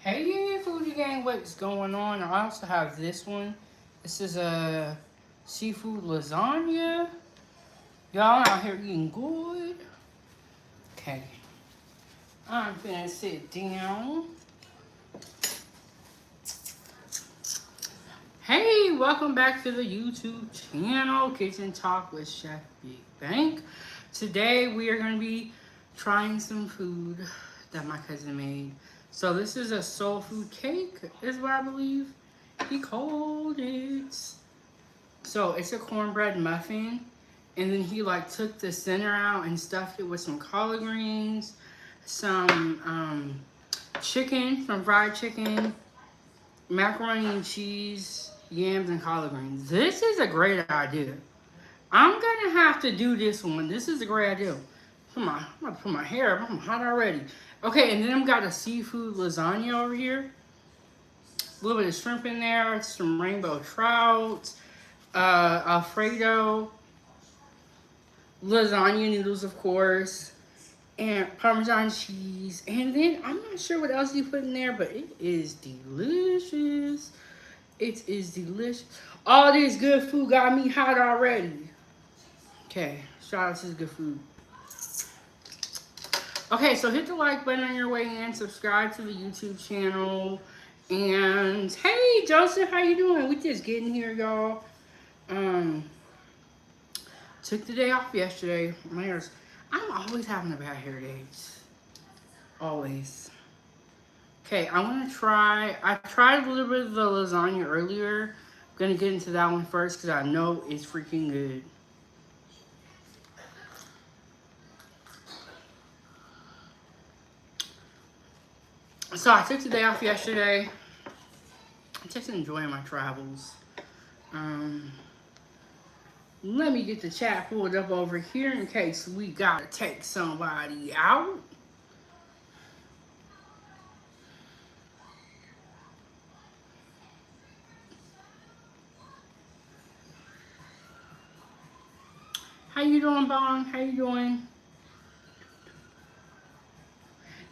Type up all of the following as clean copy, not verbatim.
Hey, Foodie Gang, what's going on? I also have this one. This is a seafood lasagna. Y'all out here eating good. Okay, I'm gonna sit down. Hey, welcome back to the YouTube channel, Kitchen Talk with Chef Big Bank. Today we are gonna be trying some food that my cousin made. So this is a soul food cake, is what I believe he called it. So it's a cornbread muffin, and then he like took the center out and stuffed it with some collard greens, some chicken, some fried chicken, macaroni and cheese, yams, and collard greens. This is a great idea. I'm gonna have to do this one. This is a great idea. I'm gonna put my hair up. I'm hot already. Okay, and then I've got a seafood lasagna over here. A little bit of shrimp in there, some rainbow trout, Alfredo, lasagna noodles, of course, and Parmesan cheese. And then I'm not sure what else you put in there, but it is delicious. It is delicious. All this good food got me hot already. Okay, shout out to the good food. Okay, so hit the like button on your way in, subscribe to the YouTube channel, and hey, Joseph, how you doing? We just getting here, y'all. Took the day off yesterday. My hair's, I'm always having a bad hair days. Always. Okay, I'm gonna try. I tried a little bit of the lasagna earlier. I'm gonna get into that one first because I know it's freaking good. So I took the day off yesterday. I'm just enjoying my travels. Let me get the chat pulled up over here in case we gotta take somebody out. How you doing, Bong? How you doing?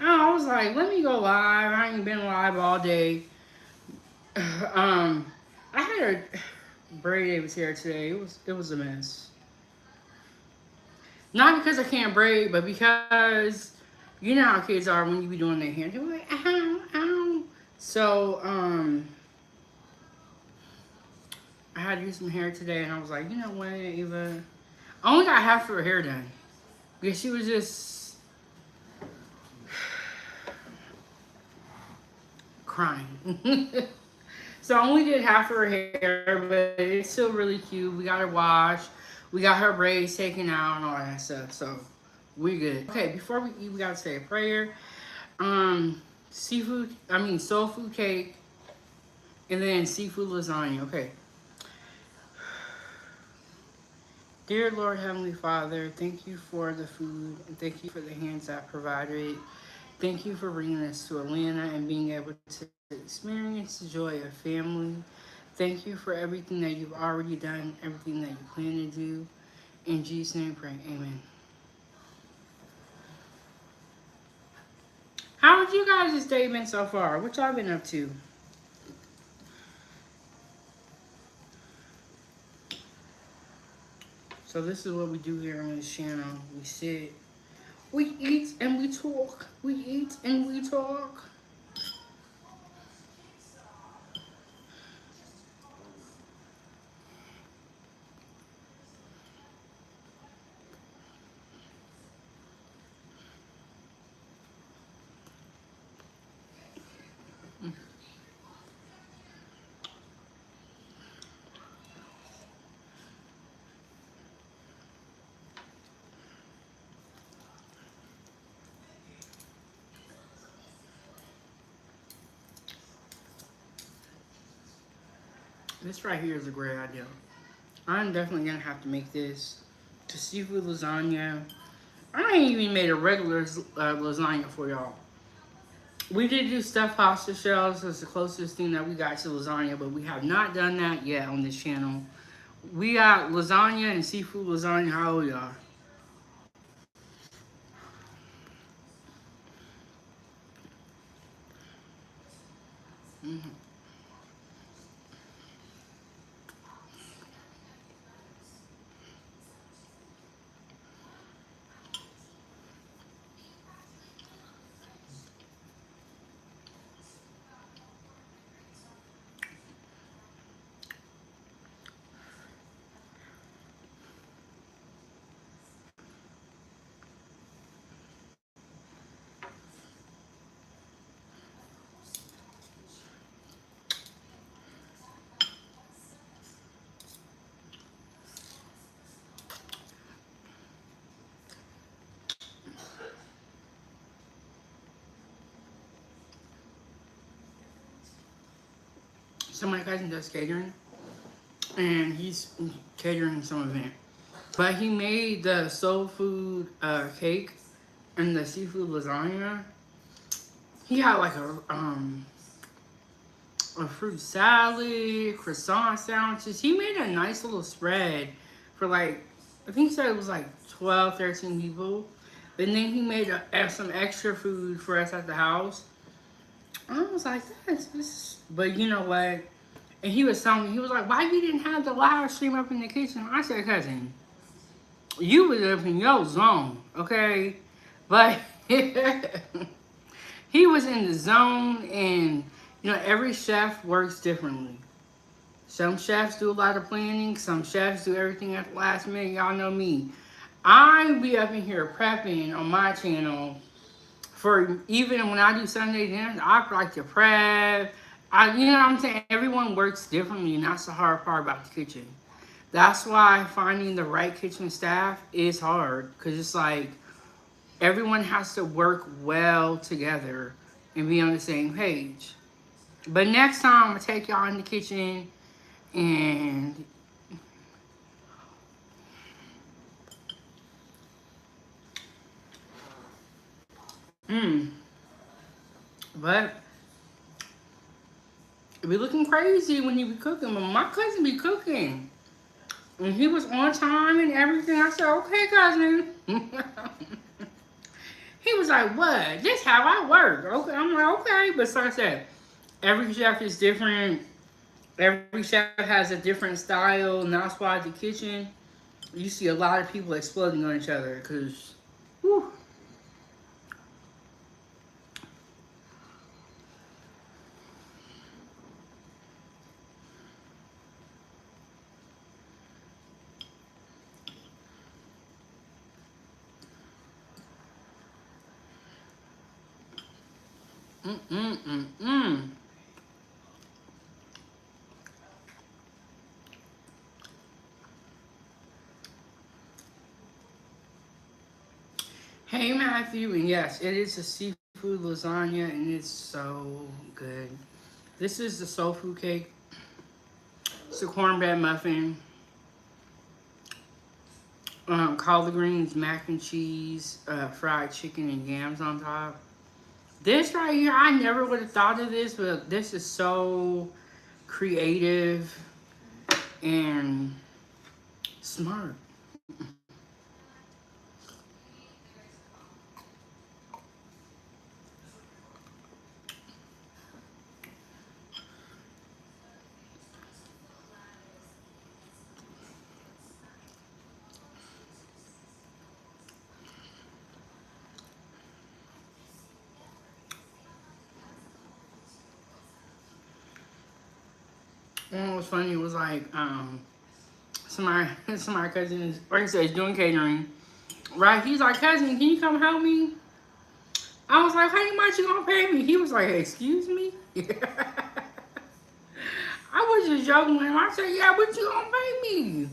I was like, let me go live. I ain't been live all day. I had a braid was here today. It was a mess. Not because I can't braid, but because you know how kids are when you be doing their hair. They're like, ow, ow. So, I had to do some hair today, and I was like, you know what, Ava? I only got half of her hair done. Because she was just crying. So I only did half of her hair, but it's still really cute. We got her washed. We got her braids taken out and all that stuff. So we're good. Okay, before we eat, we gotta say a prayer. Soul food cake, and then seafood lasagna. Okay. Dear Lord Heavenly Father, thank you for the food, and thank you for the hands that provided it. Thank you for bringing us to Atlanta and being able to experience the joy of family. Thank you for everything that you've already done, everything that you plan to do. In Jesus' name, pray. Amen. How have you guys' day been so far? What y'all been up to? So this is what we do here on this channel. We sit, we eat, and we talk. We eat and we talk. This right here is a great idea. I'm definitely gonna have to make this to seafood lasagna. I ain't even made a regular lasagna for y'all. We did do stuffed pasta shells. That's the closest thing that we got to lasagna, but we have not done that yet on this channel. We got lasagna and seafood lasagna. How old y'all? Mhm. So my cousin does catering, and he's catering some event. But he made the soul food cake and the seafood lasagna. He had like a fruit salad, croissant sandwiches. He made a nice little spread for like, I think he said it was like 12, 13 people. And then he made some extra food for us at the house. I was like, this. But you know what? And he was telling me, he was like, why you didn't have the live stream up in the kitchen? I said, cousin, you was up in your zone, okay? But he was in the zone, and you know, every chef works differently. Some chefs do a lot of planning, some chefs do everything at the last minute. Y'all know me. I be up in here prepping on my channel for even when I do Sunday dinners, I like to prep. You know what I'm saying? Everyone works differently, and that's the hard part about the kitchen. That's why finding the right kitchen staff is hard, because it's like everyone has to work well together and be on the same page. But next time, I'm gonna take y'all in the kitchen and mm, but it be looking crazy when you be cooking. But my cousin be cooking, and he was on time and everything. I said, "Okay, cousin." He was like, "What? This how I work." Okay, I'm like, "Okay," but so I said, every chef is different. Every chef has a different style, and that's why the kitchen, you see a lot of people exploding on each other, because, whew. Mm. Hey Matthew, and yes, it is a seafood lasagna, and it's so good. This is the soul food cake. It's a cornbread muffin, collard greens, mac and cheese, fried chicken, and yams on top. This right here, I never would have thought of this, but this is so creative and smart. And what was funny was like, some of my cousins, like I said, is doing catering. Right? He's like, cousin, can you come help me? I was like, how much you gonna pay me? He was like, excuse me? I was just joking with him. I said, yeah, what you gonna pay me?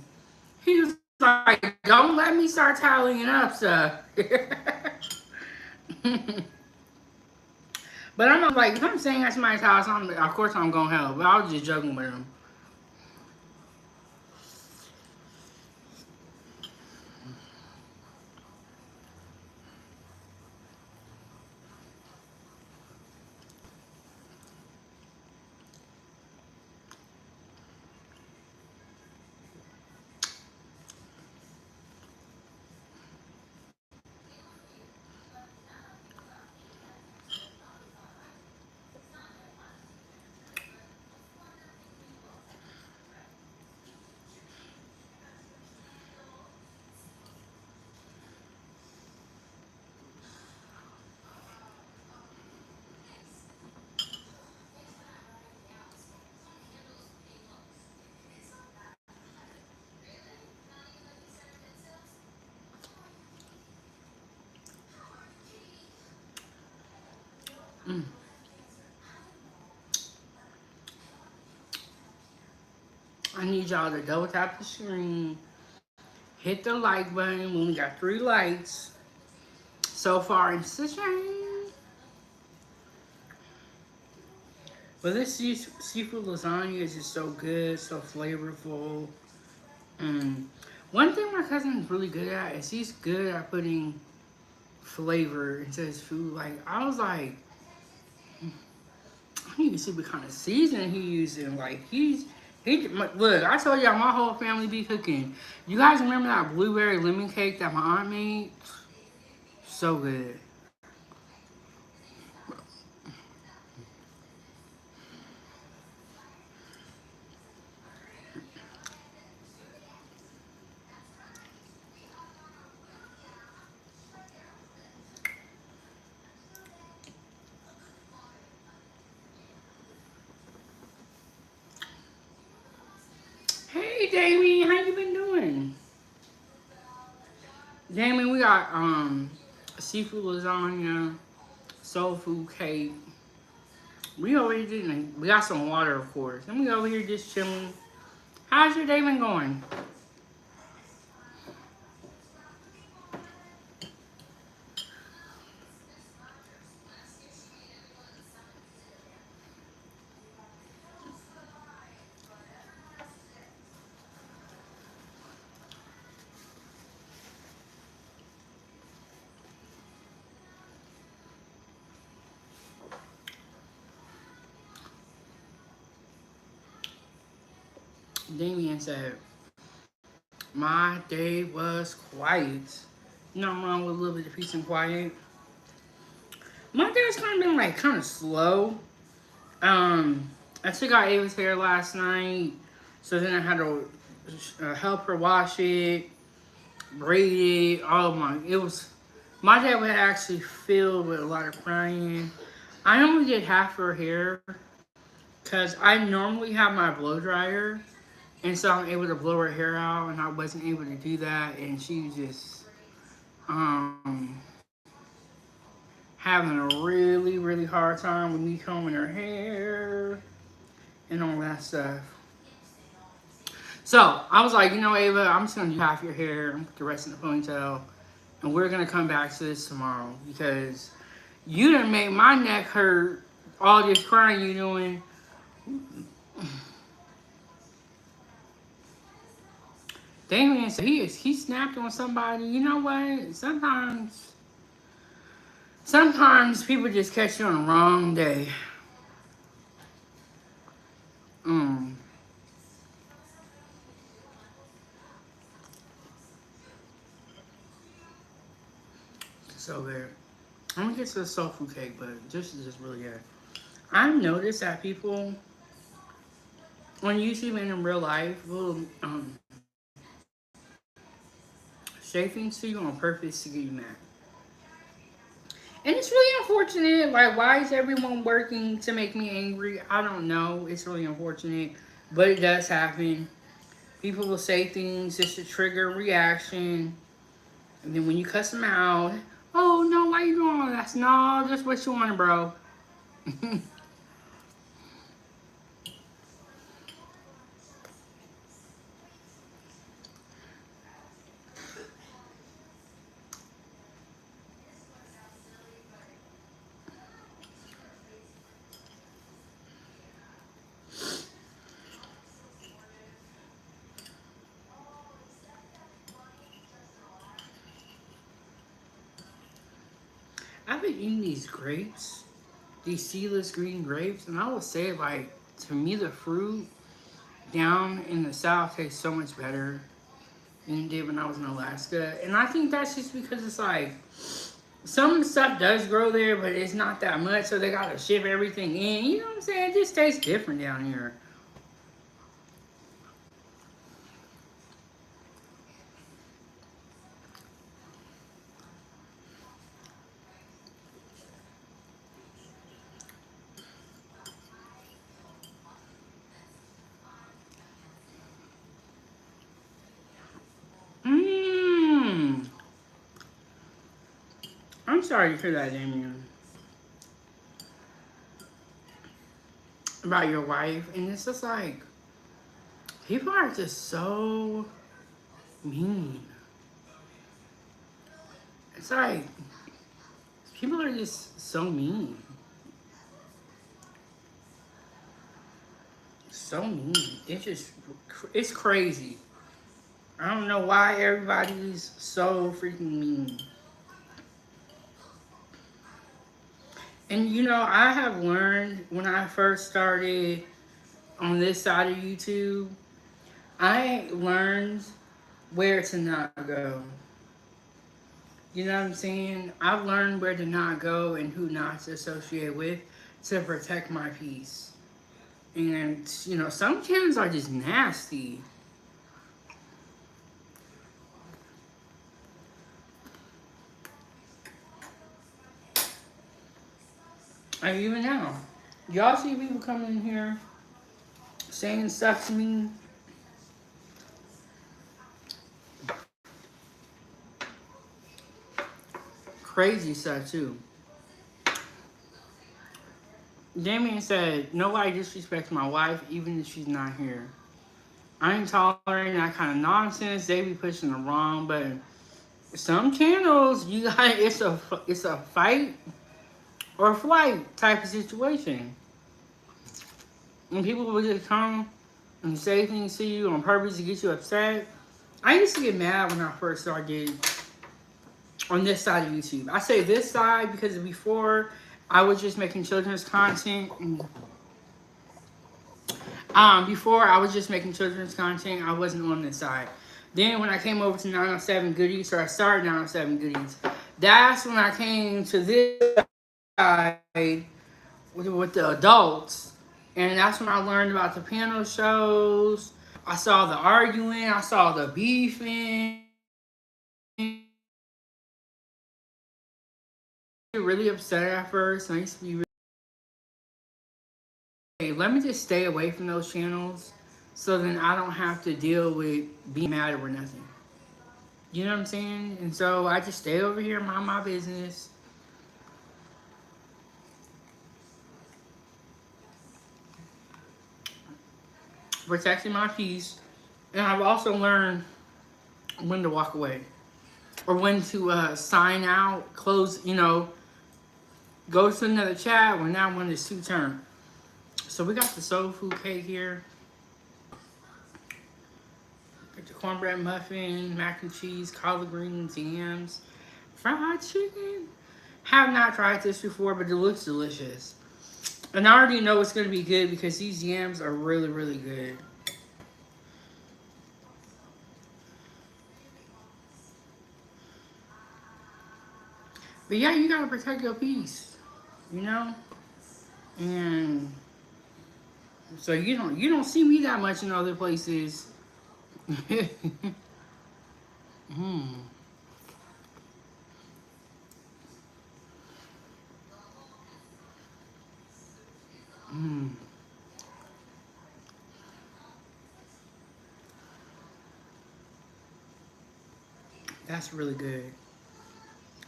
He was like, don't let me start tallying up stuff. But I'm like, if I'm staying at somebody's house, of course I'm gonna help. But I was just joking with him. Mm. I need y'all to double tap the screen, hit the like button. We only got 3 likes so far in session. But this seafood lasagna is just so good, so flavorful. Mm. One thing my cousin is really good at is he's good at putting flavor into his food. Like, I was like, I need to see what kind of seasoning he using. Like, look, I told y'all my whole family be cooking. You guys remember that blueberry lemon cake that my aunt made? So good. Hey, Damien, how you been doing? Damien, we got seafood lasagna, soul food cake. We over here didn't. We got some water, of course, and we over here just chilling. How's your day been going? Damien said, my day was quiet. Nothing wrong with a little bit of peace and quiet. My day's kind of been like kind of slow. I took out Ava's hair last night, so then I had to help her wash it, braid it. Oh my, it was my day was actually filled with a lot of crying. I only did half her hair because I normally have my blow dryer, and so I'm able to blow her hair out, and I wasn't able to do that, and she was just um having a really, really hard time with me combing her hair and all that stuff. So I was like, you know, Ava, I'm just gonna do half your hair and put the rest in the ponytail, and we're gonna come back to this tomorrow because you done made my neck hurt. All this crying you doing. Damien said he snapped on somebody. You know what? Sometimes people just catch you on the wrong day. Mm. So good. I'm gonna get to the soul food cake, but this is just really good. I've noticed that people on YouTube and in real life will say things to you on purpose to get you mad. And it's really unfortunate. Like, why is everyone working to make me angry? I don't know. It's really unfortunate. But it does happen. People will say things just to trigger a reaction. And then when you cuss them out, oh no, why you doing all that? No, just what you want, bro. I've been eating these grapes, these seedless green grapes, and I will say, like, to me, the fruit down in the South tastes so much better than it did when I was in Alaska. And I think that's just because it's like, some stuff does grow there, but it's not that much, so they gotta ship everything in. You know what I'm saying? It just tastes different down here. Mmm. I'm sorry to hear that, Damien. about your wife, and it's just like people are just so mean. It's like people are just so mean. So mean. It's just, it's crazy. I don't know why everybody's so freaking mean. And you know, I have learned when I first started on this side of YouTube, I learned where to not go. You know what I'm saying? I've learned where to not go and who not to associate with to protect my peace. And, you know, some channels are just nasty. Like, even now, y'all see people coming in here saying stuff to me. Crazy stuff, too. Damien said, nobody disrespects my wife, even if she's not here. I ain't tolerating that kind of nonsense. They be pushing the wrong, but some channels, you got it's a fight or flight type of situation. And people will just come and say things to you on purpose to get you upset. I used to get mad when I first started on this side of YouTube. I say this side because before I was just making children's content. Before I was just making children's content. I wasn't on this side. Then when I came over to 907 Goodies, or I started 907 Goodies, that's when I came to this side with the adults. And that's when I learned about the panel shows. I saw the arguing. I saw the beefing. Really upset at first. I used to be really, hey, let me just stay away from those channels so then I don't have to deal with being mad over nothing. You know what I'm saying? And so I just stay over here, mind my business. Protecting my peace. And I've also learned when to walk away. Or when to sign out, close, you know, go to another chat when that one is too turned. So we got the soul food cake here. Got the cornbread muffin, mac and cheese, collard greens, yams, fried chicken. Have not tried this before, but it looks delicious. And I already know it's going to be good because these yams are really, really good. But yeah, you got to protect your peace, you know? And so you don't see me that much in other places. mm, mm, that's really good.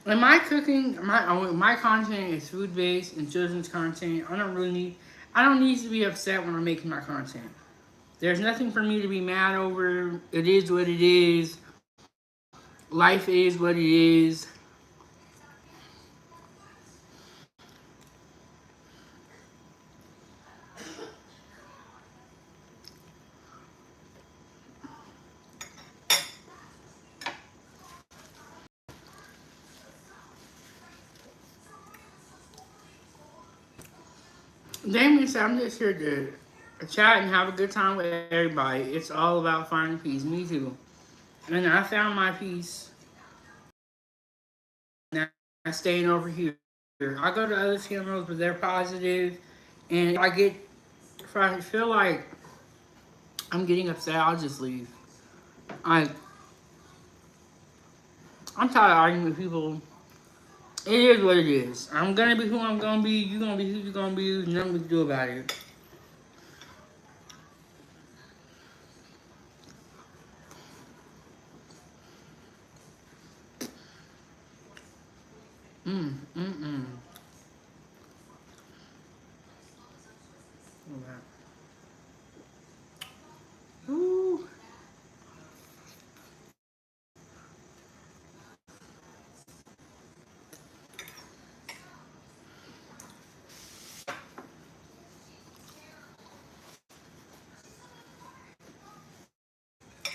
And my cooking, my content is food based and children's content. I don't need to be upset when I'm making my content. There's nothing for me to be mad over. It is what it is. Life is what it is. Damien said, I'm just here to chat and have a good time with everybody. It's all about finding peace. Me too. And I found my peace. Now I'm staying over here. I go to other channels, but they're positive. And if I feel like I'm getting upset, I'll just leave. I, I'm tired of arguing with people. It is what it is. I'm gonna be who I'm gonna be. You gonna be who you gonna be. There's nothing we can do about it. Mm. Ooh.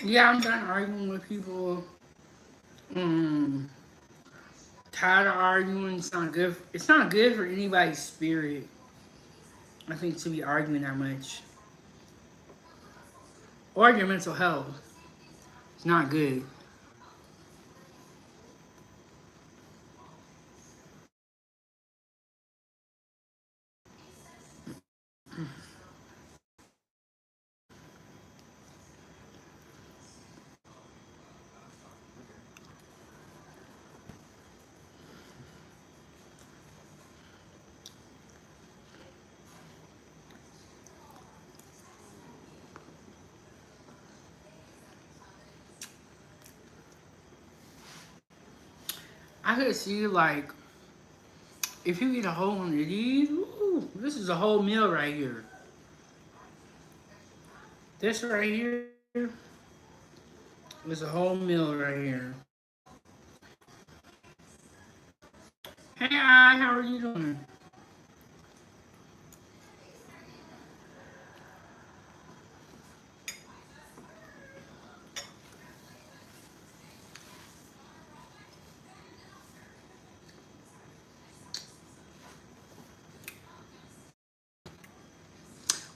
Yeah, I'm done arguing with people. Mm, tired of arguing. It's not good. It's not good for anybody's spirit. I think to be arguing that much, or your mental health. It's not good. I could see like if you eat a whole one of these, ooh, this is a whole meal right here. This right here is a whole meal right here. Hey, I, how are you doing?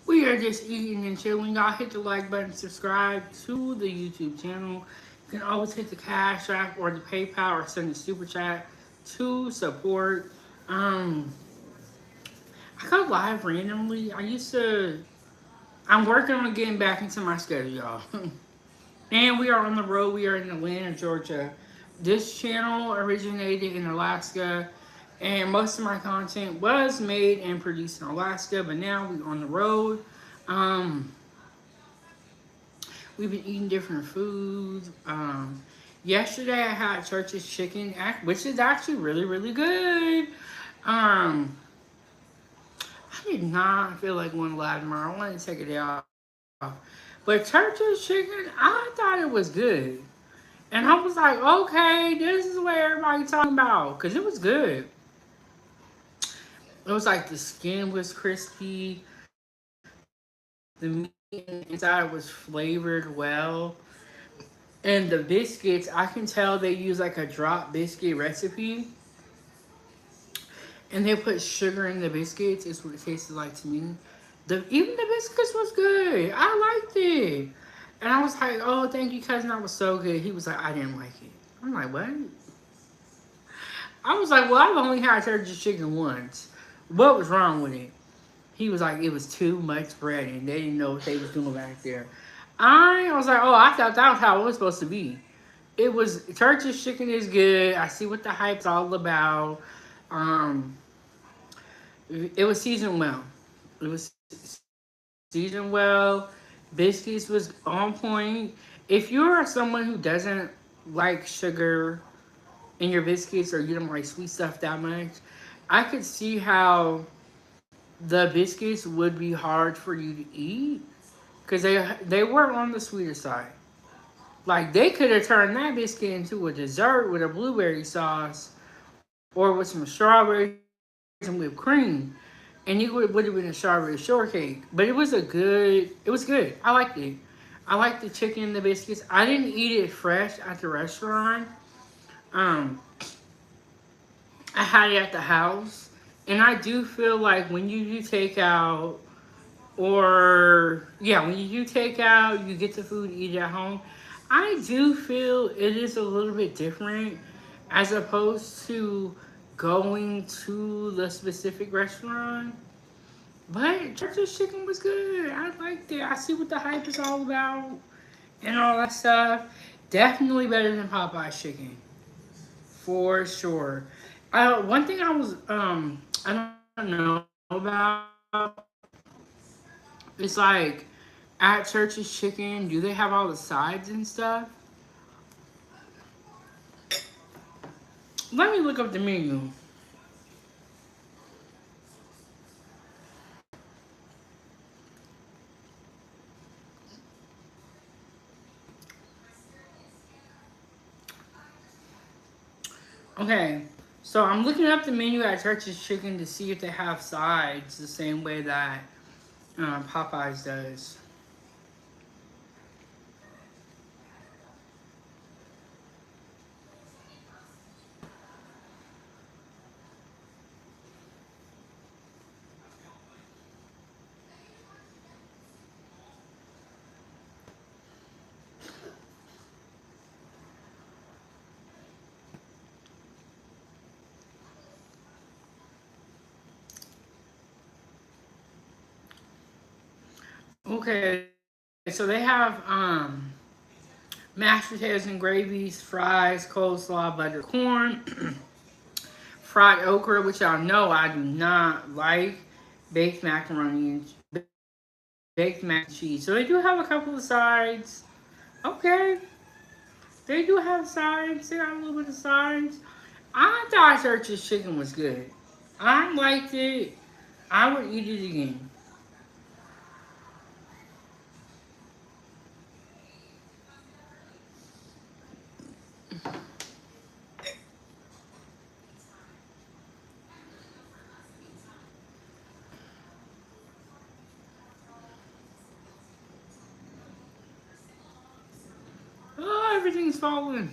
We are just eating and chilling. Y'all hit the like button, subscribe to the YouTube channel. You can always hit the Cash App or the PayPal or send a super chat to support. Um, I go live randomly. I'm working on getting back into my schedule, y'all. And we are on the road. We are in Atlanta, Georgia. This channel originated in Alaska, and most of my content was made and produced in Alaska. But now we're on the road. Um, we've been eating different foods. Yesterday I had Church's chicken, which is actually really, really good. Um, I did not feel like one live tomorrow. I wanted to take a day off. But Church's chicken, I thought it was good. And I was like, okay, this is what everybody talking about. Because it was good. It was like the skin was crispy. The meat inside was flavored well. And the biscuits, I can tell they use like a drop biscuit recipe. And they put sugar in the biscuits. It's what it tasted like to me. Even the biscuits was good. I liked it. And I was like, oh, thank you, cousin. That was so good. He was like, I didn't like it. I'm like, what? I was like, well, I've only had turkey chicken once. What was wrong with it? He was like, it was too much bread and they didn't know what they was doing back there. I was like, oh, I thought that was how it was supposed to be. It was Turkish chicken is good. I see what the hype's all about. Um, it was seasoned well. It was seasoned well. Biscuits was on point. If you're someone who doesn't like sugar in your biscuits or you don't like sweet stuff that much, I could see how the biscuits would be hard for you to eat because they were on the sweeter side. Like they could have turned that biscuit into a dessert with a blueberry sauce or with some strawberries and whipped cream, and it would have been a strawberry shortcake. But it was good. I liked it. I liked the chicken, the biscuits. I didn't eat it fresh at the restaurant. Um, I had it at the house, and I do feel like when you do takeout, or yeah, when you do takeout, you get the food, eat it at home. I do feel it is a little bit different as opposed to going to the specific restaurant. But Church's chicken was good. I liked it. I see what the hype is all about and all that stuff. Definitely better than Popeye's chicken, for sure. One thing I don't know about is like at Church's Chicken, do they have all the sides and stuff? Let me look up the menu. Okay, so I'm looking up the menu at Church's Chicken to see if they have sides the same way that Popeyes does. Okay, so they have mashed potatoes and gravies, fries, coleslaw, buttered corn, fried okra, which y'all know I do not like, baked macaroni, and baked mac and cheese. So they do have a couple of sides. Okay, they do have sides. They got a little bit of sides. I thought Church's Chicken was good. I liked it. I would eat it again. Oh, everything's falling.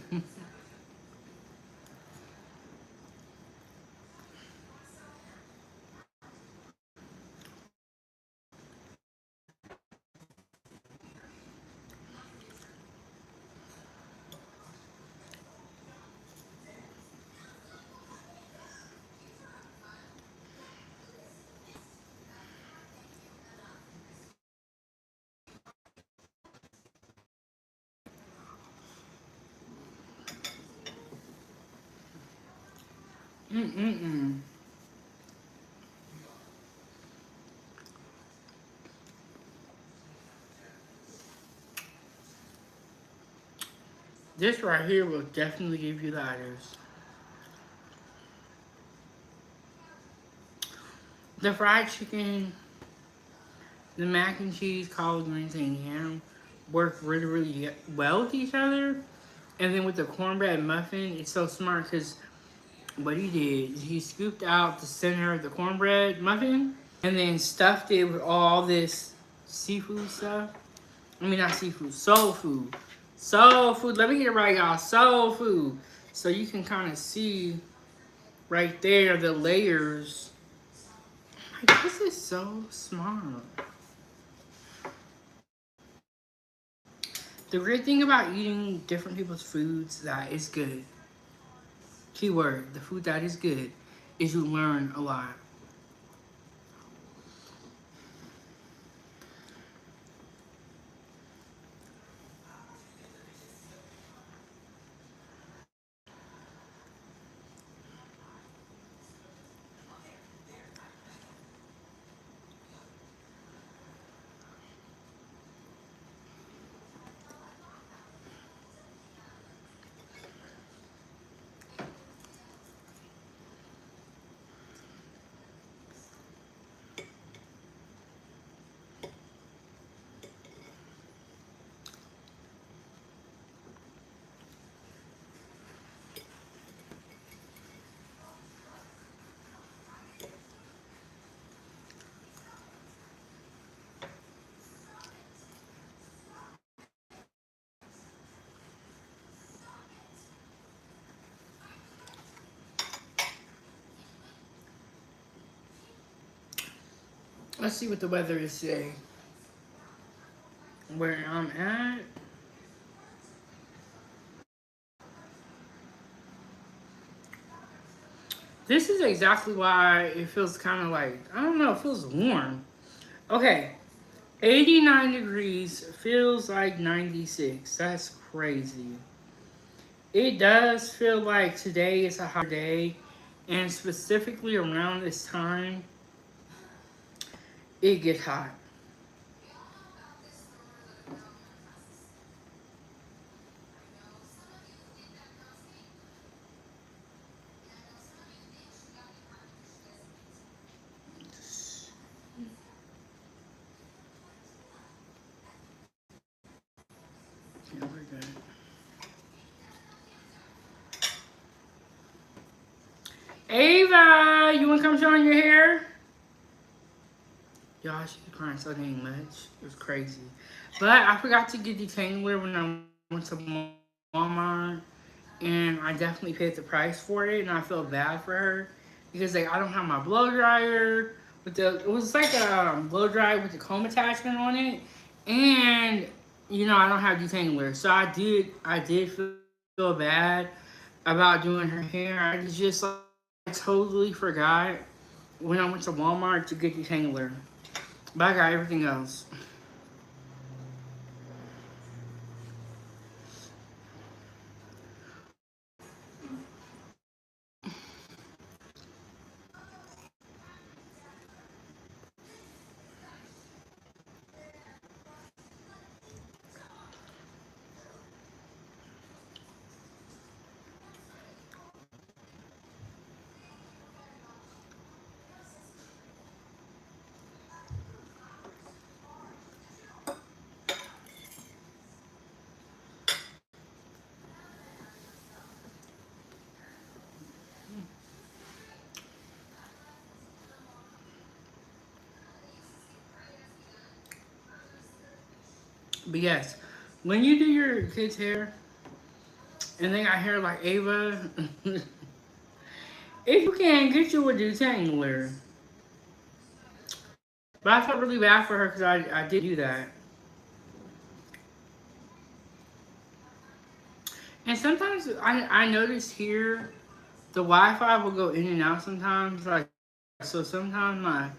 Mm-mm-mm. This right here will definitely give you the others. The fried chicken, the mac and cheese, collard greens, and ham work really, really well with each other. And then with the cornbread muffin, it's so smart because what he did, he scooped out the center of the cornbread muffin and then stuffed it with all this seafood stuff. I mean, not seafood, soul food. Soul food. Let me get it right, y'all. Soul food. So you can kind of see right there the layers. Like, this is so smart. The great thing about eating different people's foods that is good, keyword, the food that is good, is you learn a lot. Let's see what the weather is today. Where I'm at, this is exactly why it feels kind of like, I don't know, it feels warm. Okay, 89 degrees feels like 96. That's crazy. It does feel like today is a hot day, and specifically around this time, it gets hot. Yeah, we're good. Ava, you wanna come show your hair? Y'all, she's crying so dang much. It was crazy. But I forgot to get detangler when I went to Walmart, and I definitely paid the price for it, and I feel bad for her because like I don't have my blow dryer with the. It was like a blow dryer with the comb attachment on it, and I don't have detangler, so I did feel bad about doing her hair. I just like totally forgot when I went to Walmart to get detangler. But I got everything else. But yes, when you do your kids' hair and they got hair like Ava, if you can, get you a detangler. But I felt really bad for her because I did do that. And sometimes I notice here the Wi-Fi will go in and out sometimes. Like so, sometimes my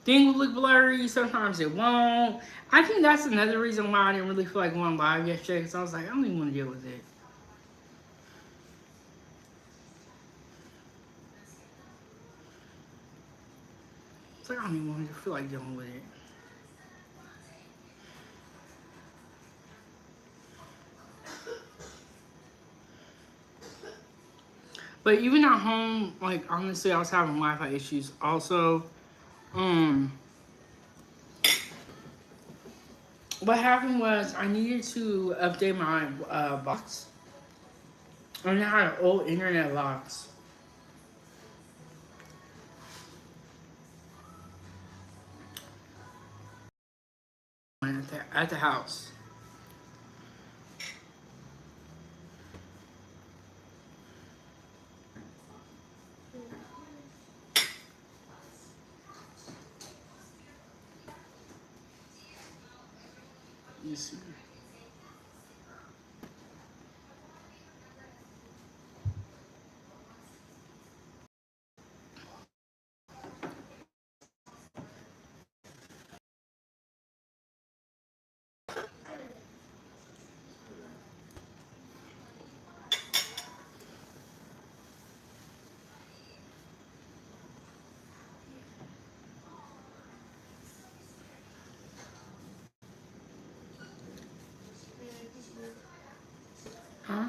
thing will look blurry. Sometimes it won't. I think that's another reason why I didn't really feel like going live yesterday because I was like, I don't even want to deal with it. It's like I don't even want to feel like dealing with it. But even at home, like honestly, I was having Wi-Fi issues. Also, um, what happened was I needed to update my box. I now had an old internet box at the house. You see. Huh?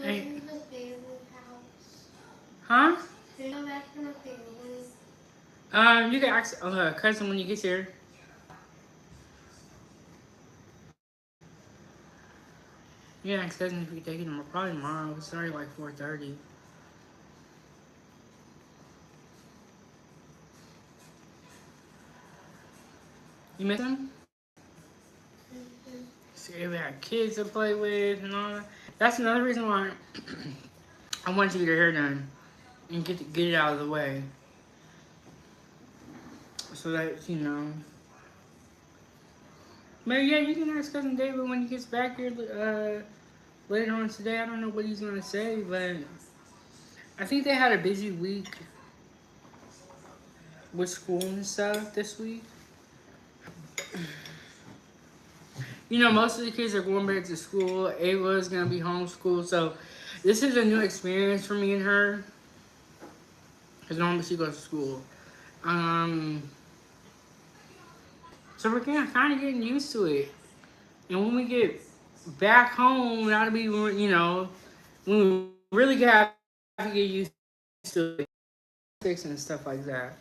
Hey. Huh? You can ask cousin when you get here. You can ask cousin if you can take it tomorrow. Probably tomorrow. It's already like 4:30. You miss him? See, we had kids to play with and all that. That's another reason why I wanted to get your hair done and get it out of the way, so that But yeah, you can ask cousin David when he gets back here later on today. I don't know what he's gonna say, but I think they had a busy week with school and stuff this week. Most of the kids are going back to school. Ava's gonna be homeschooled, so this is a new experience for me and her. Cause normally she goes to school. Um, so we're kind of getting used to it. And when we get back home, that'll be when we really have to get used to it, fixing and stuff like that.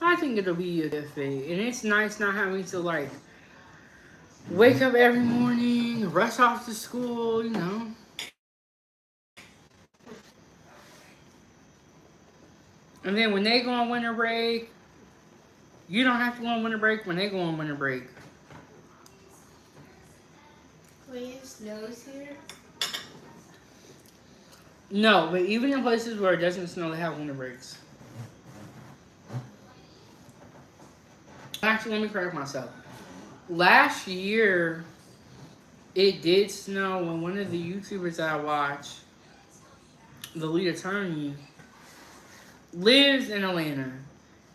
I think it'll be a good fit, and it's nice not having to like wake up every morning, rush off to school, you know. And then when they go on winter break, you don't have to go on winter break when they go on winter break. When it snows here? No, but even in places where it doesn't snow, they have winter breaks. Actually, let me correct myself. Last year, it did snow when one of the YouTubers that I watch, the lead attorney, lives in Atlanta.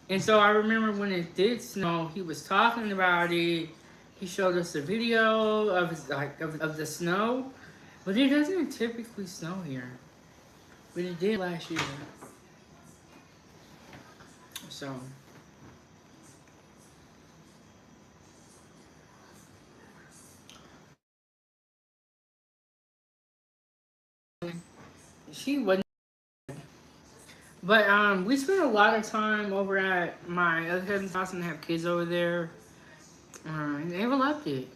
And so I remember when it did snow, he was talking about it. He showed us a video of of the snow, but it doesn't typically snow here. But it did last year. So she wasn't. But we spent a lot of time over at my other cousin's house and have kids over there. And Ava loved it.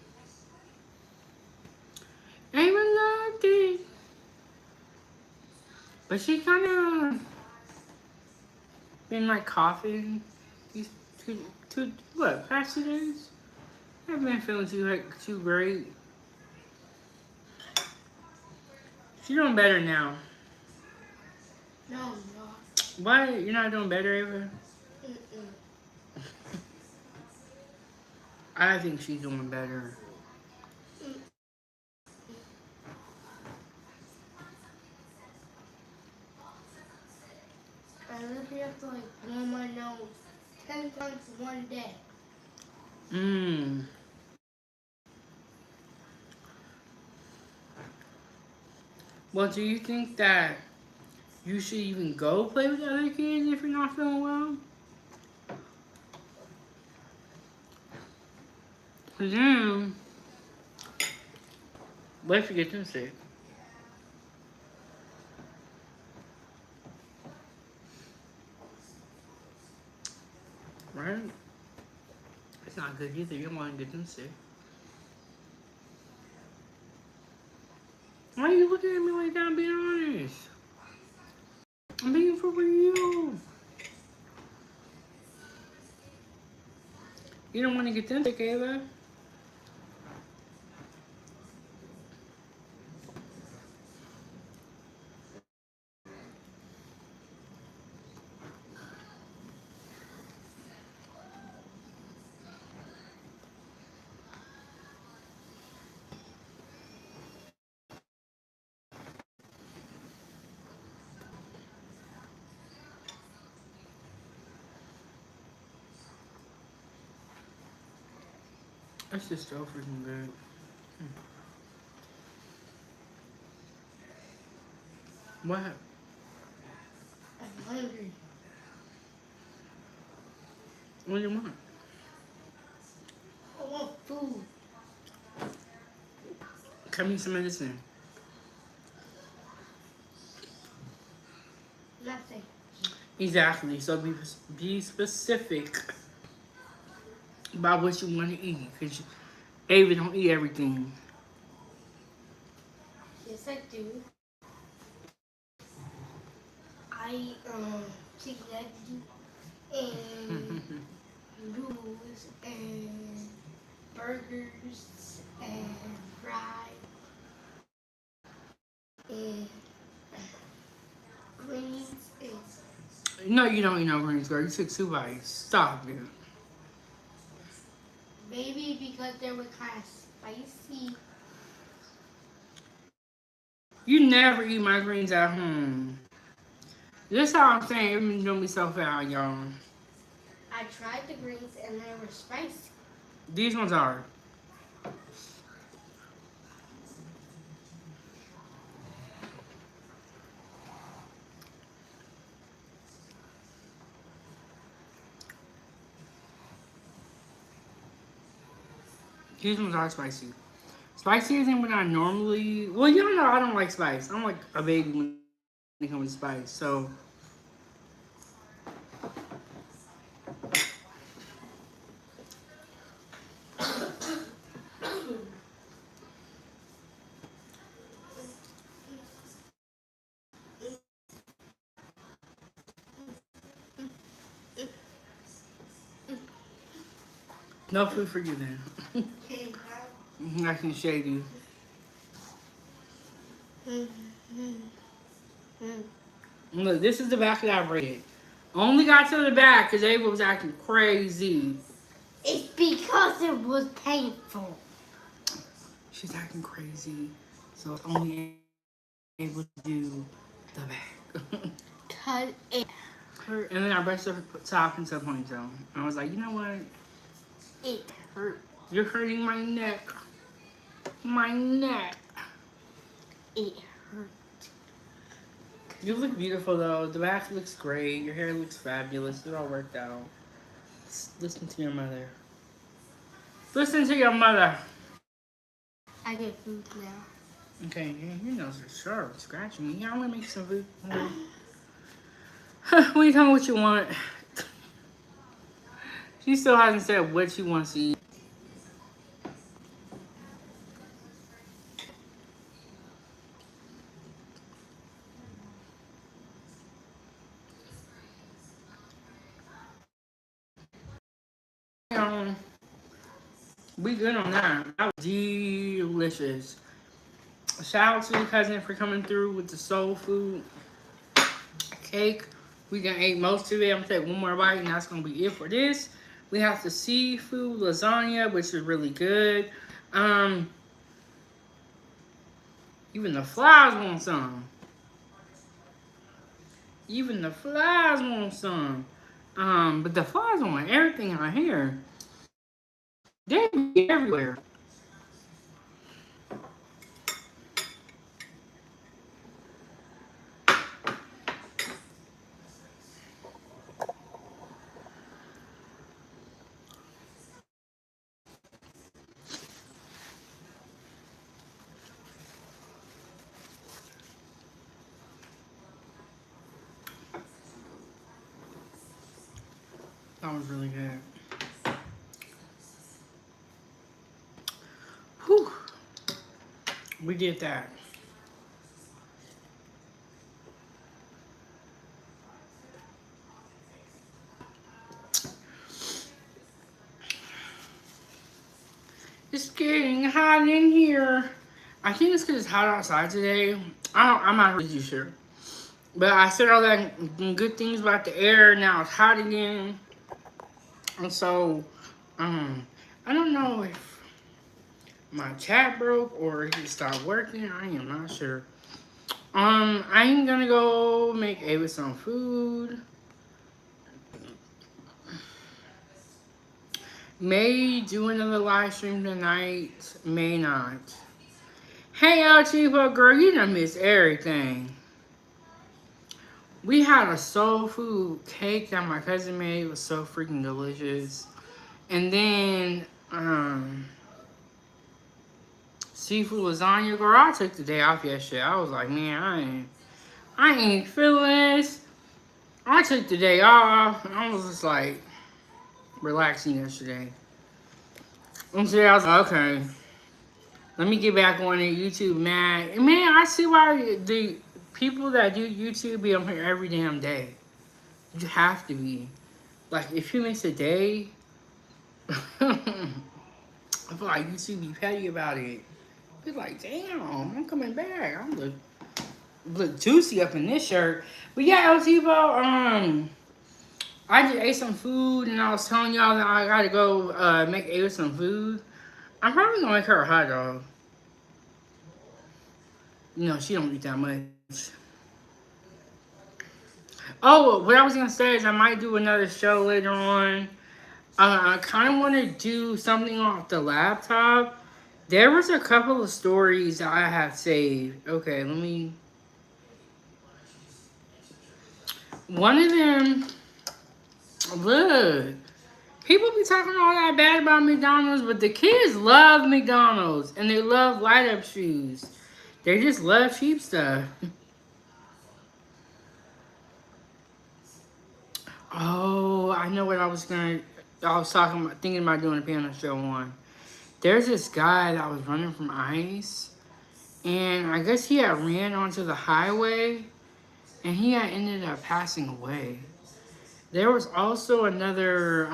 Ava loved it. But she kind of been like coughing these past 2 days. I haven't been feeling too great. She's doing better now. No, I'm not. Why you're not doing better, Ava? I think she's doing better. I literally have to like blow my nose 10 times one day. Mmm. Well, do you think that you should even go play with other kids if you're not feeling well? Cause then, what if you get them sick? Right? It's not good either. You don't want to get them sick. Why are you looking at me like that? I'm being honest. I'm being for real. You don't want to get them sick, Ava. That's just so freaking good. What? I'm hungry. What do you want? I want food. Cut me some medicine. Nothing. Exactly. So be specific about what you want to eat. Because Ava don't eat everything. Yes, I do. I eat chicken nuggets and noodles and burgers and fries and greens and No, you don't eat no greens, girl. You took 2 bites. Stop it. maybe because they were kind of spicy. You never eat my greens at home. This how I'm saying everything's gonna be so fat, y'all. I tried the greens and they were spicy. These ones are. These ones are spicy. Spicy isn't what I normally. Well, y'all know I don't like spice. I'm like a baby when it comes to spice. So No food for you then. I can shade you. Look, this is the back that I rated. Only got to the back because Ava was acting crazy. It's because it was painful. She's acting crazy, so it's only able to do the back. Cause it hurt. And then I brushed her top into a ponytail. I was like, you know what? It hurt. You're hurting my neck. My neck. It hurt. You look beautiful though. The back looks great. Your hair looks fabulous. It all worked out. Listen to your mother. Listen to your mother. I get food now. Okay, your nose is sharp. Scratching me. Yeah, I'm gonna make some food. What do you tell me what you want? She still hasn't said what she wants to eat. We good on that. That was delicious. Shout out to your cousin for coming through with the soul food cake. We gonna eat most of it. I'm gonna take one more bite and that's gonna be it for this. We have the seafood lasagna, which is really good. Even the flies want some. Even the flies want some. But the flies want everything out here. They be everywhere. That was really good. Whew. We did that. It's getting hot in here. I think it's because it's hot outside today. I'm not really sure. But I said all that good things about the air. Now it's hot again. And so, I don't know if my chat broke or if it stopped working. I am not sure. I'm gonna go make Ava some food. May do another live stream tonight. May not. Hey, El Chico, girl, you done missed everything. We had a soul food cake that my cousin made. It was so freaking delicious. And then, seafood lasagna. Girl, I took the day off yesterday. I was like, man, I ain't feeling this. I took the day off. I was just like, relaxing yesterday. And today I was like, okay, let me get back on the YouTube, man. Man, I see why the people that do YouTube be on here every damn day. You have to be. Like, if you miss a day, I feel like YouTube be petty about it. Be like, damn, I'm coming back. I'm look juicy up in this shirt. But yeah, El Tivo, I just ate some food and I was telling y'all that I gotta go make Ava some food. I'm probably gonna make her a hot dog. You know, she don't eat that much. Oh, what I was gonna say is I might do another show later on. I kind of want to do something off the laptop. There was a couple of stories that I have saved. Okay, let me... One of them... Look. People be talking all that bad about McDonald's, but the kids love McDonald's. And they love light-up shoes. They just love cheap stuff. Oh, I know what I was talking about, thinking about doing a piano show on. There's this guy that was running from ICE, and I guess he had ran onto the highway, and he had ended up passing away. There was also another,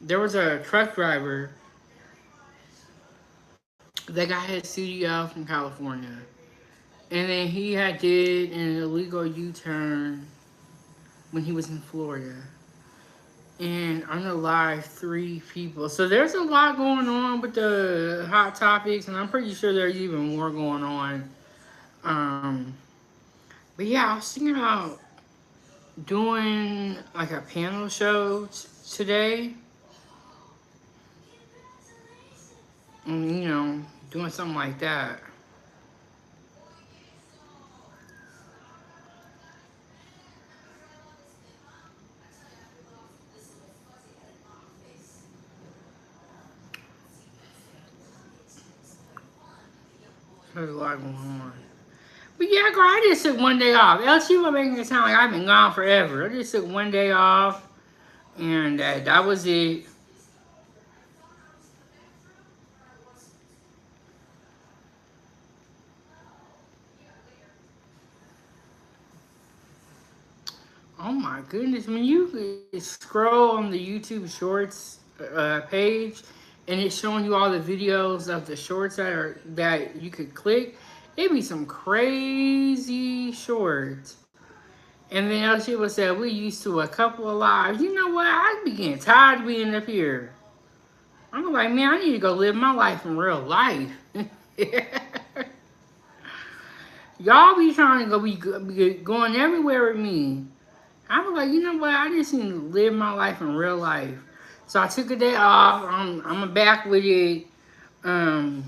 there was a truck driver that got his CDL from California. And then he had did an illegal U-turn when he was in Florida. And unalived 3 people. So there's a lot going on with the hot topics, and I'm pretty sure there's even more going on. Um, but yeah, I was thinking about doing like a panel show today. And, doing something like that. There's a lot going on. But yeah, girl, I just took one day off. LT was making it sound like I've been gone forever. I just took one day off, and that was it. Oh my goodness, when you scroll on the YouTube Shorts page, and it's showing you all the videos of the shorts that you could click, it'd be some crazy shorts. And then LT would say, we used to a couple of lives. You know what? I be getting tired of being up here. I'm like, man, I need to go live my life in real life. Y'all be trying to be going everywhere with me. I was like, you know what? I just need to live my life in real life. So I took a day off. I'm back with it. Um,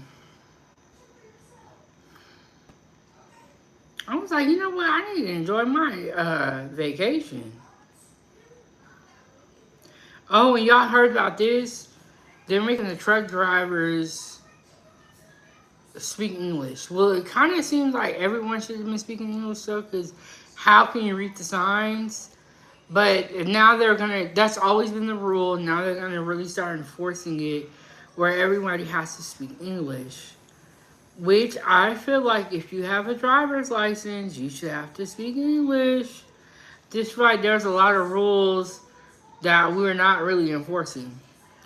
I was like, you know what? I need to enjoy my vacation. Oh, and y'all heard about this? They're making the truck drivers speak English. Well, it kind of seems like everyone should have been speaking English, though, because how can you read the signs? But now that's always been the rule. Now they're gonna really start enforcing it where everybody has to speak English. Which I feel like if you have a driver's license, you should have to speak English. Just like there's a lot of rules that we're not really enforcing.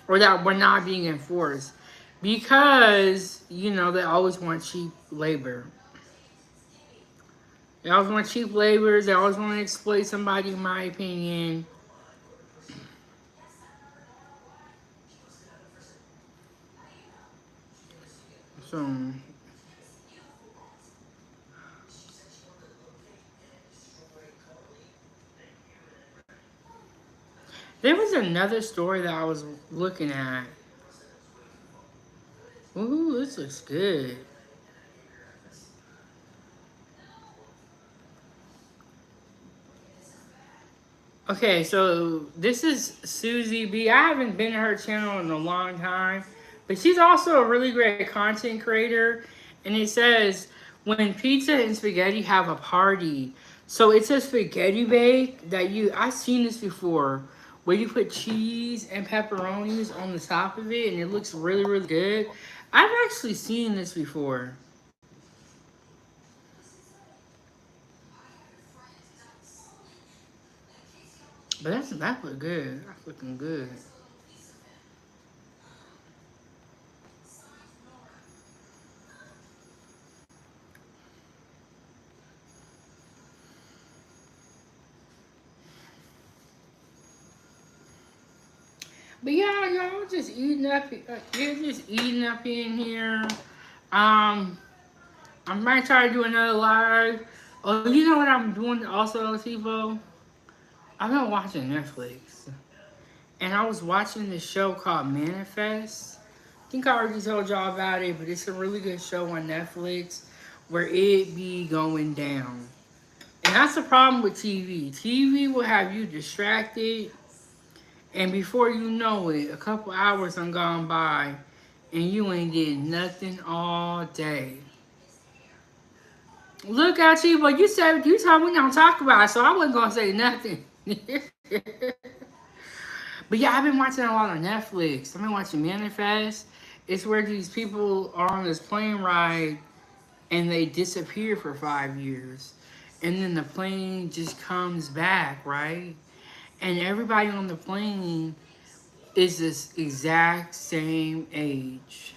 Or that we're not being enforced. Because, they always want cheap labor. They always want cheap labor. They always want to exploit somebody, in my opinion. So, there was another story that I was looking at. Ooh, this looks good. Okay, so this is Susie B. I haven't been to her channel in a long time, but she's also a really great content creator. And it says, when pizza and spaghetti have a party. So it's a spaghetti bake that I've seen this before, where you put cheese and pepperonis on the top of it, and it looks really, really good. I've actually seen this before. But that's look good. That's looking good. But yeah, y'all just eating up. You're just eating up in here. Um, I might try to do another live. Oh, you know what I'm doing also, TiVo? I've been watching Netflix, and I was watching this show called Manifest. I think I already told y'all about it, but it's a really good show on Netflix where it be going down. And that's the problem with TV. TV will have you distracted, and before you know it, a couple hours done gone by, and you ain't did nothing all day. Look at you, but you told me not to talk about it, so I wasn't gonna say nothing. But yeah, I've been watching a lot on Netflix. I've been watching Manifest. It's where these people are on this plane ride and they disappear for 5 years. And then the plane just comes back, right? And everybody on the plane is this exact same age.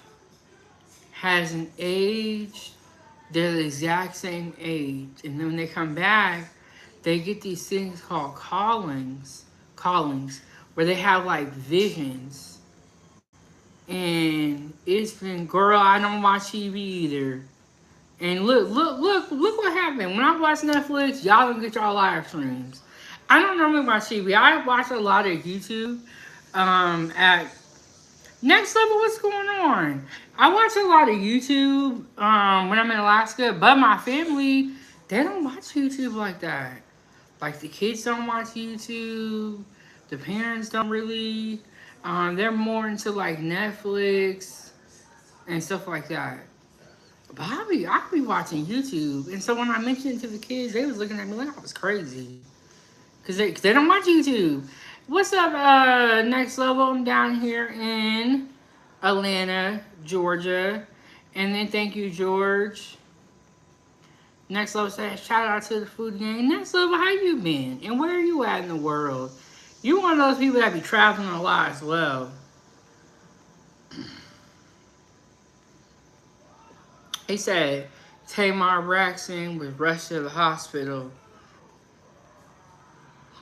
Hasn't aged. They're the exact same age. And then when they come back, they get these things called callings, where they have like visions. And it's been, girl, I don't watch TV either. And look what happened. When I watch Netflix, y'all don't get y'all live streams. I don't normally watch TV. I watch a lot of YouTube. At Next Level, what's going on? I watch a lot of YouTube when I'm in Alaska, but my family, they don't watch YouTube like that. Like the kids don't watch YouTube. The parents don't really. They're more into like Netflix and stuff like that. But I be watching YouTube, and so when I mentioned it to the kids, they was looking at me like I was crazy, cause they don't watch YouTube. What's up, Next Level? I'm down here in Atlanta, Georgia, and then thank you, George. Next Level says shout out to the food gang. Next Level, how you been? And where are you at in the world? You one of those people that be traveling a lot as well. He said Tamar Braxton was rushed to the hospital.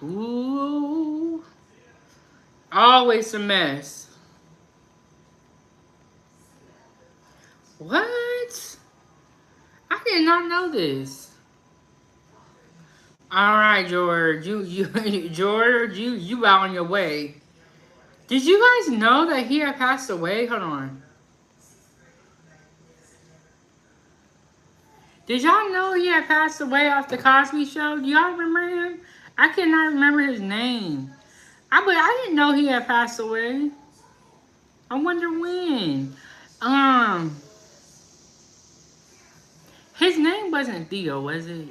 Ooh, always a mess. What? I did not know this. All right, George, George, you out on your way. Did you guys know that he had passed away? Hold on. Did y'all know he had passed away off the Cosby Show? Do y'all remember him? I cannot remember his name. I didn't know he had passed away. I wonder when. Um, his name wasn't Theo, was it?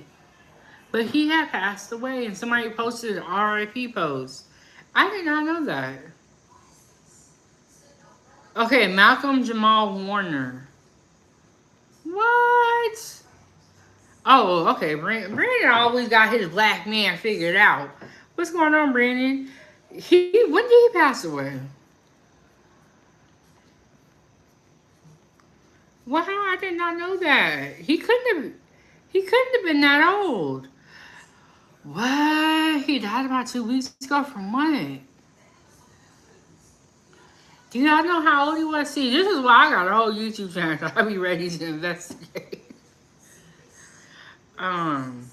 But he had passed away, and somebody posted an RIP post. I did not know that. Okay, Malcolm Jamal Warner. What? Oh, okay. Brandon always got his black man figured out. What's going on, Brandon? When did he pass away? Wow, I did not know that. He couldn't have been that old. What? He died about 2 weeks ago from what? Do y'all know how old he was? See, this is why I got a whole YouTube channel. I'll be ready to investigate. Um,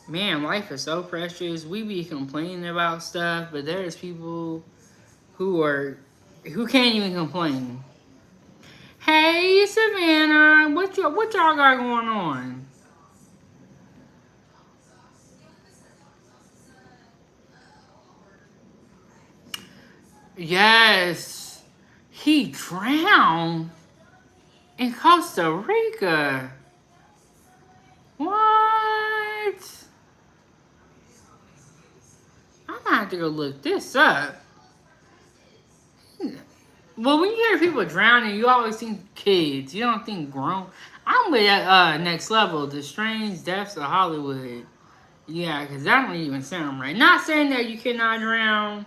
Man, life is so precious. We be complaining about stuff, but there's people who can't even complain. Hey, Savannah, what y'all got going on? Yes, he drowned in Costa Rica. What? I'm gonna have to go look this up. Well, when you hear people drowning, you always think kids. You don't think grown. I'm with Next Level, The Strange Deaths of Hollywood. Yeah, because that don't even sound right. Not saying that you cannot drown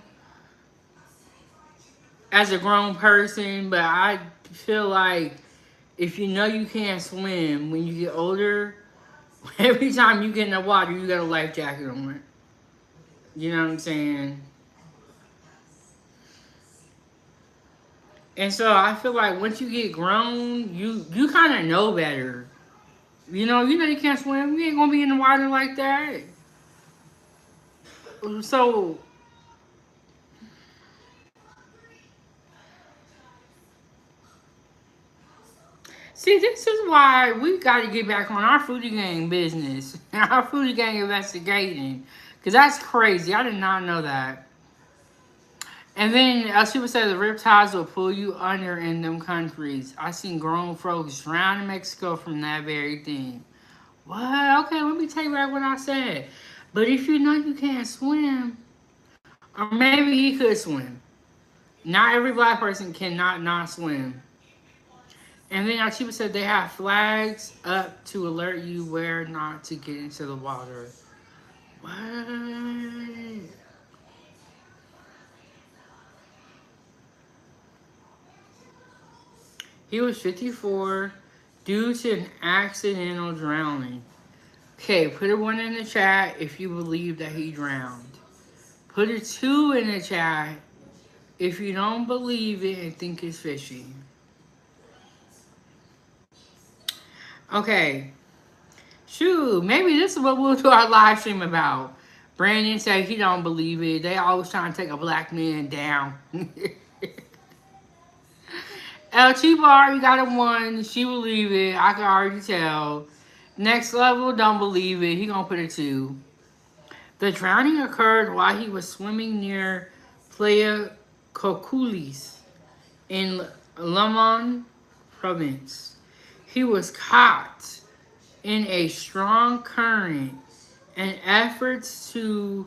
as a grown person, but I feel like if you know you can't swim when you get older, every time you get in the water, you got a life jacket on. You know what I'm saying? And so I feel like once you get grown, you kind of know better. You can't swim. You ain't gonna be in the water like that. So see, this is why we got to get back on our foodie gang business, our foodie gang investigating, because that's crazy. I did not know that. And then people say the riptides will pull you under in them countries. I seen grown folks drown in Mexico from that very thing. What? Okay, let me take back what I said. But if you know you can't swim, or maybe he could swim. Not every black person cannot not swim. And then Archiva said they have flags up to alert you where not to get into the water. What? He was 54 due to an accidental drowning. Okay, put a 1 in the chat if you believe that he drowned. Put a 2 in the chat if you don't believe it and think it's fishy. Okay. Shoot, maybe this is what we'll do our live stream about. Brandon said he don't believe it. They always trying to take a black man down. El Chiba already got a 1. She believe it. I can already tell. Next level, don't believe it. He gonna put a 2. The drowning occurred while he was swimming near Playa Coculis in Lamon province. He was caught in a strong current, and efforts to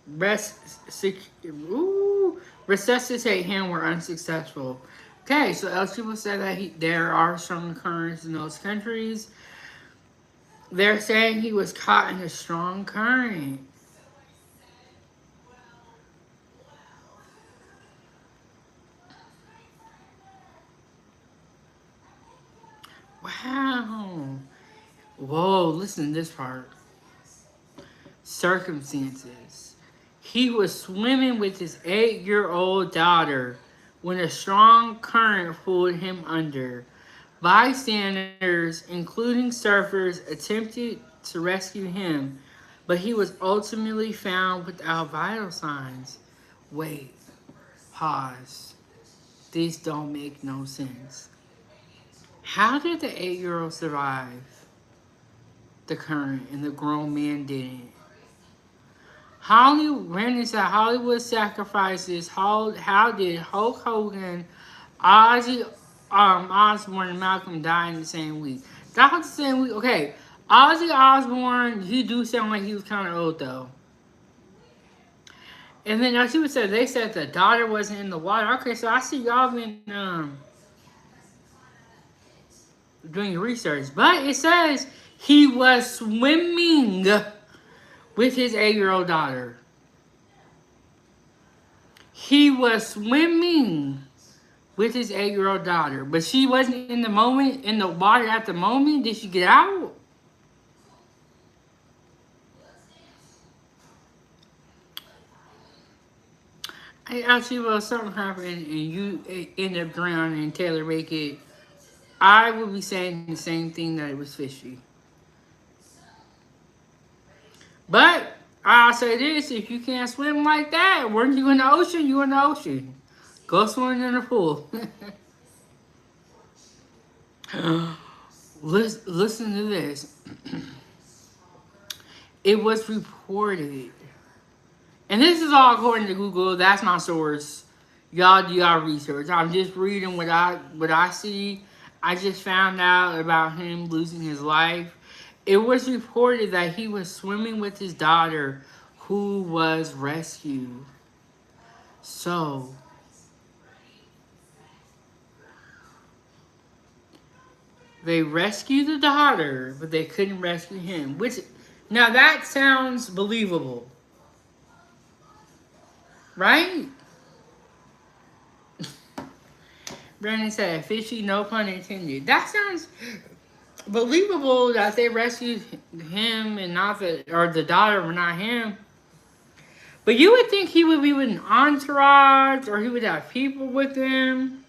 resuscitate him were unsuccessful. Okay, so else people said that there are strong currents in those countries. They're saying he was caught in a strong current. Wow. Whoa, listen to this part. Circumstances. He was swimming with his 8-year-old daughter when a strong current pulled him under. Bystanders, including surfers, attempted to rescue him, but he was ultimately found without vital signs. Wait, pause. This don't make no sense. How did the 8-year-old survive the current and the grown man didn't? Brandon said Hollywood sacrifices. How did Hulk Hogan, Ozzy Osbourne, and Malcolm die in the same week? That was the same week. Okay, Ozzy Osbourne, he do sound like he was kind of old though. And then as you said, they said the daughter wasn't in the water. Okay, so I see y'all been doing your research, but it says he was swimming with his 8-year-old daughter. He was swimming with his 8-year-old daughter, but she wasn't in the water at the moment. Did she get out? Actually, well, something happened and you end up drowning and Taylor make it. I would be saying the same thing, that it was fishy. But I'll say this, if you can't swim like that, weren't you in the ocean? You in the ocean. Go swimming in the pool. Listen to this. It was reported, and this is all according to Google. That's my source. Y'all do y'all research. I'm just reading what I see. I just found out about him losing his life. It was reported that he was swimming with his daughter, who was rescued. So they rescued the daughter, but they couldn't rescue him. Which, now that sounds believable. Right? Brandon said, fishy, no pun intended. That sounds believable that they rescued him and not the daughter, but not him. But you would think he would be with an entourage, or he would have people with him.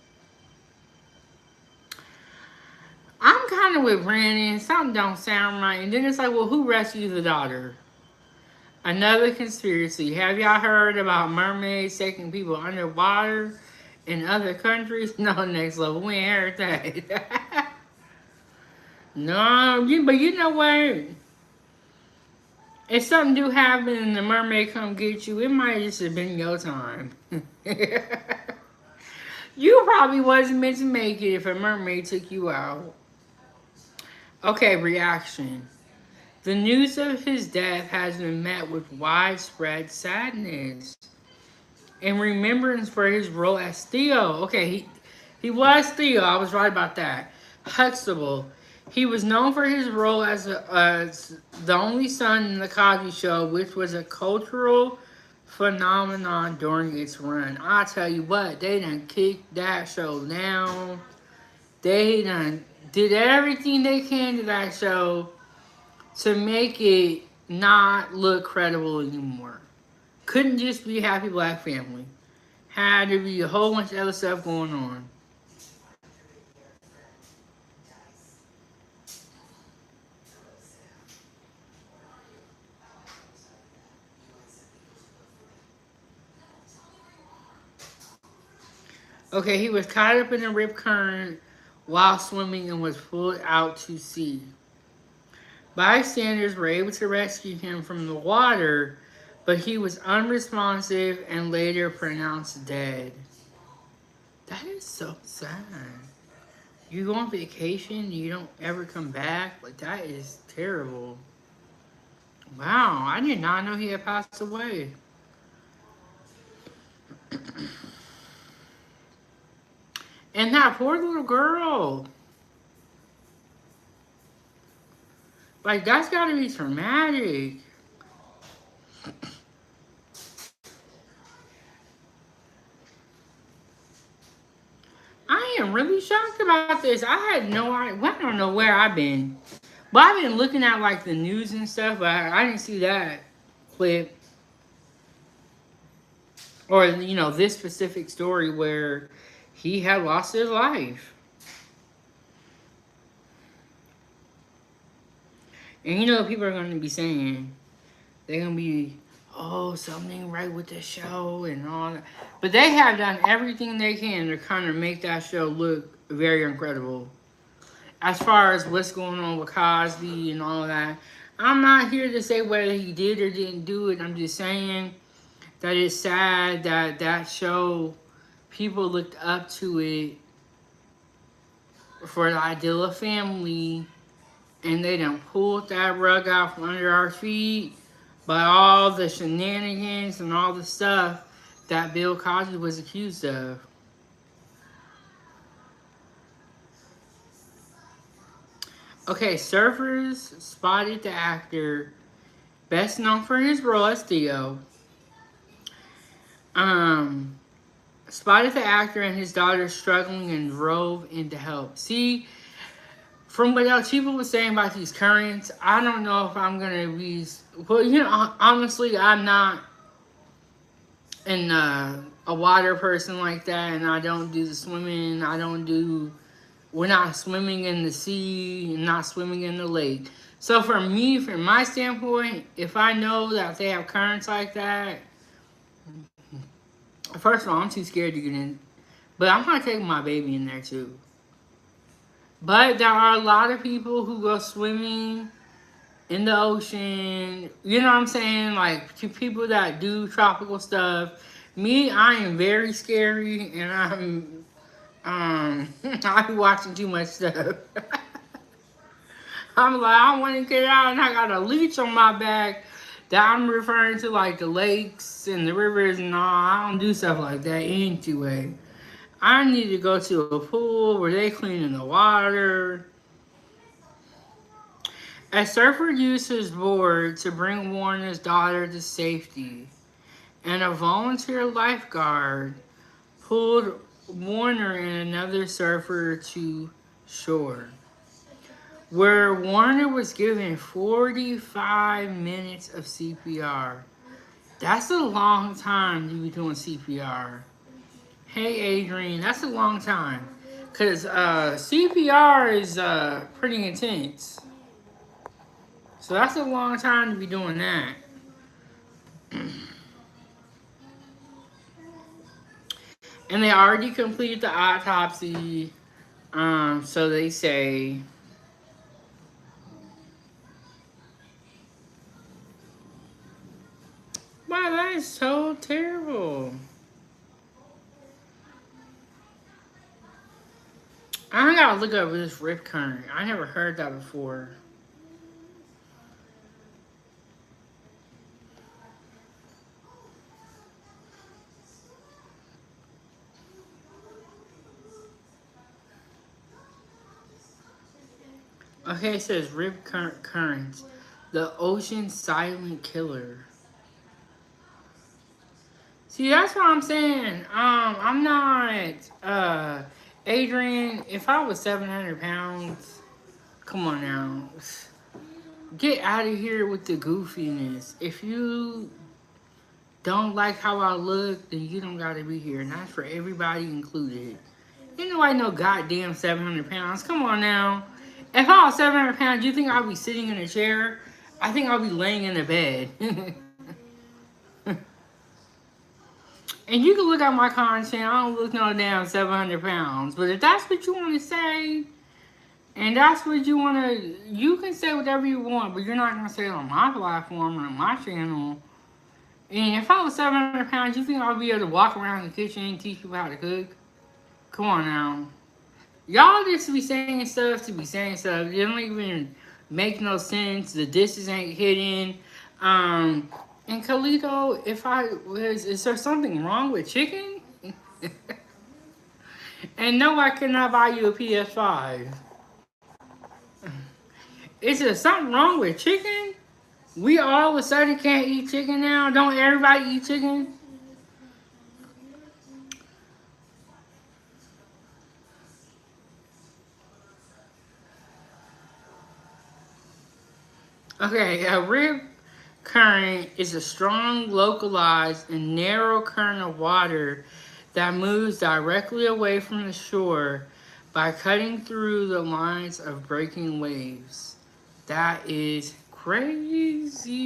I'm kind of with Brandon. Something don't sound right. And then it's like, well, who rescued the daughter? Another conspiracy. Have y'all heard about mermaids taking people underwater in other countries? No, next level. We ain't heard that. No, but you know what? If something do happen and the mermaid come get you, it might just have been your time. You probably wasn't meant to make it if a mermaid took you out. Okay, reaction. The news of his death has been met with widespread sadness and remembrance for his role as Theo. Okay, he was Theo. I was right about that. Huxtable. He was known for his role as the only son in the Cosby Show, which was a cultural phenomenon during its run. I tell you what, they done kicked that show down. They done did everything they can to that show to make it not look credible anymore. Couldn't just be Happy Black Family. Had to be a whole bunch of other stuff going on. Okay, he was caught up in a rip current while swimming and was pulled out to sea. Bystanders were able to rescue him from the water, but he was unresponsive and later pronounced dead. That is so sad. You go on vacation, you don't ever come back. Like, that is terrible. Wow, I did not know he had passed away. And that poor little girl. Like, that's gotta be traumatic. I am really shocked about this. I had no idea. Well, I don't know where I've been. But I've been looking at, like, the news and stuff, but I didn't see that clip. Or, you know, this specific story where he had lost his life. And you know, people are going to be saying, they're going to be, oh, something right with the show and all that. But they have done everything they can to kind of make that show look very incredible. As far as what's going on with Cosby and all that. I'm not here to say whether he did or didn't do it. I'm just saying that it's sad that that show, people looked up to it for the ideal of family, and they done pulled that rug out from under our feet by all the shenanigans and all the stuff that Bill Cosby was accused of. Okay, surfers spotted the actor, best known for his role as Theo, spotted the actor and his daughter struggling and drove in to help. See, from what El Chivo was saying about these currents, I don't know if I'm going to be... Well, you know, honestly, I'm not a water person like that, and I don't do the swimming. We're not swimming in the sea and not swimming in the lake. So for me, from my standpoint, if I know that they have currents like that, first of all, I'm too scared to get in. But I'm going to take my baby in there too. But there are a lot of people who go swimming in the ocean. You know what I'm saying? Like, to people that do tropical stuff. Me, I am very scary, and I be watching too much stuff. I'm like, I want to get out, and I got a leash on my back that I'm referring to, like, the lakes and the rivers and all. I don't do stuff like that anyway. I need to go to a pool where they cleaning the water. A surfer used his board to bring Warner's daughter to safety, and a volunteer lifeguard pulled Warner and another surfer to shore, where Warner was given 45 minutes of CPR. That's a long time to be doing CPR. Hey, Adrian, that's a long time. Because CPR is pretty intense. So that's a long time to be doing that. And they already completed the autopsy. So they say. Wow, that is so terrible. I gotta look up this rip current. I never heard that before. Okay, it says rip currents. The ocean silent killer. See, that's what I'm saying. I'm not Adrian. If I was 700 pounds, come on now, get out of here with the goofiness. If you don't like how I look, then you don't gotta be here. And that's for everybody included. Ain't nobody no goddamn 700 pounds. Come on now. If I was 700 pounds, you think I'd be sitting in a chair? I think I'll be laying in a bed. And you can look at my content. I don't look no damn 700 pounds. But if that's what you want to say, and that's what you want to, you can say whatever you want, but you're not going to say it on my platform or on my channel. And if I was 700 pounds, you think I'd be able to walk around the kitchen and teach people how to cook? Come on now. Y'all just be saying stuff to be saying stuff. It don't even make no sense. The dishes ain't hidden. And Kalito, is there something wrong with chicken? And no, I cannot buy you a PS5. Is there something wrong with chicken? We all of a sudden can't eat chicken now? Don't everybody eat chicken? Okay, a rib current is a strong, localized, and narrow current of water that moves directly away from the shore by cutting through the lines of breaking waves. That is crazy.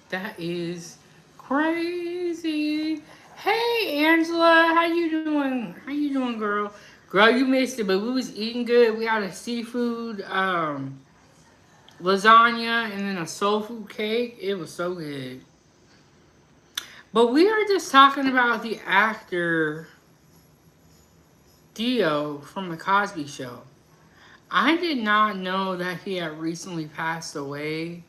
That is crazy. Hey Angela, how you doing? How you doing, girl? Girl, you missed it, but we was eating good. We had a seafood lasagna and then a soul food cake. It was so good. But we are just talking about the actor Dio from the Cosby Show. I did not know that he had recently passed away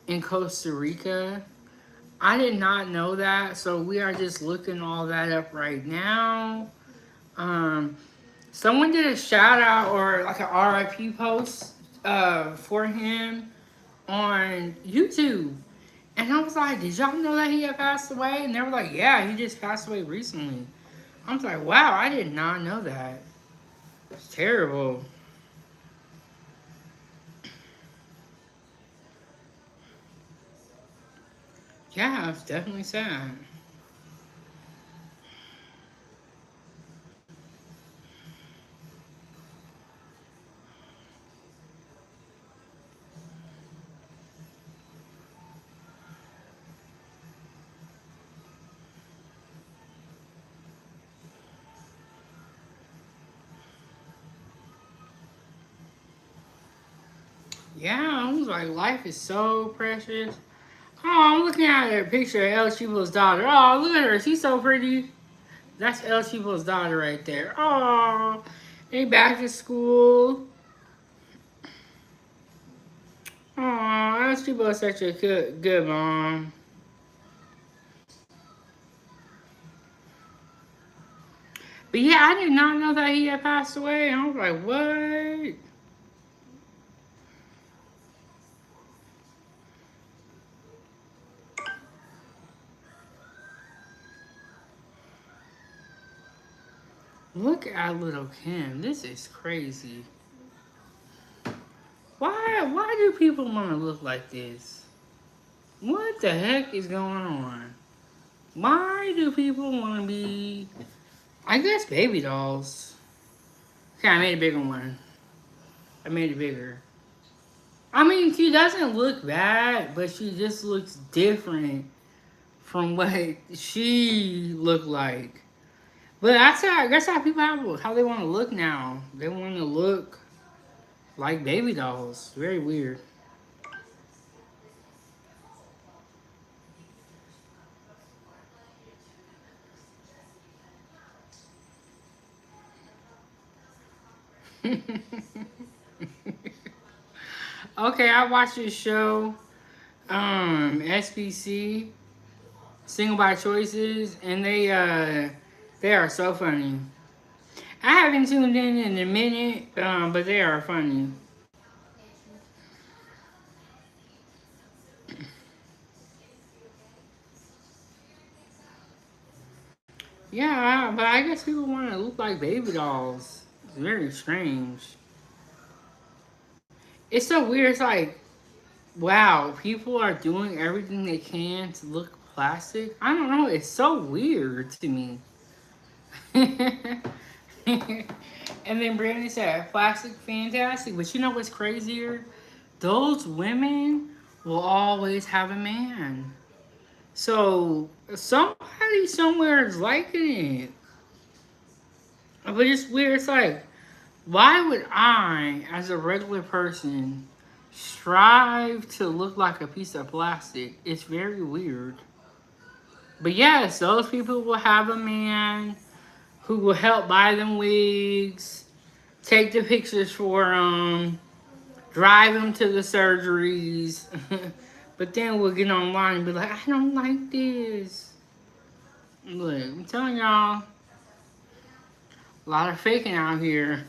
in Costa Rica. I did not know that, so we are just looking all that up right now. Someone did a shout out or like an RIP post for him on YouTube. And I was like, did y'all know that he had passed away? And they were like, yeah, he just passed away recently. I was like, wow, I did not know that. It's terrible. Yeah, it's definitely sad. Yeah, I was like, life is so precious. Oh, I'm looking at a picture of El Chipo's daughter. Oh, look at her. She's so pretty. That's El Chipo's daughter right there. Oh, they back to school. Oh, El Chipo is such a good mom. But yeah, I did not know that he had passed away. I was like, what? Look at little Kim. This is crazy. Why do people want to look like this? What the heck is going on? Why do people want to be, I guess, baby dolls? Okay, I made a bigger one. I made it bigger. I mean, she doesn't look bad, but she just looks different from what she looked like. But that's how people have how they want to look now. They want to look like baby dolls. Very weird. Okay, I watched this show, SBC, Single by Choices, and they are so funny. I haven't tuned in a minute, but they are funny. Yeah, but I guess people want to look like baby dolls. It's very strange. It's so weird. It's like, wow, people are doing everything they can to look plastic. I don't know. It's so weird to me. And then Brandon said, plastic fantastic. But you know what's crazier? Those women will always have a man. So somebody somewhere is liking it. But it's weird. It's like, why would I, as a regular person, strive to look like a piece of plastic? It's very weird. But yes, those people will have a man who will help buy them wigs, take the pictures for them, drive them to the surgeries. But then we'll get online and be like, I don't like this. Look, I'm telling y'all, a lot of faking out here.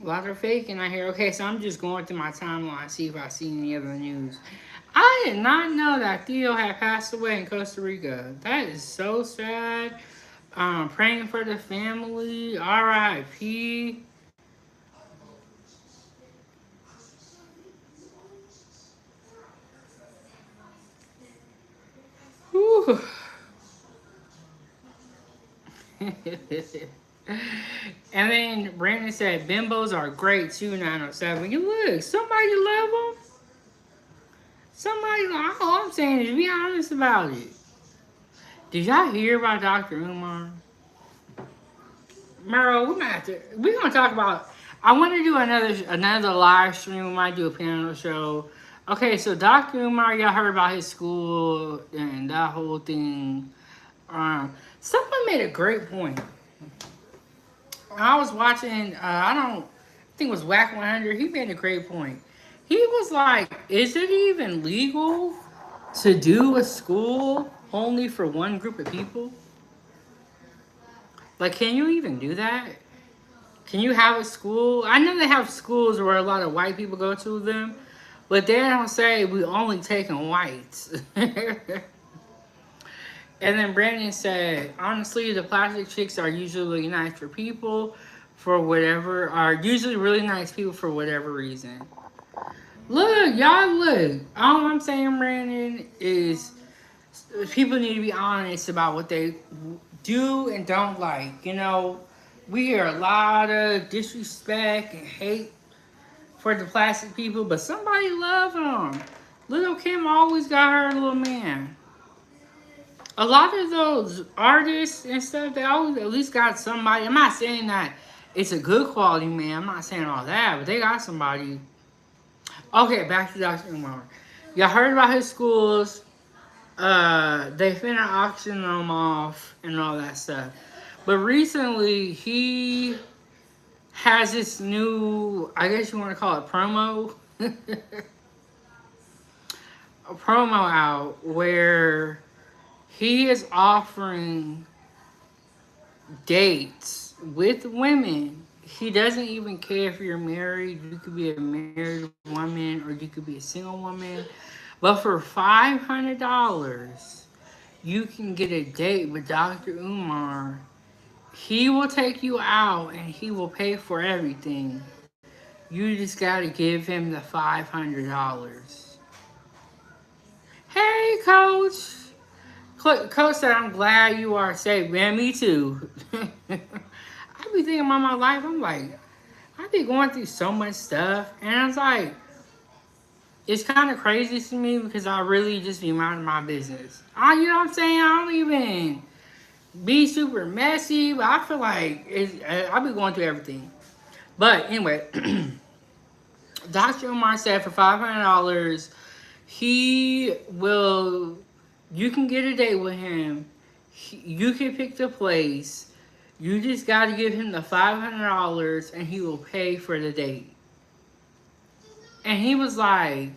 A lot of faking out here. Okay, so I'm just going through my timeline, see if I see any other news. I did not know that Theo had passed away in Costa Rica. That is so sad. Praying for the family. R.I.P. Whew. And then Brandon said, bimbos are great too, 907. You look, somebody love them. Somebody, all I'm saying is be honest about it. Did y'all hear about Dr. Umar? Merle, we're gonna talk about, I want to do another live stream. We might do a panel show. Okay, so Dr. Umar, y'all heard about his school and that whole thing. Someone made a great point. I was watching, I think it was Whack 100. He made a great point. He was like, is it even legal to do a school only for one group of people? Like, can you even do that? Can you have a school? I know they have schools where a lot of white people go to them, but they don't say we only taking whites. And then Brandon said, honestly, the plastic chicks are usually nice for people for whatever, are usually really nice people for whatever reason. Look, y'all look. All I'm saying, Brandon, is people need to be honest about what they do and don't like. You know, we hear a lot of disrespect and hate for the plastic people, but somebody love them. Little Kim always got her little man. A lot of those artists and stuff, they always at least got somebody. I'm not saying that it's a good quality man. I'm not saying all that, but they got somebody. Okay, back to Dr. Umar. Y'all heard about his schools. They finna auction them off and all that stuff. But recently, he has this new, I guess you want to call it promo, a promo out where he is offering dates with women. He doesn't even care if you're married. You could be a married woman or you could be a single woman. But for $500, you can get a date with Dr. Umar. He will take you out and he will pay for everything. You just gotta give him the $500. Hey, Coach. Coach said, I'm glad you are safe. Man, me too. I be thinking about my life. I'm like, I be going through so much stuff. And I was like, it's kind of crazy to me because I really just be minding my business. You know what I'm saying? I don't even be super messy, but I feel like I be going through everything. But anyway, Dr. Umar said for $500, he will, you can get a date with him. You can pick the place. You just got to give him the $500 and he will pay for the date. And he was like,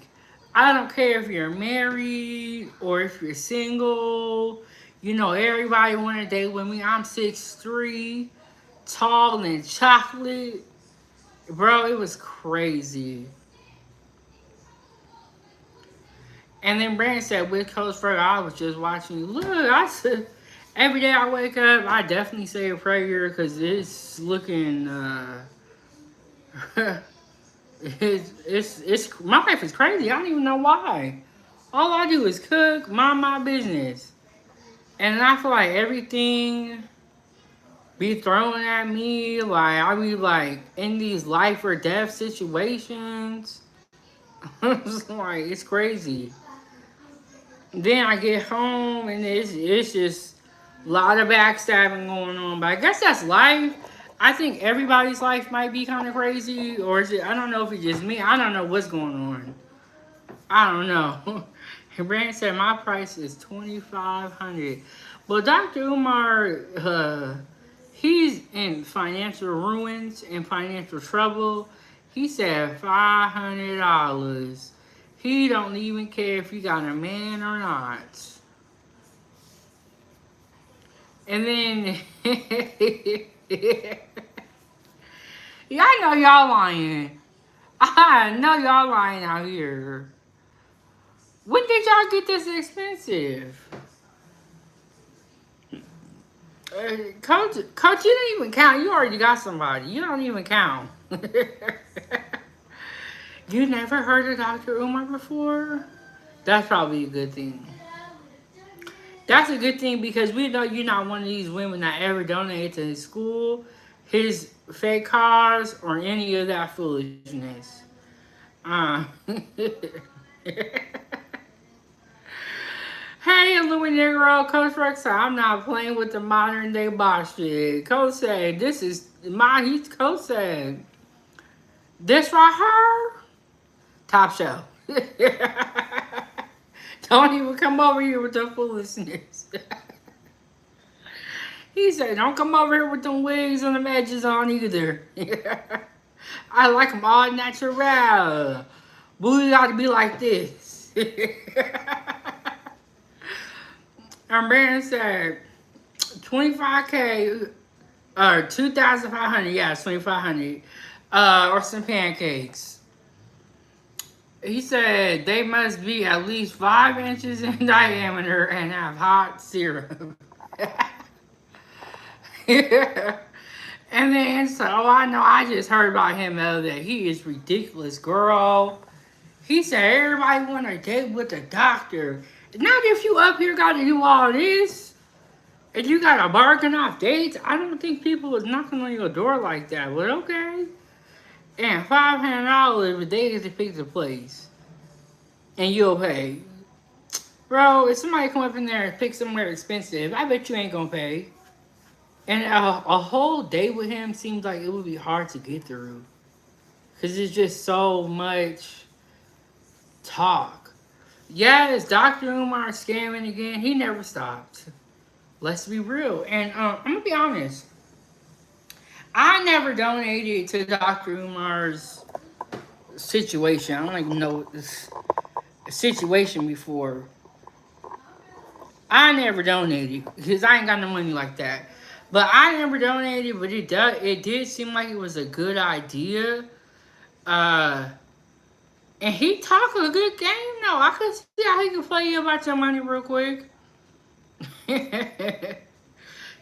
I don't care if you're married or if you're single. You know, everybody want to date with me. I'm 6'3", tall and chocolate. Bro, it was crazy. And then Brandon said, with Coach Ferg, I was just watching you. Look, I said, every day I wake up, I definitely say a prayer because it's looking, it's, my life is crazy. I don't even know why. All I do is cook, mind my business. And I feel like everything be thrown at me. Like, I be like in these life or death situations. It's like, it's crazy. Then I get home and it's just a lot of backstabbing going on. But I guess that's life. I think everybody's life might be kind of crazy, or is it? I don't know if it's just me. I don't know what's going on. I don't know. And Brandon said my price is $2,500. But Dr. Umar, he's in financial ruins and financial trouble. He said $500. He don't even care if you got a man or not. And then, yeah, I know y'all lying. I know y'all lying out here. When did y'all get this expensive? Coach, you don't even count. You already got somebody. You don't even count. You never heard of Dr. Umar before? That's probably a good thing. That's a good thing because we know you're not one of these women that ever donated to his school, his fake cars, or any of that foolishness. Hey, Illuminegro, Coach Rex said, I'm not playing with the modern day boss shit. Coach said, Coach said, this right here, top show. Don't even come over here with the foolishness. He said, don't come over here with them wigs and the edges on either. I like them all natural. Booty ought to be like this. And Brandon said, 25K, or 2,500, yeah, it's 2,500, or some pancakes. He said they must be at least 5 inches in diameter and have hot syrup. And then, so, oh, I know, I just heard about him the other day. He is ridiculous, girl. He said everybody want to date with a doctor. Not if you up here got to do all this. If you got to bargain off dates, I don't think people is knocking on your door like that. But okay. And $500 if they get to pick the place. And you'll pay. Bro, if somebody come up in there and pick somewhere expensive, I bet you ain't gonna pay. And a whole day with him seems like it would be hard to get through. Because it's just so much talk. Yes, Dr. Umar scamming again. He never stopped. Let's be real. And I'm going to be honest. I never donated to Dr. Umar's situation. I don't even know this situation before. I never donated because I ain't got no money like that. But I never donated, but it did seem like it was a good idea. And he talked a good game though. I could see how he could play you about your money real quick.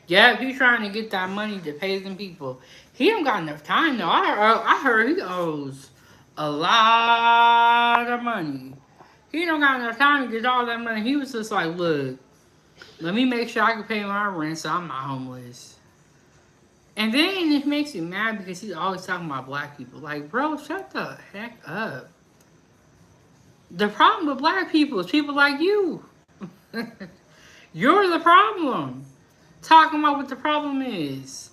Yeah, he's trying to get that money to pay them people. He don't got enough time though. I heard he owes a lot of money. He don't got enough time to get all that money. He was just like, look, let me make sure I can pay my rent so I'm not homeless. And then it makes me mad because he's always talking about black people. Like, bro, shut the heck up. The problem with black people is people like you. You're the problem. Talking about what the problem is.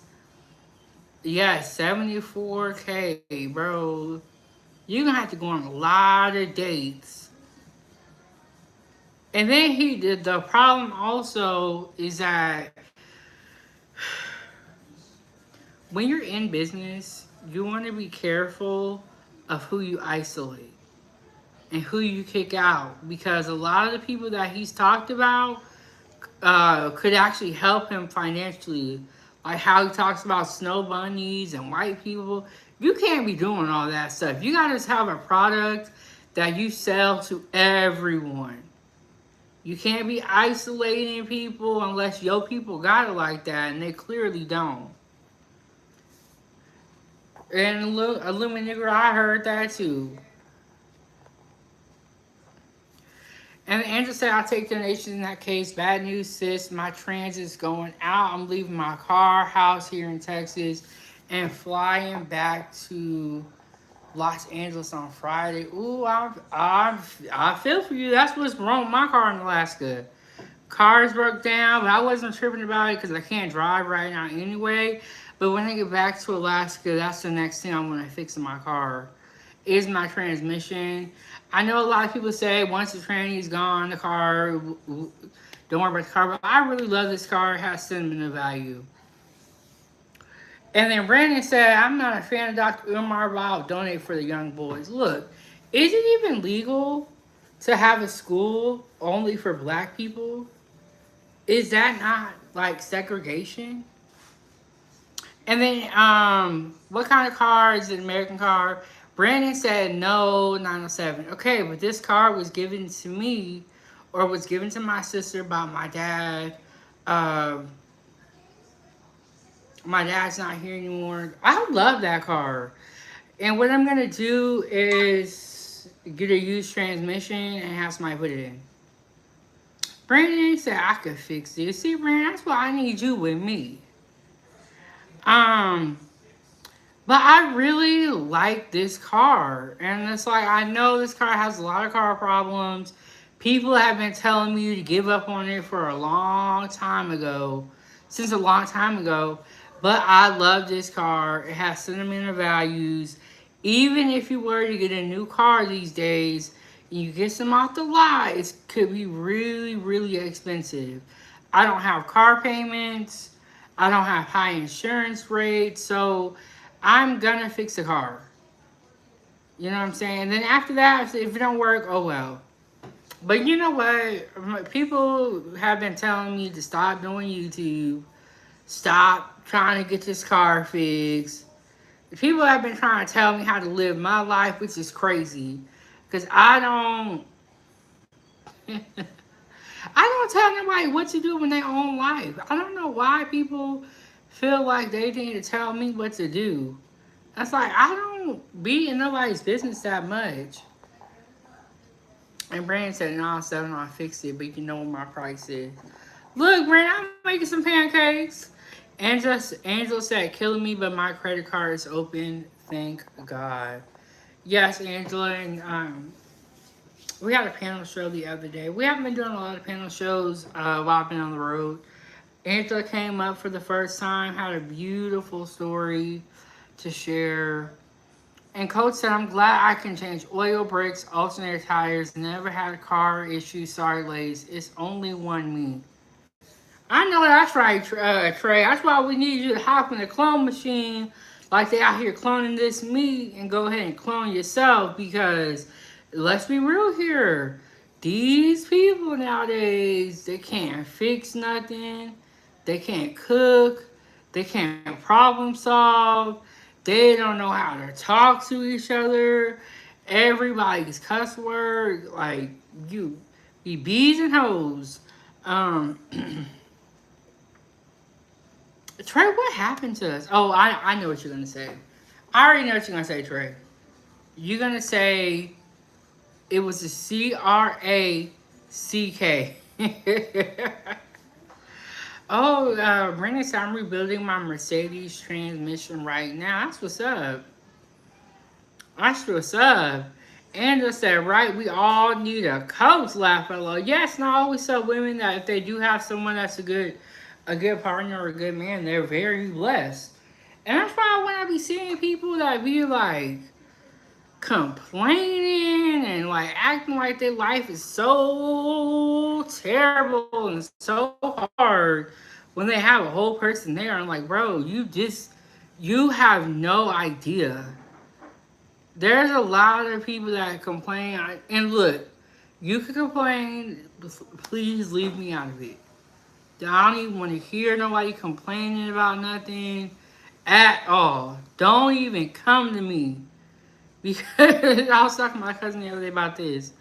Yeah, 74K, bro. You're going to have to go on a lot of dates. And then the problem also is that when you're in business, you want to be careful of who you isolate and who you kick out. Because a lot of the people that he's talked about could actually help him financially. Like how he talks about snow bunnies and white people. You can't be doing all that stuff. You gotta have a product that you sell to everyone. You can't be isolating people unless your people got it like that, and they clearly don't. And look, a little nigga, I heard that too. And Angela said, I'll take donations in that case. Bad news, sis. My transit's going out. I'm leaving my house here in Texas and flying back to Los Angeles on Friday. Ooh, I feel for you. That's what's wrong with my car in Alaska. Cars broke down, but I wasn't tripping about it because I can't drive right now anyway. But when I get back to Alaska, that's the next thing I'm going to fix in my car is my transmission. I know a lot of people say once the tranny's gone, the car, don't worry about the car. But I really love this car. It has sentimental value. And then Brandon said, I'm not a fan of Dr. Umar, but I'll donate for the young boys. Look, is it even legal to have a school only for black people? Is that not like segregation? And then, what kind of car is it? An American car? Brandon said no, 907. Okay, but this car was given to me, or was given to my sister by my dad. Um, my dad's not here anymore. I love that car. And what I'm gonna do is get a used transmission and have somebody put it in. Brandon said I could fix it. See, Brandon, that's why I need you with me. Um, but I really like this car. And it's like, I know this car has a lot of car problems. People have been telling me to give up on it for a long time ago. Since a long time ago. But I love this car. It has sentimental values. Even if you were to get a new car these days, and you get some off the lot, it could be really, really expensive. I don't have car payments. I don't have high insurance rates. So I'm gonna fix the car. You know what I'm saying? And then after that, if it don't work, oh well. But you know what? People have been telling me to stop doing YouTube. Stop trying to get this car fixed. People have been trying to tell me how to live my life, which is crazy. Because I don't... I don't tell nobody what to do in their own life. I don't know why people feel like they need to tell me what to do. That's like, I don't be in nobody's business that much. And Brandon said, no, 7, I'll fix it, but you know what my price is. Look, Brandon, I'm making some pancakes. Angela said, killing me, but my credit card is open. Thank God. Yes, Angela, and we had a panel show the other day. We haven't been doing a lot of panel shows while I've been on the road. Angela came up for the first time, had a beautiful story to share. And Coach said, I'm glad I can change oil, brakes, alternator tires. Never had a car issue. Sorry, ladies. It's only one me. I know that's right, Trey. That's why we need you to hop in the clone machine like they out here cloning this meat and go ahead and clone yourself because let's be real here. These people nowadays, they can't fix nothing. They can't cook. They can't problem solve. They don't know how to talk to each other. Everybody's cuss word. Like, you be bees and hoes. Trey, what happened to us? Oh, I know what you're going to say. I already know what you're going to say, Trey. You're going to say it was a C-R-A-C-K. Oh, Brandon said, I'm rebuilding my Mercedes transmission right now. That's what's up. That's what's up. Angela said, right, we all need a coach, laugh hello. Yes, and I always tell women that if they do have someone that's a good partner or a good man, they're very blessed. And that's why when I be seeing people that be like complaining and like acting like their life is so terrible and so hard when they have a whole person there, I'm like, bro, you have no idea. There's a lot of people that complain, and look, you can complain, please leave me out of it. I don't even want to hear nobody complaining about nothing at all. Don't even come to me. Because I was talking to my cousin the other day about this.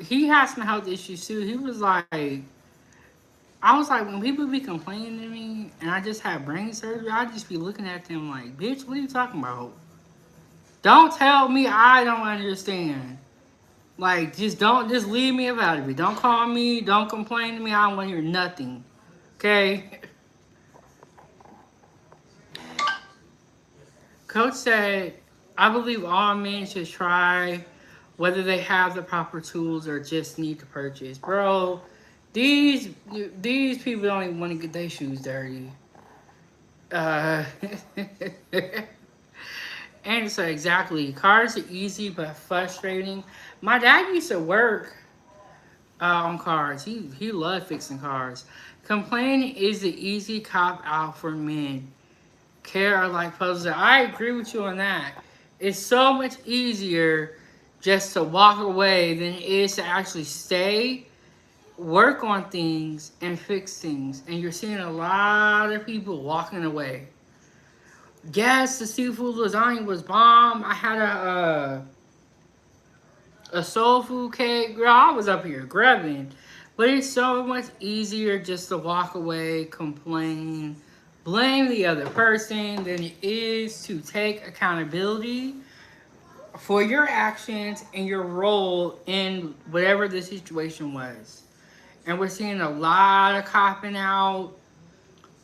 He has some health issues too. He was like, I was like, when people be complaining to me and I just had brain surgery, I just be looking at them like, bitch, what are you talking about? Don't tell me I don't understand. Like, just leave me about it. Don't call me, don't complain to me. I don't want to hear nothing. Okay? Coach said, I believe all men should try whether they have the proper tools or just need to purchase. Bro, these these people don't even want to get their shoes dirty. Uh, and so exactly, cars are easy but frustrating. My dad used to work on cars. He loved fixing cars. Complaining is the easy cop out for men. Care like puzzles. I agree with you on that. It's so much easier just to walk away than it is to actually stay, work on things, and fix things. And you're seeing a lot of people walking away. Yes, the seafood lasagna was bomb. I had a soul food cake. Girl, I was up here grubbing. But it's so much easier just to walk away, complain, blame the other person than it is to take accountability for your actions and your role in whatever the situation was. And we're seeing a lot of copping out,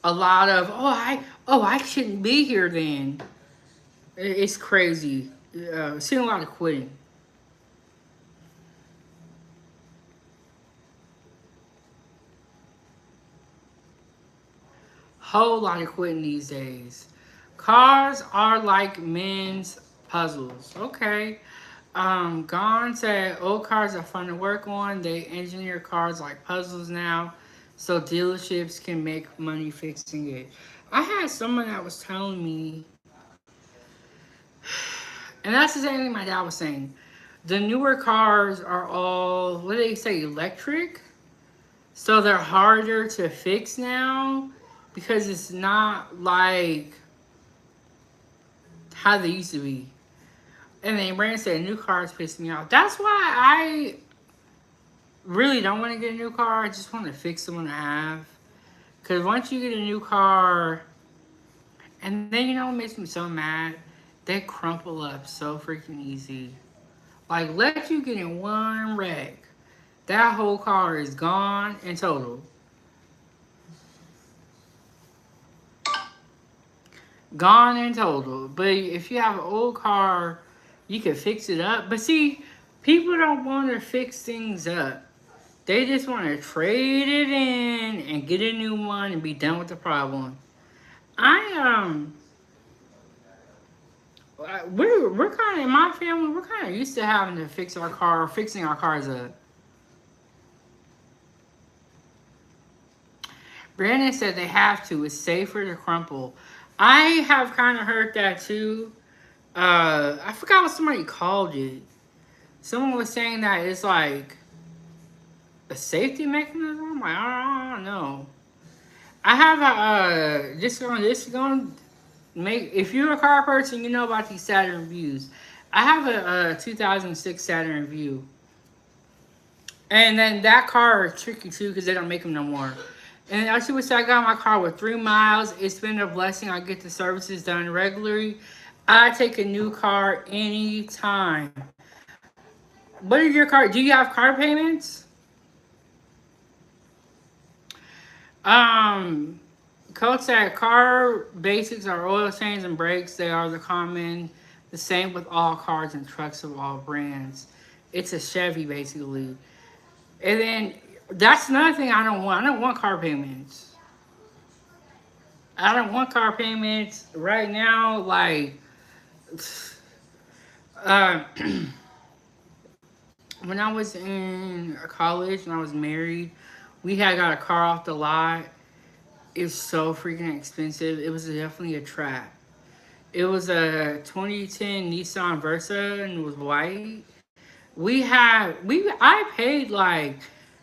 a lot of I shouldn't be here then. It's crazy. Seeing a lot of quitting. Whole lot of quitting these days. Cars are like men's puzzles. Okay. Gone said old cars are fun to work on. They engineer cars like puzzles now, so dealerships can make money fixing it. I had someone that was telling me, and that's the same thing my dad was saying. The newer cars are all, what do they say, electric? So they're harder to fix now because it's not like how they used to be. And then Brandon said new cars piss me off. That's why I really don't want to get a new car. I just want to fix the one I have. Because once you get a new car, and then you know what makes me so mad? They crumple up so freaking easy. Like, let you get in one wreck. That whole car is gone in total. Gone in total. But if you have an old car, you can fix it up. But see, people don't want to fix things up. They just want to trade it in and get a new one and be done with the problem. I we're kind of in my family. We're kind of used to having to fix our car, or fixing our cars up. Brandon said they have to. It's safer to crumple. I have kind of heard that too. I forgot what somebody called it. Someone was saying that it's like a safety mechanism. I'm like, I don't know. I have a this going make, if you're a car person, you know about these Saturn views. I have a 2006 Saturn View, and then that car is tricky too because they don't make them no more. And I see what I got my car with 3 miles. It's been a blessing. I get the services done regularly. I take a new car anytime. What is your car? Do you have car payments? Um, Coach said car basics are oil change and brakes. They are the same with all cars and trucks of all brands. It's a Chevy basically. And then that's another thing I don't want. I don't want car payments. I don't want car payments right now. Like, uh, when I was in college and I was married, we had got a car off the lot. It was so freaking expensive. It was definitely a trap. It was a 2010 Nissan Versa and it was white. I paid like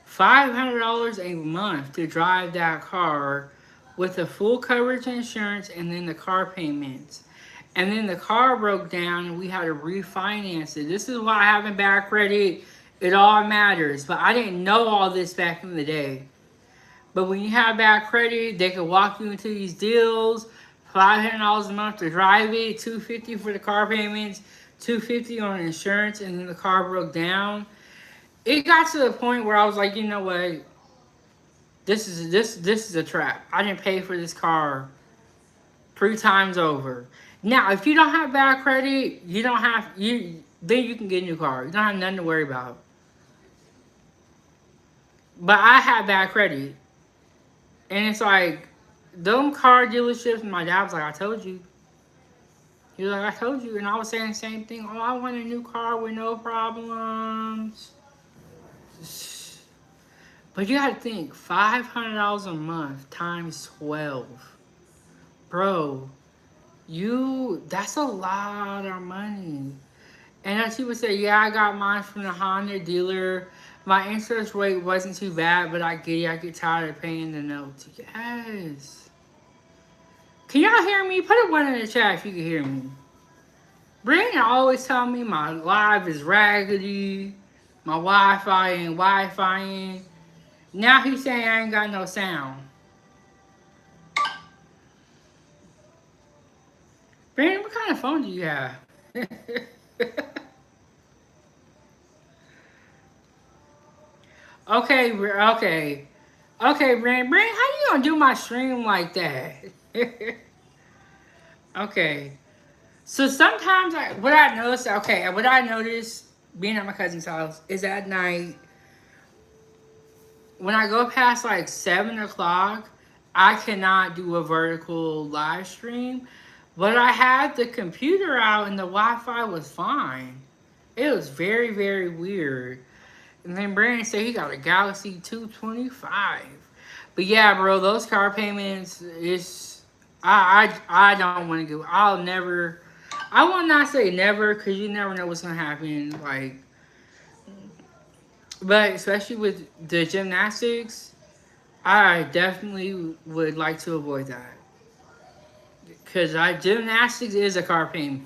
$500 a month to drive that car with the full coverage insurance and then the car payments. And then the car broke down and we had to refinance it. This is why having bad credit, it all matters. But I didn't know all this back in the day. But when you have bad credit, they can walk you into these deals. $500 a month to drive it, $250 for the car payments, $250 on insurance, and then the car broke down. It got to the point where I was like, you know what? This is a trap. I didn't pay for this car 3 times over. Now, if you don't have bad credit, you don't have you then you can get a new car. You don't have nothing to worry about. But I had bad credit. And it's like them car dealerships, my dad was like, I told you. He was like, I told you. And I was saying the same thing. Oh, I want a new car with no problems. But you gotta think, $500 a month times 12. Bro, that's a lot of money. And as he would say, yeah, I got mine from the Honda dealer. My interest rate wasn't too bad, but I get tired of paying the notes. Yes. Can y'all hear me? Put a 1 in the chat if you can hear me. Brandon always tell me my live is raggedy. My Wi-Fi ain't Wi-Fi-ing. Now he's saying I ain't got no sound. Brandon, what kind of phone do you have? Okay. Okay, Brandon, how you gonna do my stream like that? Okay. So sometimes what I notice being at my cousin's house is at night, when I go past like 7 o'clock, I cannot do a vertical live stream. But I had the computer out and the Wi-Fi was fine. It was very, very weird. And then Brandon said he got a Galaxy 225. But yeah, bro, those car payments is I don't want to go. I will not say never, because you never know what's gonna happen. Like, but especially with the gymnastics, I definitely would like to avoid that. Because gymnastics is a car payment.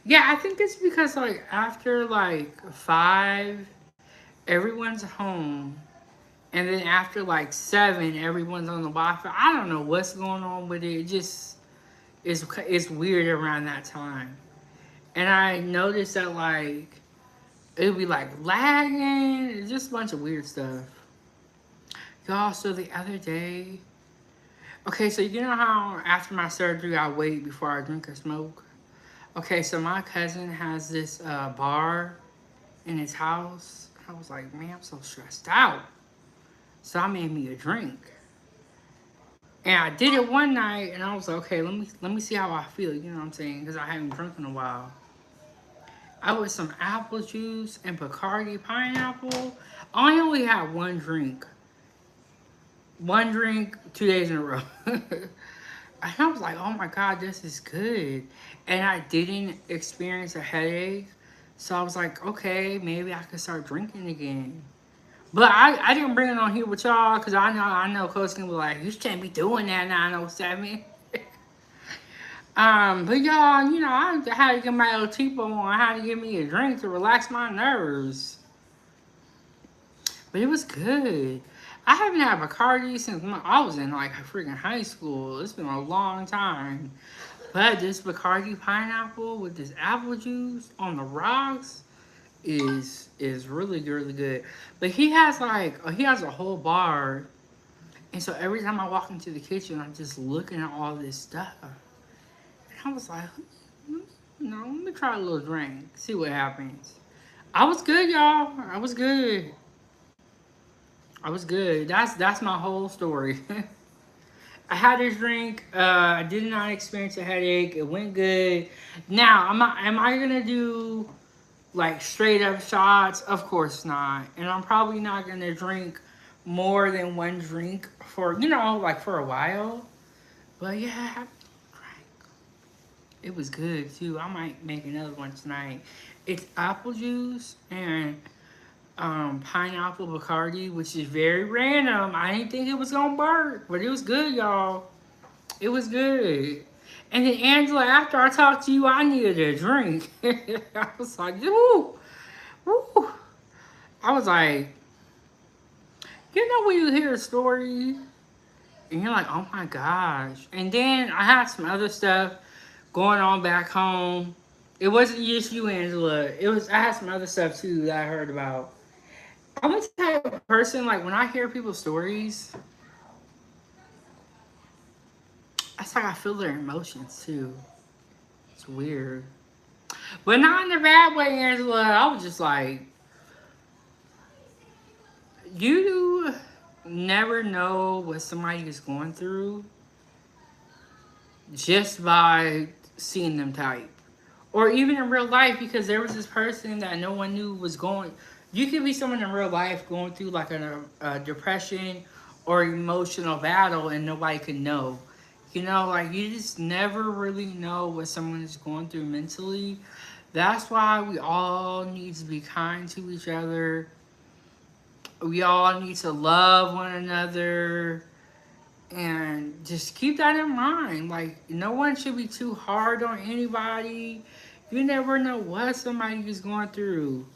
Yeah, I think it's because like after like 5, everyone's home. And then after like 7, everyone's on the Wi-Fi. I don't know what's going on with it. It just it's weird around that time. And I noticed that like it would be like lagging. It's just a bunch of weird stuff. Y'all, so the other day, okay, so you know how after my surgery I wait before I drink or smoke? Okay, so my cousin has this bar in his house. I was like, man, I'm so stressed out. So I made me a drink. And I did it one night, and I was like, okay, let me see how I feel. You know what I'm saying? Because I haven't drunk in a while. I put some apple juice and Bacardi pineapple. I only had one drink. 2 days in a row. And I was like, oh my God, this is good. And I didn't experience a headache. So I was like, okay, maybe I could start drinking again. But I didn't bring it on here with y'all because I know Coach can be like, you shouldn't be doing that 907. But y'all, you know, I had to get my little Tipo on. I had to get me a drink to relax my nerves. But it was good. I haven't had Bacardi since I was in like freaking high school. It's been a long time. But this Bacardi pineapple with this apple juice on the rocks is really, really good. But he has a whole bar. And so every time I walk into the kitchen, I'm just looking at all this stuff. And I was like, let me try a little drink, see what happens. I was good, y'all. I was good. That's my whole story. I had this drink. I did not experience a headache. It went good. Now, am I gonna do like straight up shots? Of course not. And I'm probably not gonna drink more than one drink for like for a while. But yeah, it was good too. I might make another one tonight. It's apple juice and pineapple Bacardi, which is very random. I didn't think it was gonna work, but it was good, y'all. It was good. And then Angela, after I talked to you, I needed a drink. I was like, woo, woo. I was like, you know when you hear a story and you're like, oh my gosh. And then I had some other stuff going on back home. It wasn't just you, Angela. I had some other stuff too that I heard about. I'm the type of person, like when I hear people's stories, it's like I feel their emotions too. It's weird. But not in a bad way, Angela. I was just like, you never know what somebody is going through just by seeing them type. Or even in real life, because there was this person that no one knew was going. You could be someone in real life going through like a depression or emotional battle and nobody could know. You know, like you just never really know what someone is going through mentally. That's why we all need to be kind to each other. We all need to love one another and just keep that in mind. Like, no one should be too hard on anybody. You never know what somebody is going through.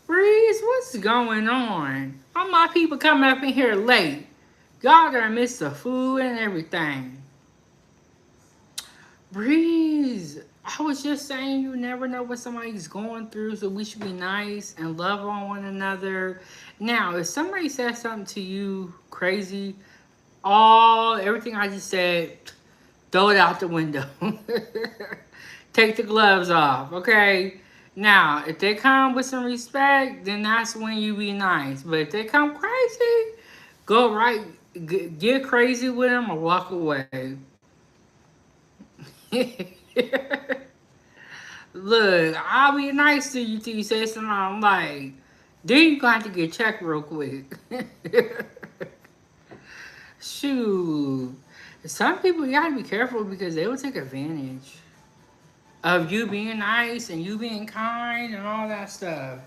Breeze, what's going on? All my people coming up in here late. Y'all done missed the food and everything. Breeze, I was just saying you never know what somebody's going through, so we should be nice and love on one another. Now, if somebody says something to you crazy, everything I just said, throw it out the window. Take the gloves off, okay? Now, if they come with some respect, then that's when you be nice. But if they come crazy, go right, get crazy with them or walk away. Look, I'll be nice to you till you say something I'm like, then you gonna have to get checked real quick. Shoot. Some people, you gotta be careful because they will take advantage of you being nice and you being kind and all that stuff.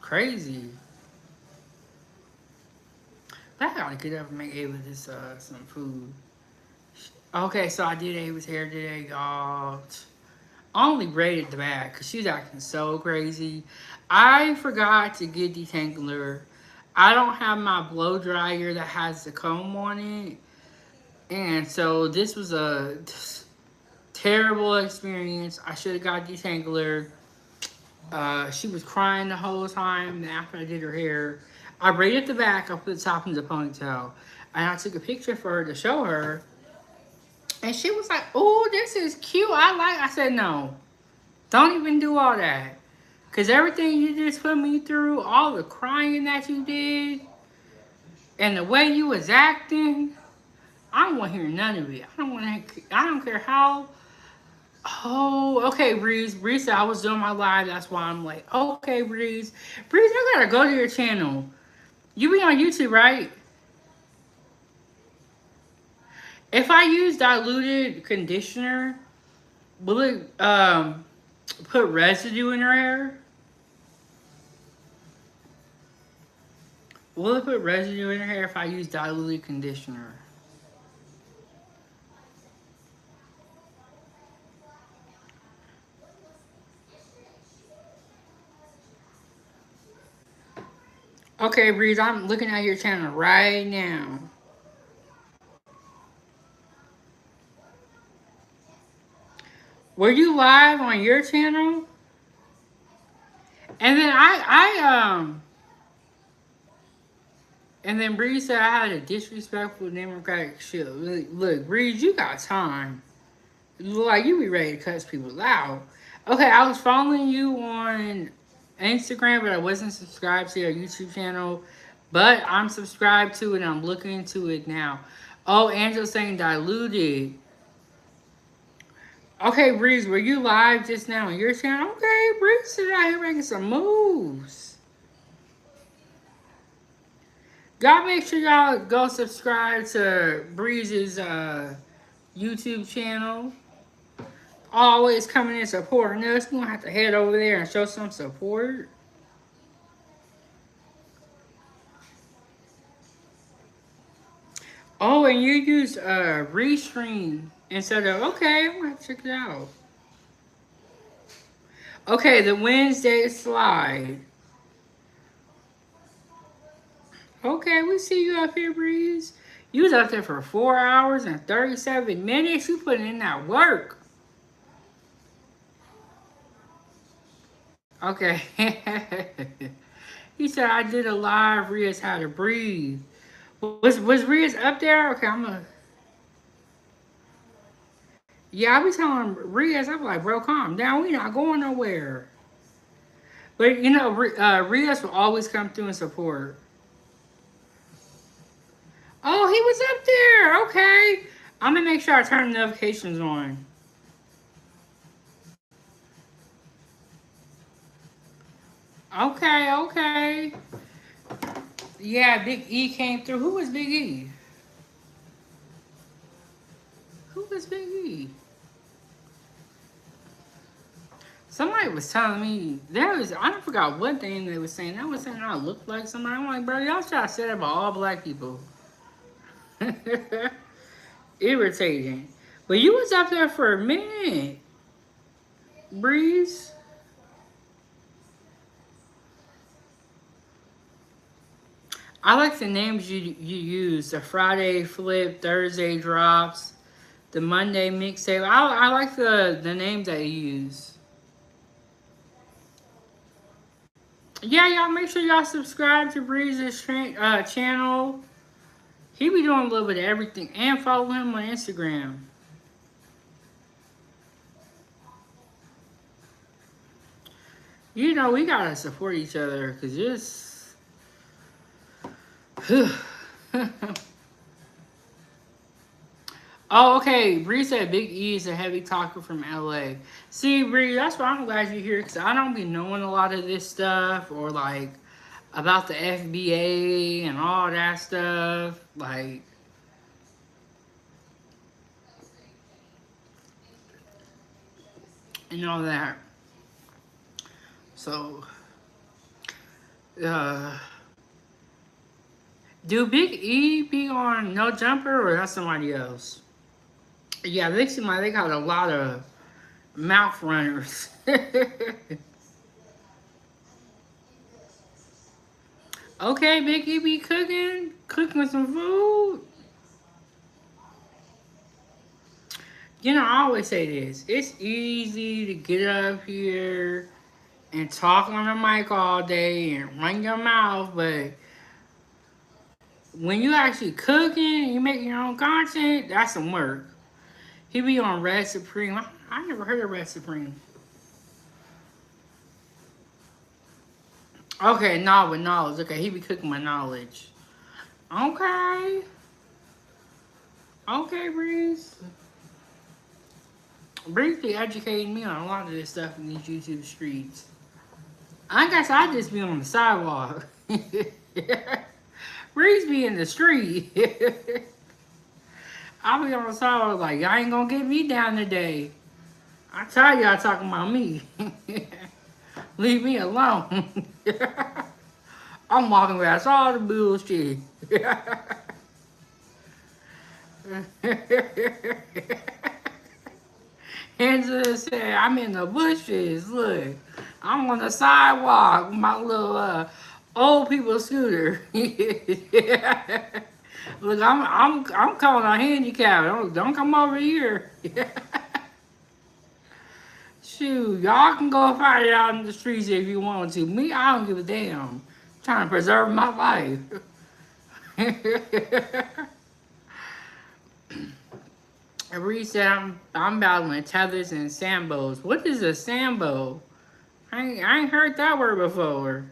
Crazy. But I gotta get up and make Ava this some food. Okay, so I did Ava's hair today, y'all. I only braided the back because she's acting so crazy. I forgot to get detangler. I don't have my blow dryer that has the comb on it. And so this was a terrible experience. I should have got detangler. She was crying the whole time after I did her hair. I braided the back, I put the top in the ponytail. And I took a picture for her to show her. And she was like, oh, this is cute. I said, no, don't even do all that. Because everything you just put me through, all the crying that you did, and the way you was acting, I don't want to hear none of it. I don't care how. Oh, okay, Breeze. Breeze said I was doing my live. That's why I'm like, okay, Breeze. Breeze, I gotta go to your channel. You be on YouTube, right? If I use diluted conditioner, will it put residue in her hair? Will it put residue in her hair if I use diluted conditioner? Okay, Breeze, I'm looking at your channel right now. Were you live on your channel? And then and then Breeze said I had a disrespectful democratic shit. Look, Breeze, you got time. You look like you be ready to cuss people out. Okay, I was following you on Instagram, but I wasn't subscribed to your YouTube channel. But I'm subscribed to it and I'm looking into it now. Oh, Angela's saying diluted. Okay, Breeze, were you live just now on your channel? Okay, Breeze is out here making some moves. Y'all make sure y'all go subscribe to Breeze's YouTube channel. Always coming in supporting us. We're gonna have to head over there and show some support. Oh, and you use Restream instead of, okay, I'm gonna check it out. Okay, the Wednesday slide. Okay, we see you up here, Breeze. You was up there for 4 hours and 37 minutes. You putting in that work. Okay. He said I did a live Ria's How to Breathe. Was Ria's up there? Okay, I'm gonna. Yeah, I be telling Ria's, I'm like, bro, calm down. We not going nowhere. But you know, Ria's will always come through and support. Oh, he was up there. Okay. I'm gonna make sure I turn the notifications on. Okay, okay. Yeah, Big E came through. Who was Big E? Who was Big E? Somebody was telling me there was, I don't forgot what thing they was saying. They was saying I looked like somebody. I'm like, bro, y'all try to say that about all black people. Irritating. But you was up there for a minute, Breeze. I like the names you use. The Friday flip, Thursday drops, the Monday mixtape. I like the names that you use. Yeah, y'all make sure y'all subscribe to Breeze's channel. He be doing a little bit of everything, and follow him on Instagram. You know, we gotta support each other, cause it's. Oh, okay. Bree said Big E is a heavy talker from LA. See, Bree, that's why I'm glad you're here, because I don't be knowing a lot of this stuff, or like about the FBA and all that stuff. Like, and all that. So, uh, do Big E be on No Jumper, or that's somebody else? Yeah, they seem like they got a lot of mouth runners. Okay, Big E be cooking some food. You know, I always say this. It's easy to get up here and talk on the mic all day and run your mouth, but when you actually cooking and you making your own content, that's some work. He be on Red Supreme. I never heard of Red Supreme. Okay, nah, with knowledge. Okay, he be cooking with knowledge. Okay. Okay, Breeze. Breeze be educating me on a lot of this stuff in these YouTube streets. I guess I just be on the sidewalk. Breeze be in the street. I'll be on the sidewalk like, y'all ain't gonna get me down today. I tell y'all talking about me. Leave me alone. I'm walking past all the bullshit. Angela said, I'm in the bushes. Look, I'm on the sidewalk with my little old people scooter. Look, I'm calling a handicap. Don't come over here. Shoot, y'all can go fight it out in the streets if you want to. Me, I don't give a damn. I'm trying to preserve my life. And Reed said, I'm battling tethers and sambos. What is a sambo? I ain't heard that word before.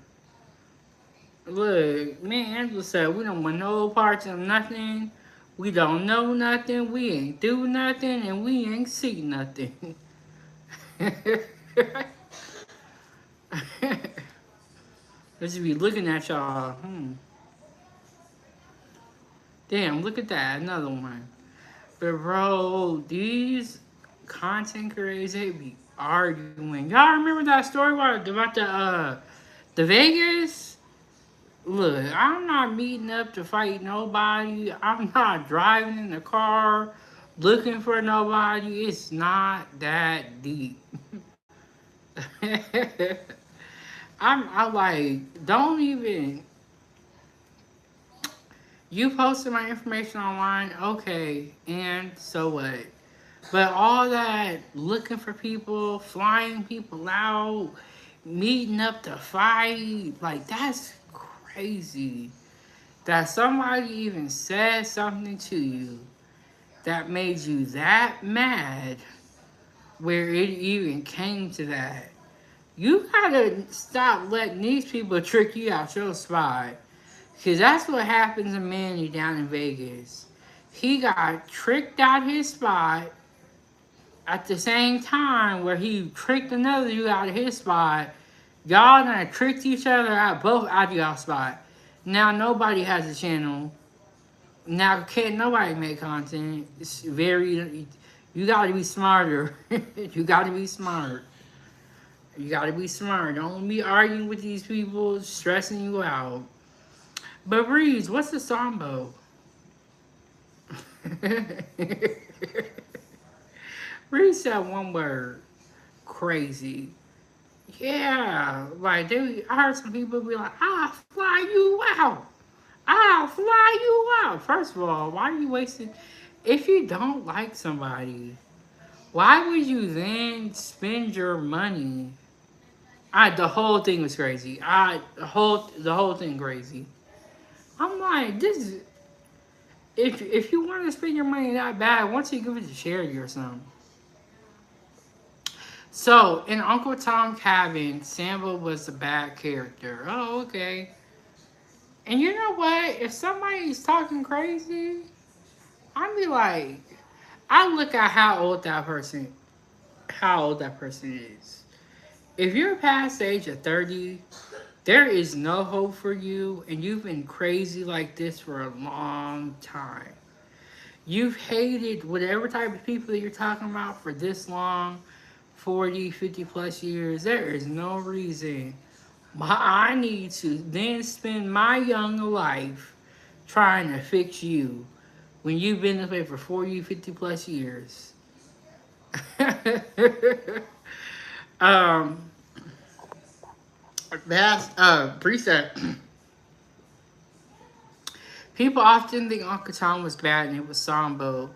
Look, me and Angela said we don't want no parts of nothing. We don't know nothing. We ain't do nothing, and we ain't see nothing. Let's be looking at y'all. Damn, look at that. Another one. But bro, these content creators, they be arguing. Y'all remember that story about the Vegas? Look, I'm not meeting up to fight nobody. I'm not driving in the car looking for nobody. It's not that deep. I like, don't even. You posted my information online, okay, and so what? But all that looking for people, flying people out, meeting up to fight, like that's crazy. That somebody even said something to you that made you that mad where it even came to that. You gotta stop letting these people trick you out your spot. Cause that's what happens to Manny down in Vegas. He got tricked out his spot at the same time where he tricked another you out of his spot. Y'all done tricked each other out both out of y'all spot. Now nobody has a channel. Now can't nobody make content. It's very you gotta be smarter. You gotta be smart. You gotta be smart. Don't be arguing with these people, stressing you out. But Breeze, what's the sambo? Breeze said one word. Crazy. Yeah, like I heard some people be like, "I'll fly you out. I'll fly you out." First of all, why are you wasting? If you don't like somebody, why would you then spend your money? The whole thing was crazy. The whole thing crazy. I'm like, this is if you want to spend your money that bad, why don't you give it to charity or something? So in Uncle Tom Cabin, Sambo was a bad character. Oh, okay. And you know what? If somebody's talking crazy, I'd be like, I look at how old that person is. If you're past the age of 30, there is no hope for you, and you've been crazy like this for a long time. You've hated whatever type of people that you're talking about for this long, 40, 50 plus years. There is no reason why I need to then spend my young life trying to fix you when you've been this way for 40, 50 plus years. um, that's preset. People often think Uncle Tom was bad and it was Sambo.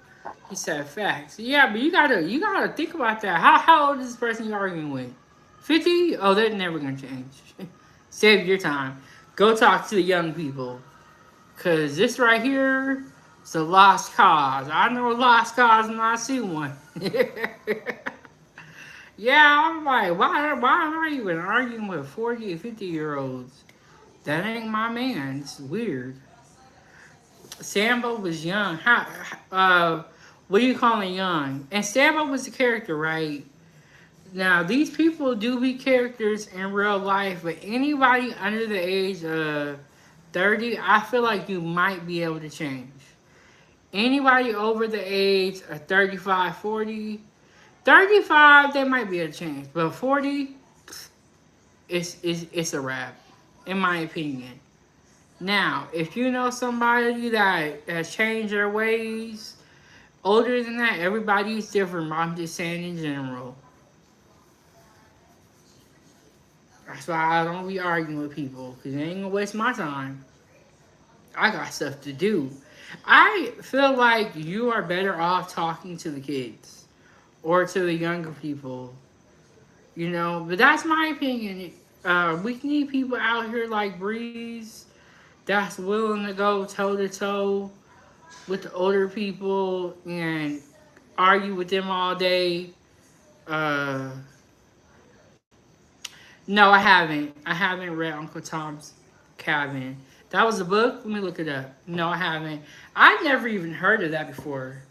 He said facts. Yeah, but you gotta think about that. How old is this person you're arguing with? 50? Oh, they're never gonna change. Save your time. Go talk to the young people. Cause this right here is a lost cause. I know a lost cause when I see one. Yeah, I'm like, why am I even arguing with 40 and 50-year-olds? That ain't my man. It's weird. Sambo was young. What do you call him young? And Sambo was the character, right? Now, these people do be characters in real life, but anybody under the age of 30, I feel like you might be able to change. Anybody over the age of 35, 40, 35, they might be able to change. But 40, it's a wrap, in my opinion. Now, if you know somebody that has changed their ways, older than that, everybody's different. But I'm just saying in general. That's why I don't be arguing with people, because they ain't gonna waste my time. I got stuff to do. I feel like you are better off talking to the kids or to the younger people, but that's my opinion. We need people out here like Breeze that's willing to go toe to toe with the older people and argue with them all day. Uh, no, I haven't. I haven't read Uncle Tom's Cabin. That was a book. Let me look it up. No, I haven't. I never even heard of that before.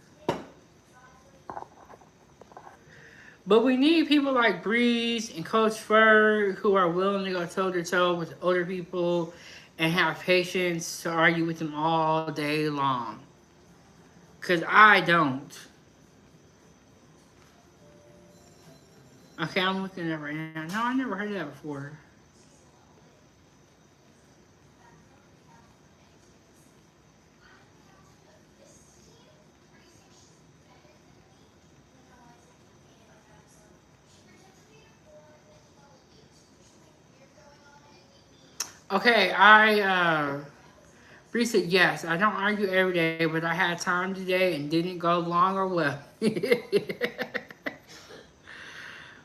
But we need people like Breeze and Coach Fur who are willing to go toe to toe with older people and have patience to argue with them all day long. Because I don't. Okay, I'm looking at it right now. No, I never heard of that before. Okay, Bree said, yes, I don't argue every day, but I had time today and didn't go long or well.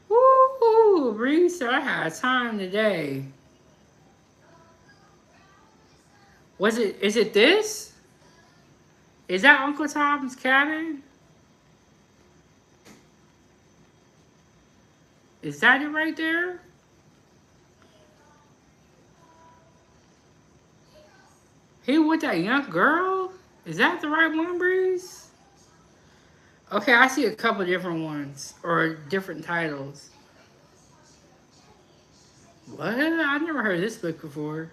Woo, Bree said, I had time today. Is it this? Is that Uncle Tom's Cabin? Is that it right there? He with that young girl? Is that the right one, Breeze? Okay, I see a couple different ones or different titles. What? I've never heard of this book before.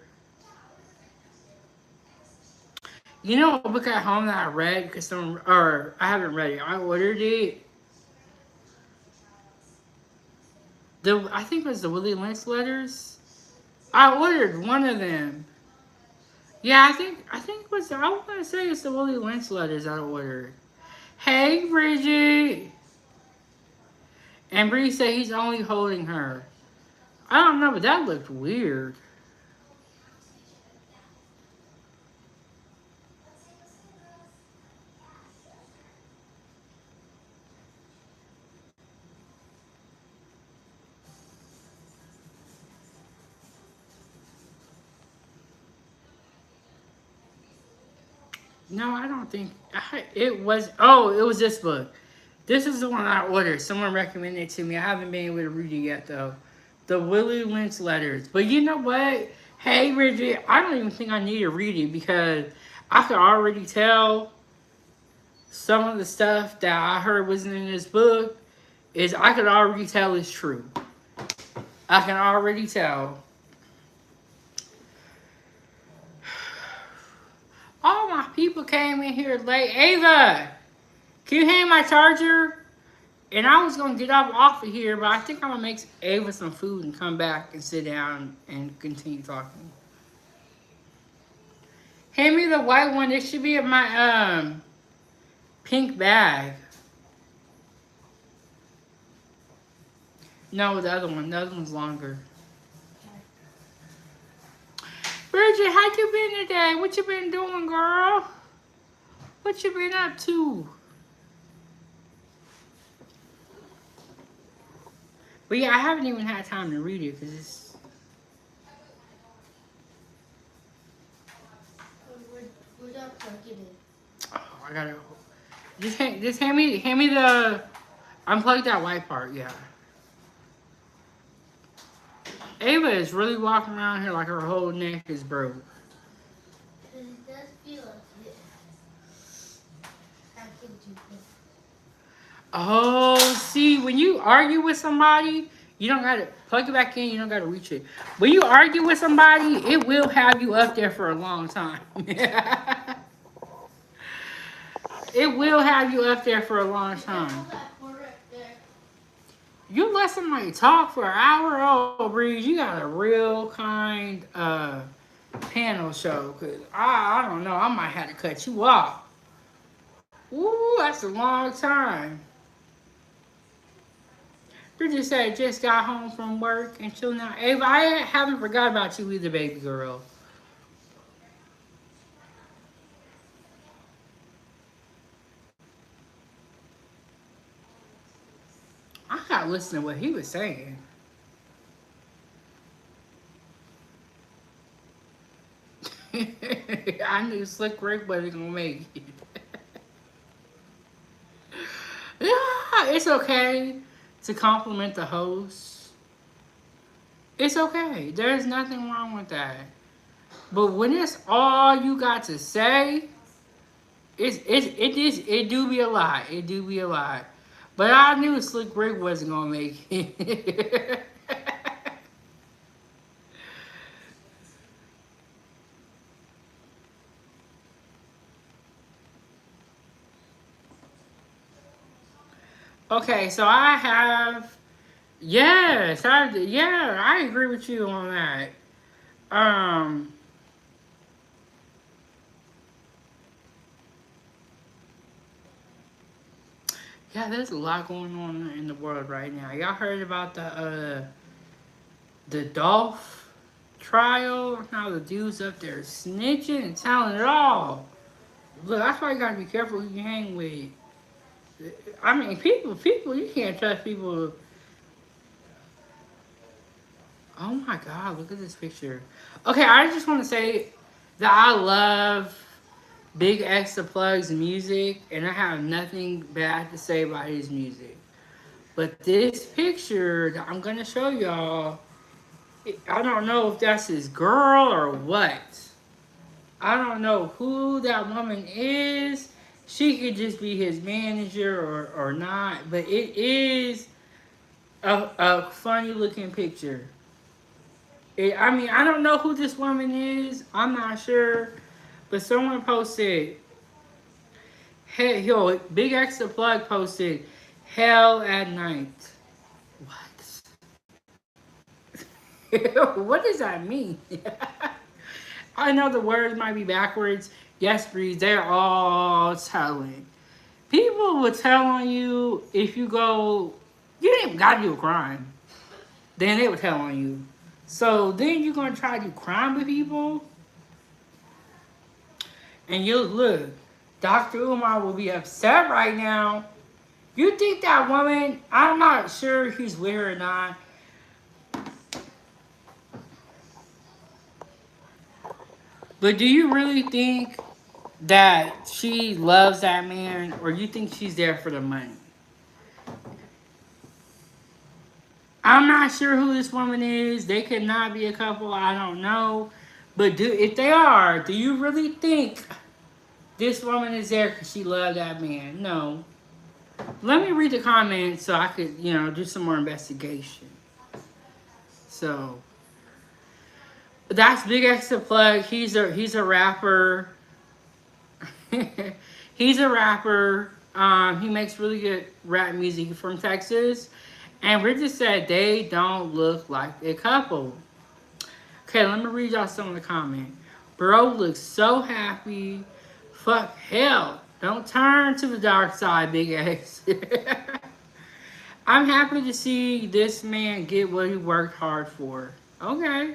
You know a book at home that I read because or I haven't read it. I ordered it. I think it was the Willie Lynch letters. I ordered one of them. Yeah, I think it was. I want to say it's the Willie Lynch letters I ordered. Hey, Bridget. And Bree said he's only holding her. I don't know, but that looked weird. No, I don't think it was. Oh, it was this book. This is the one I ordered. Someone recommended it to me. I haven't been able to read it yet, though. The Willie Lynch letters. But you know what? Hey, Bridget, I don't even think I need to read it because I could already tell some of the stuff that I heard wasn't in this book is I could already tell is true. I can already tell. All my people came in here late. Ava, can you hand my charger? And I was gonna get off of here, but I think I'm gonna make Ava some food and come back and sit down and continue talking. Hand me the white one. It should be in my pink bag. No, the other one. The other one's longer. Bridget, how you been today? What you been doing, girl? What you been up to? But yeah, I haven't even had time to read it because it's. We're not plugging it. Oh, I gotta. Just hand me the. Unplug that white part, yeah. Ava is really walking around here like her whole neck is broke. It does feel like it. I think you can. Oh, see, when you argue with somebody, you don't gotta plug it back in, you don't gotta reach it. When you argue with somebody, it will have you up there for a long time. It will have you up there for a long time. You let somebody talk for an hour, oh, Breeze, you got a real kind panel show. Cause I don't know, I might have to cut you off. Ooh, that's a long time. Bridget said, just got home from work and chill now. Ava, I haven't forgot about you either, baby girl. I gotta listen to what he was saying. I knew Slick Rick wasn't gonna make it. Yeah, it's okay to compliment the host. It's okay. There's nothing wrong with that. But when it's all you got to say, it do be a lot. It do be a lot. But I knew Slick Rick wasn't gonna make it. Okay, so I have yes, I agree with you on that. Um yeah, there's a lot going on in the world right now. Y'all heard about the Dolph trial. Now the dude's up there snitching and telling it all. Look, that's why you gotta be careful who you hang with. I mean, people, you can't trust people. Oh my God, look at this picture. Okay, I just want to say that I love Big X the Plug's music, and I have nothing bad to say about his music. But this picture that I'm gonna show y'all, I don't know if that's his girl or what. I don't know who that woman is. She could just be his manager or not, but it is a funny looking picture. I mean, I don't know who this woman is. I'm not sure. But someone posted, hey, yo, Big X the Plug posted, Hell at Night. What? What does that mean? I know the words might be backwards. Yes, Breeze, they're all telling. People will tell on you if you go, you ain't even gotta do a crime. Then they will tell on you. So then you're gonna try to do crime with people? And you look, Dr. Umar will be upset right now. You think that woman, I'm not sure if he's with her or not. But do you really think that she loves that man, or you think she's there for the money? I'm not sure who this woman is. They could not be a couple. I don't know. But if they are, do you really think this woman is there because she loved that man? No. Let me read the comments so I could, do some more investigation. So that's Big X the Plug. He's a rapper. He's a rapper. He makes really good rap music. He's from Texas. And Richard said they don't look like a couple. Okay, let me read y'all some of the comments. Bro looks so happy. Fuck hell. Don't turn to the dark side, Big X. I'm happy to see this man get what he worked hard for. Okay.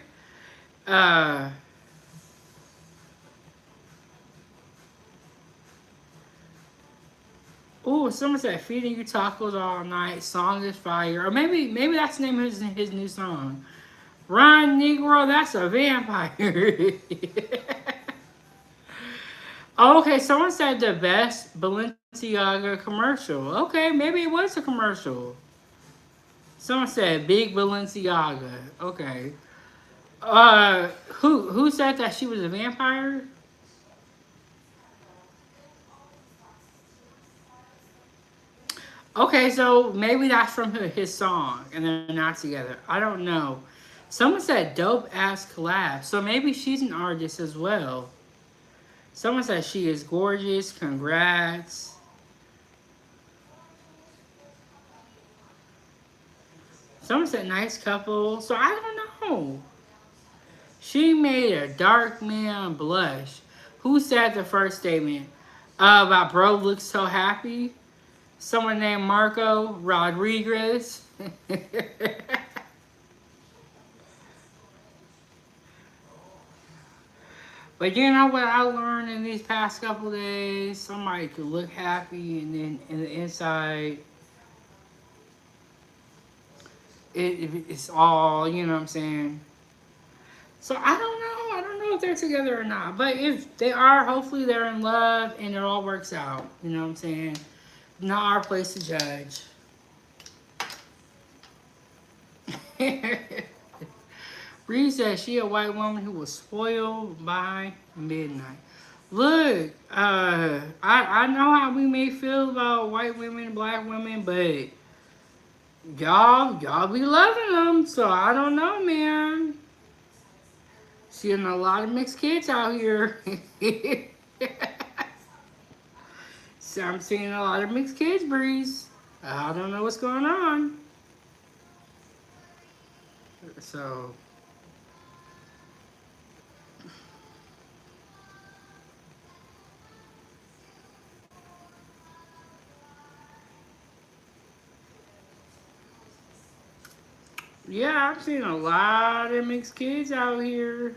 Oh, someone said feeding you tacos all night. Song is fire. Or maybe that's the name of his new song. Run, Negro, that's a vampire. Okay, someone said the best Balenciaga commercial. Okay, maybe it was a commercial. Someone said big Balenciaga. Okay. Who said that she was a vampire? Okay, so maybe that's from his song, and they're not together. I don't know. Someone said dope ass collab, so maybe she's an artist as well. Someone said she is gorgeous. Congrats. Someone said nice couple. So I don't know. She made a dark man blush. Who said the first statement about bro looks so happy? Someone named Marco Rodriguez. But you know what I learned in these past couple days? Somebody could look happy and then in the inside, it's all, you know what I'm saying? So I don't know. I don't know if they're together or not. But if they are, hopefully they're in love and it all works out. You know what I'm saying? Not our place to judge. Bree says she a white woman who was spoiled by midnight. Look, I know how we may feel about white women, black women, but y'all be loving them. So I don't know, man. Seeing a lot of mixed kids out here. So I'm seeing a lot of mixed kids, Breeze. I don't know what's going on. So Yeah, I've seen a lot of mixed kids out here.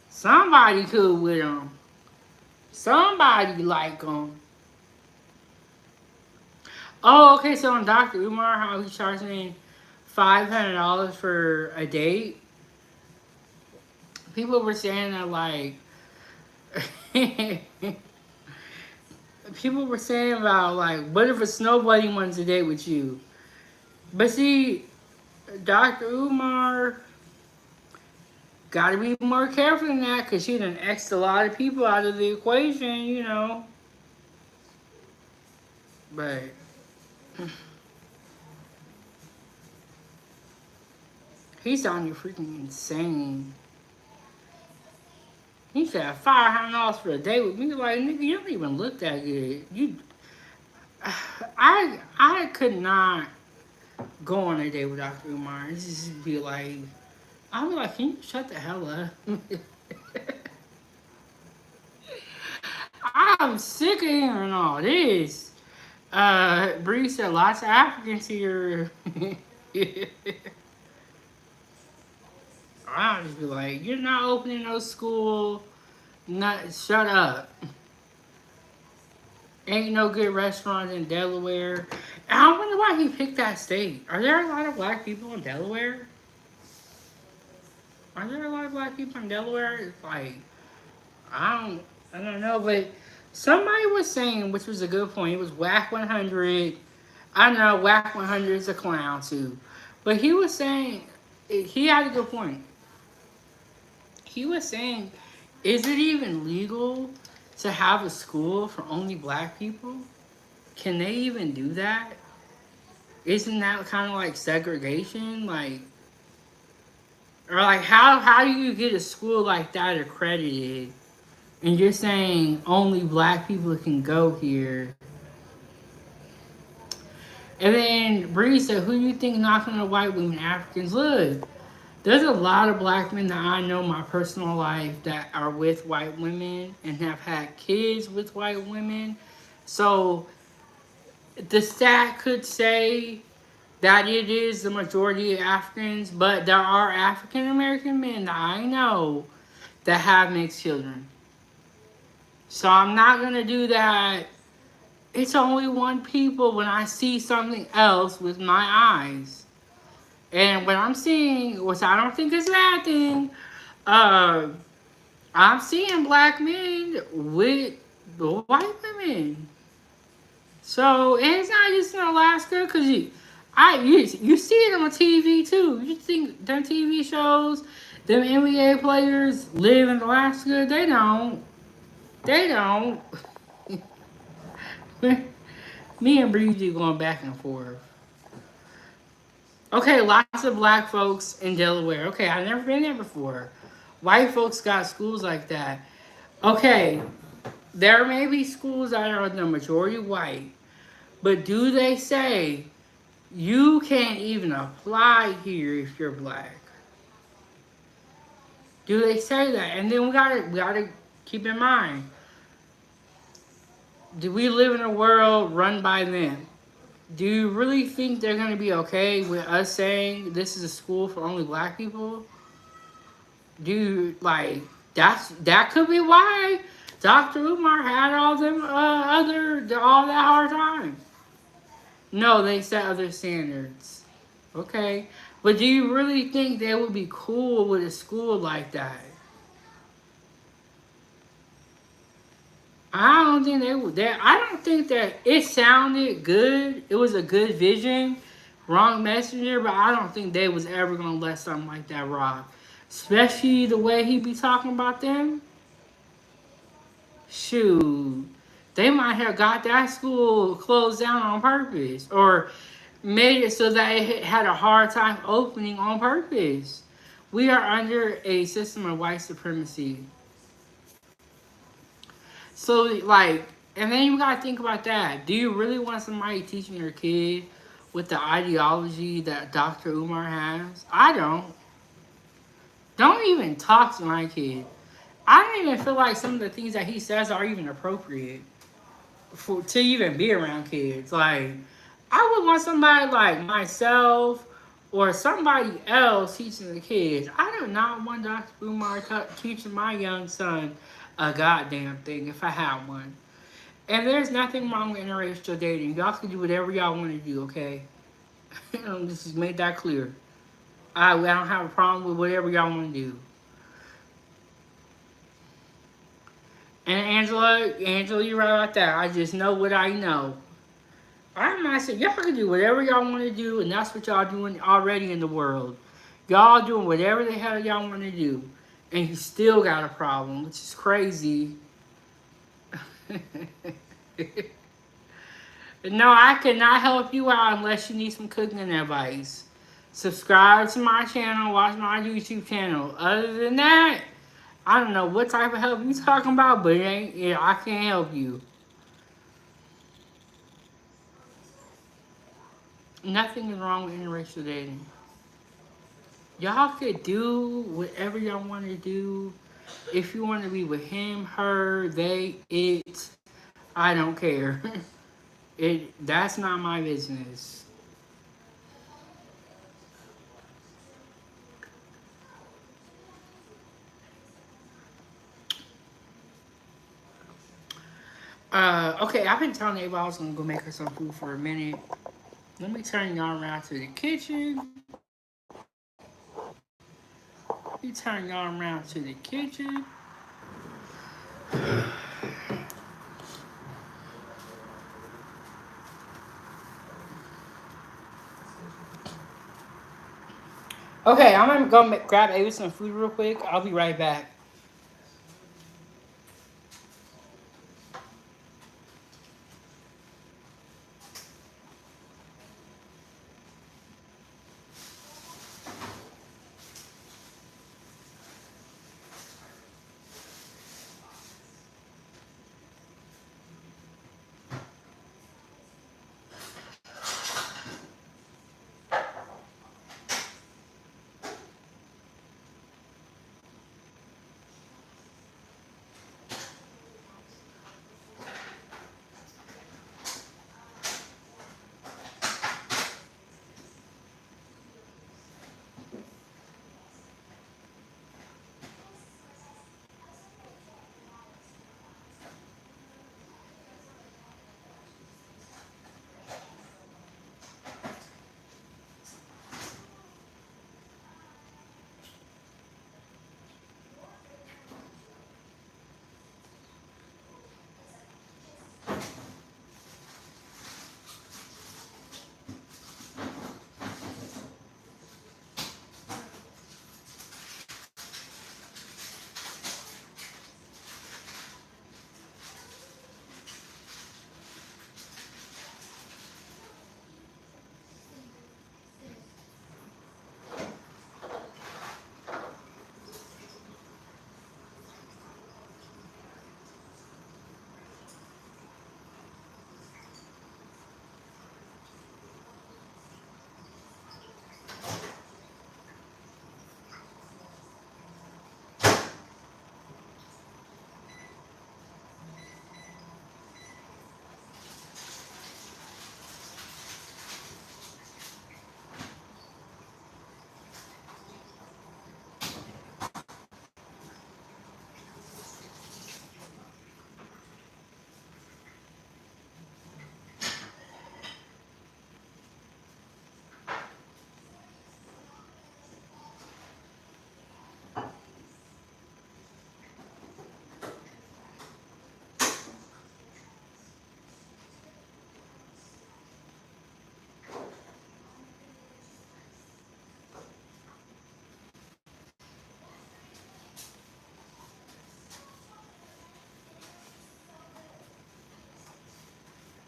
Somebody cool with them. Somebody like them. Oh, okay. So on Dr. Umar, how he's charging $500 for a date. People were saying that like people were saying about like, what if a nobody wants to date with you? But see, Dr. Umar got to be more careful than that because she done X'd a lot of people out of the equation, you know. But he sounded freaking insane. He said $500 for a date with me. Like, nigga, you don't even look that good. I could not go on a date with Dr. Umar. It's just be like, I'll be like, can you shut the hell up? I'm sick of hearing all this. Bree said lots of Africans here. I'll just be like, you're not opening no school. Not shut up. Ain't no good restaurants in Delaware. And I wonder why he picked that state. Are there a lot of black people in Delaware? Are there a lot of black people in Delaware? It's like I don't know, but somebody was saying, which was a good point. It was Whack 100. I know Whack 100 is a clown too, but he was saying he had a good point. He was saying, is it even legal to have a school for only black people? Can they even do that? Isn't that kind of like segregation? Like, or like how do you get a school like that accredited? And you're saying only black people can go here. And then Bree said, who do you think knocking on white women, Africans? Look, there's a lot of black men that I know in my personal life that are with white women and have had kids with white women. So the stat could say that it is the majority of Africans, but there are African American men that I know that have mixed children. So I'm not going to do that. It's only one people when I see something else with my eyes. And when I'm seeing, which I don't think is a bad thing, I'm seeing black men with white women. So and it's not just in Alaska, cause you see it on TV too. You think them TV shows, them NBA players live in Alaska? They don't. They don't. Me and Breezy going back and forth. Okay, lots of black folks in Delaware. Okay, I've never been there before. White folks got schools like that. Okay, there may be schools that are the majority white, but do they say you can't even apply here if you're black? Do they say that? And then we gotta keep in mind, do we live in a world run by them? Do you really think they're gonna be okay with us saying this is a school for only black people? Do you, like that could be why Dr. Umar had all them all that hard time. No, they set other standards. Okay. But do you really think they would be cool with a school like that? I don't think they would. I don't think that it sounded good. It was a good vision, wrong messenger, but I don't think they was ever gonna let something like that rock. Especially the way he be talking about them. Shoot, they might have got that school closed down on purpose, or made it so that it had a hard time opening on purpose. We are under a system of white supremacy. So, like, and then you gotta think about that. Do you really want somebody teaching your kid with the ideology that Dr. Umar has? I don't. Don't even talk to my kid. I don't even feel like some of the things that he says are even appropriate to even be around kids. Like, I would want somebody like myself or somebody else teaching the kids. I do not want Dr. Umar teaching my young son a goddamn thing if I have one. And there's nothing wrong with interracial dating. Y'all can do whatever y'all want to do, okay? Just make that clear. I don't have a problem with whatever y'all want to do. And Angela, you're right about that. I just know what I know. I'm not saying y'all can do whatever y'all want to do, and that's what y'all doing already in the world. Y'all doing whatever the hell y'all want to do, and you still got a problem, which is crazy. No, I cannot help you out unless you need some cooking advice. Subscribe to my channel, watch my YouTube channel. Other than that, I don't know what type of help you talking about, but it ain't. Yeah, I can't help you. Nothing is wrong with interracial dating. Y'all could do whatever y'all want to do. If you want to be with him, her, they, it, I don't care. That's not my business. Okay, I've been telling everybody I was gonna go make her some food for a minute. Let me turn y'all around to the kitchen. Let me turn y'all around to the kitchen. Okay, I'm gonna go grab Ava some food real quick. I'll be right back.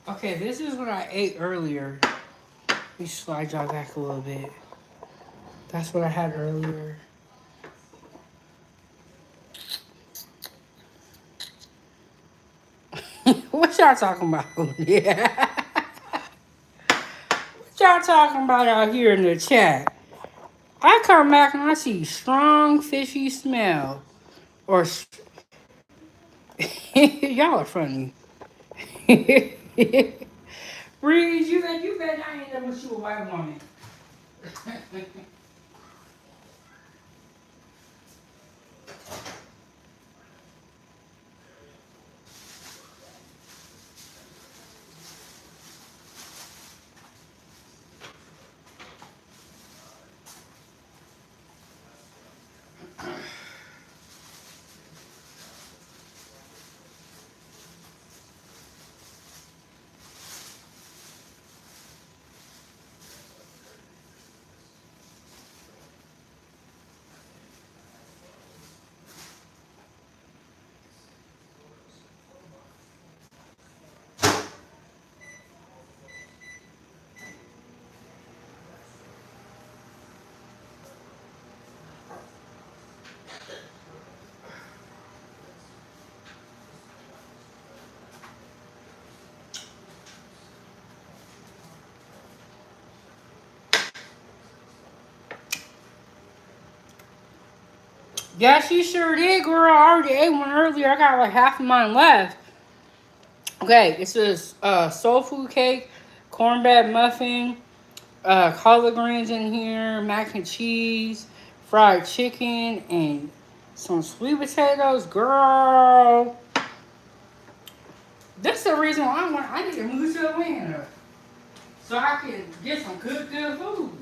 Okay, this is what I ate earlier. Let me slide y'all back a little bit. That's what I had earlier. What y'all talking about? Yeah. What y'all talking about out here in the chat? I come back and I see strong fishy smell. Or y'all are funny. Breeze, you bet I ain't never with you a white woman. Yeah, she sure did, girl. I already ate one earlier. I got like half of mine left. Okay, it's this soul food cake, cornbread muffin, collard greens in here, mac and cheese, fried chicken, and some sweet potatoes. Girl, this is the reason why I need to move to Atlanta so I can get some good food.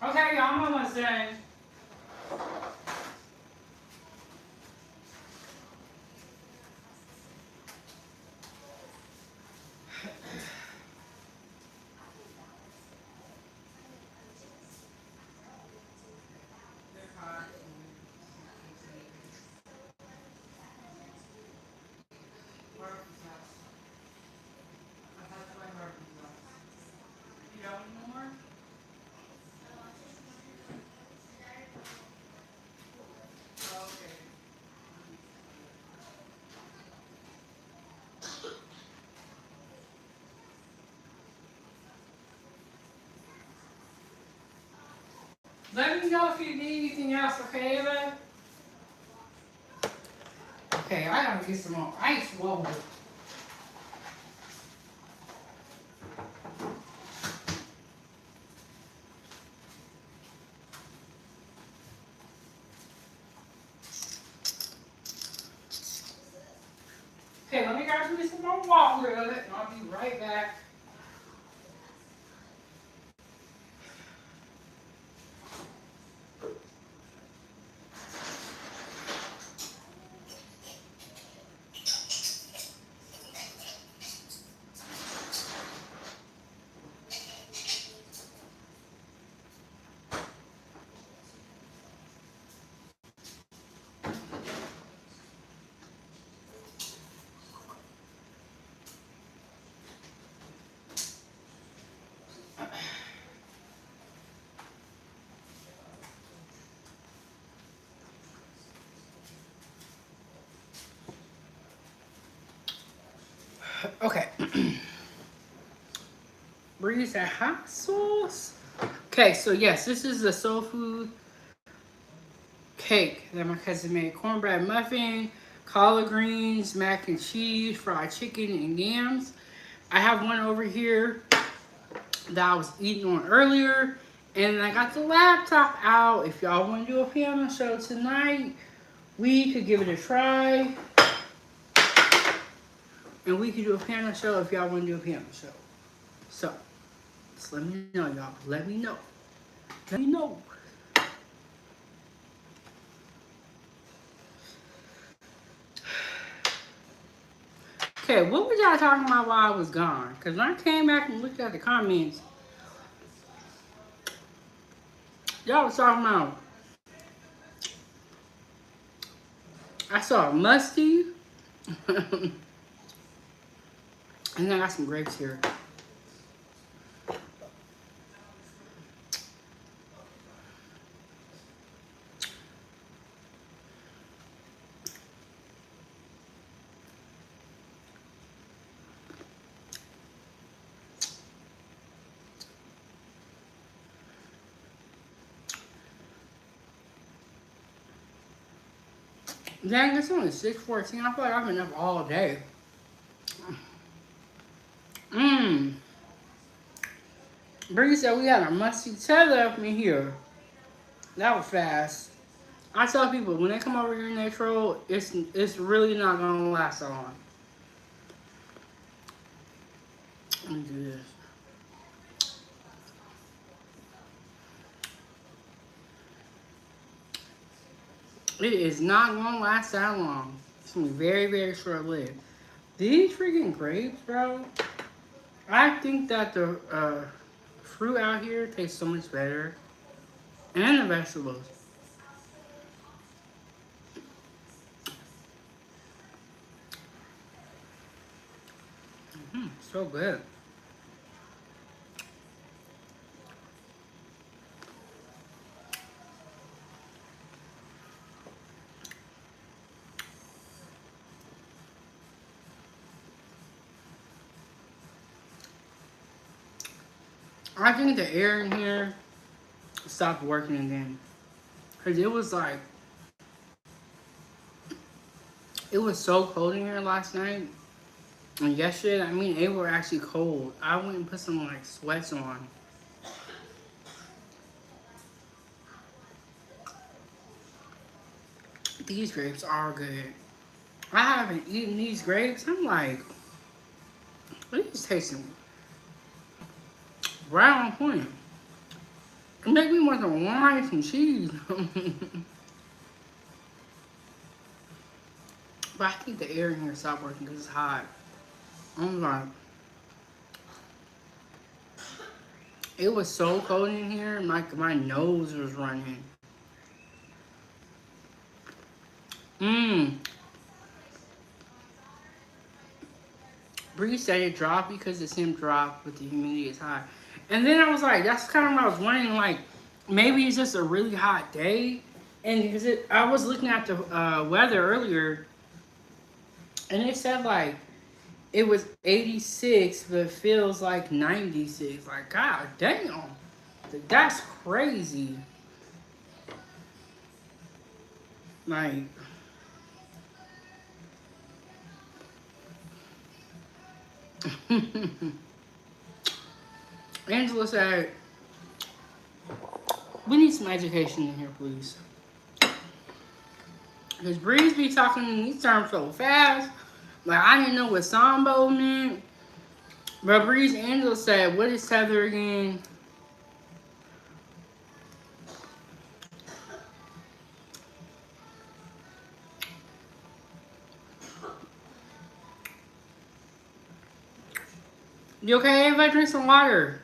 Okay, y'all, I'm almost done. Let me know if you need anything else, okay, Ava? Okay, I gotta get some more ice water. Okay, let me grab you some more water, and I'll be right back. Okay. Breeze that hot sauce. Okay, so yes, this is the soul food cake that my cousin made. Cornbread muffin, collard greens, mac and cheese, fried chicken, and yams. I have one over here that I was eating on earlier. And I got the laptop out. If y'all want to do a piano show tonight, we could give it a try. And we could do a piano show if y'all want to do a piano show. So, just let me know, y'all. Let me know. Let me know. Okay, what was y'all talking about while I was gone? Because when I came back and looked at the comments, y'all was talking about, I saw musty, and then I got some grapes here. Dang, it's only 6:14. I feel like I've been up all day. Mmm. Bree said we had a musty tether up in here. That was fast. I tell people when they come over here and they troll, it's really not gonna last so long. Let me do this. It is not gonna last that long. It's gonna be very, very short lived. These freaking grapes, bro. I think that the fruit out here tastes so much better. And the vegetables. So good. I think the air in here stopped working again. Because it was like, it was so cold in here last night. And yesterday, I mean, they were actually cold. I went and put some like sweats on. These grapes are good. I haven't eaten these grapes. I'm like, what are these tasting? Right on point. It make me want some wine, some cheese. But I think the air in here stopped working because it's hot. I'm like, it was so cold in here, my nose was running. Mmm. Bree said it dropped because the temp dropped, but the humidity is high. And then I was like, that's kind of what I was wondering, like, maybe it's just a really hot day. And because I was looking at the weather earlier, and it said like it was 86, but it feels like 96. Like, god damn, that's crazy. Like, Angela said, we need some education in here, please. Because Breeze be talking in these terms so fast. Like, I didn't know what Sambo meant. But Breeze Angela said, what is tether again? You okay, Ava? Drink some water.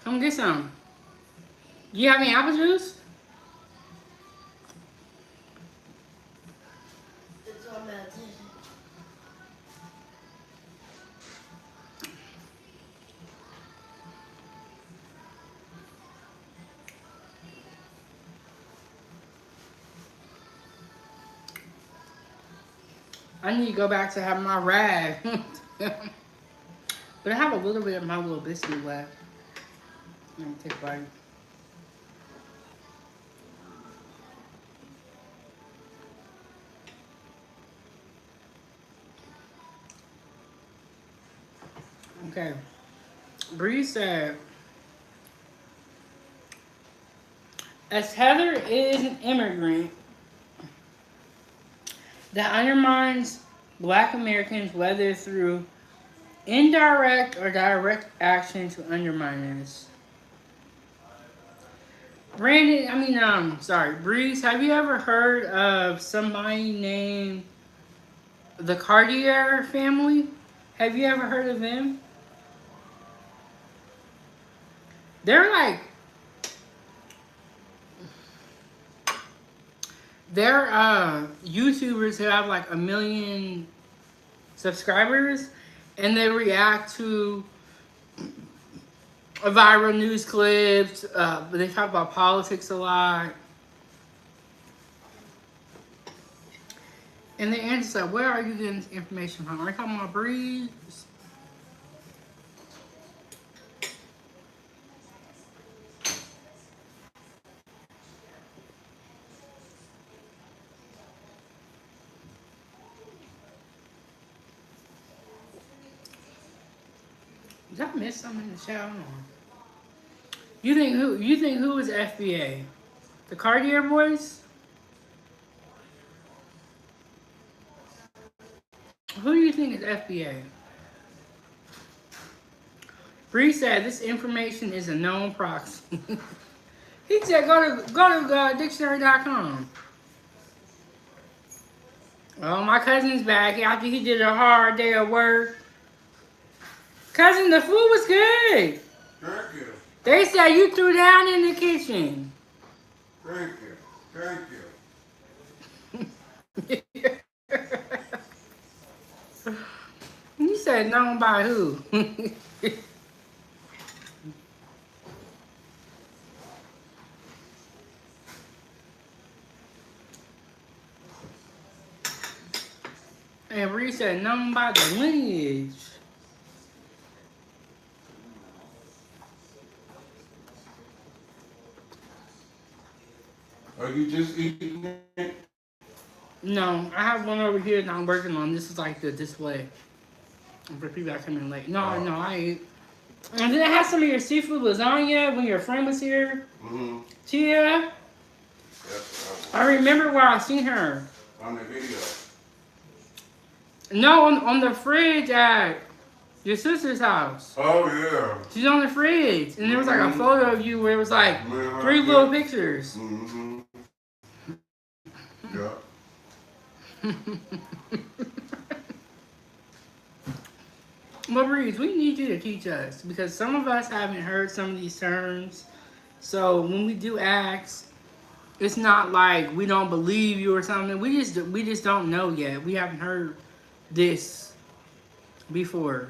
Come get some. You have any apple juice? It's on my attention. I need to go back to having my rag. But I have a little bit of my little biscuit left. Let me take a bite. Okay. Bree said, as Heather is an immigrant that undermines Black Americans, whether through indirect or direct action to undermine us. Breeze, have you ever heard of somebody named the Cartier family? Have you ever heard of them? They're like, they're YouTubers who have like 1 million subscribers, and they react to viral news clips. But they talk about politics a lot. And the answer's like, where are you getting this information from? Are you talking about Breeze? Did I miss something in the shower? You think who? You think who was FBA? The Cartier boys? Who do you think is FBA? Bree said this information is a known proxy. He said go to dictionary.com. Oh, my cousin's back after he did a hard day of work. Cousin, the food was good. Thank you. They said you threw down in the kitchen. Thank you. Thank you. You said known by who? And Bree said known by the lineage. Are you just eating it? No, I have one over here that I'm working on. This is like the display. For people that come in late. No, I ate. And then I had some of your seafood lasagna when your friend was here. Mm-hmm. Tia. Yes, I remember where I seen her. on the video. No, on the fridge at your sister's house. Oh, yeah. She's on the fridge. And there was like a photo of you where it was like Man, 3 little pictures. Mm-hmm. Yeah. But Breeze, we need you to teach us because some of us haven't heard some of these terms. So when we do ask, it's not like we don't believe you or something. We just don't know yet. We haven't heard this before.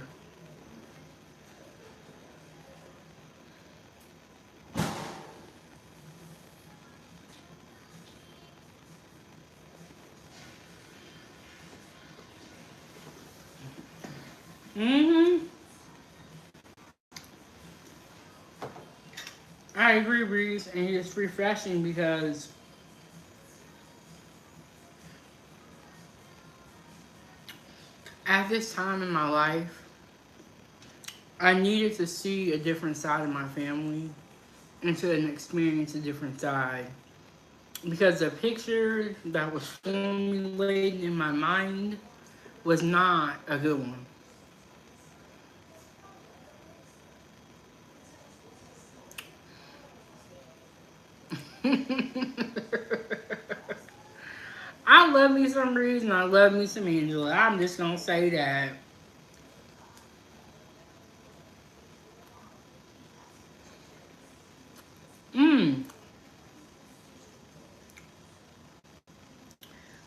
Mm-hmm. I agree, Breeze, and it's refreshing because at this time in my life, I needed to see a different side of my family and to experience a different side. Because the picture that was formulated in my mind was not a good one. I love me some Breeze and I love me some Angela. I'm just gonna say that.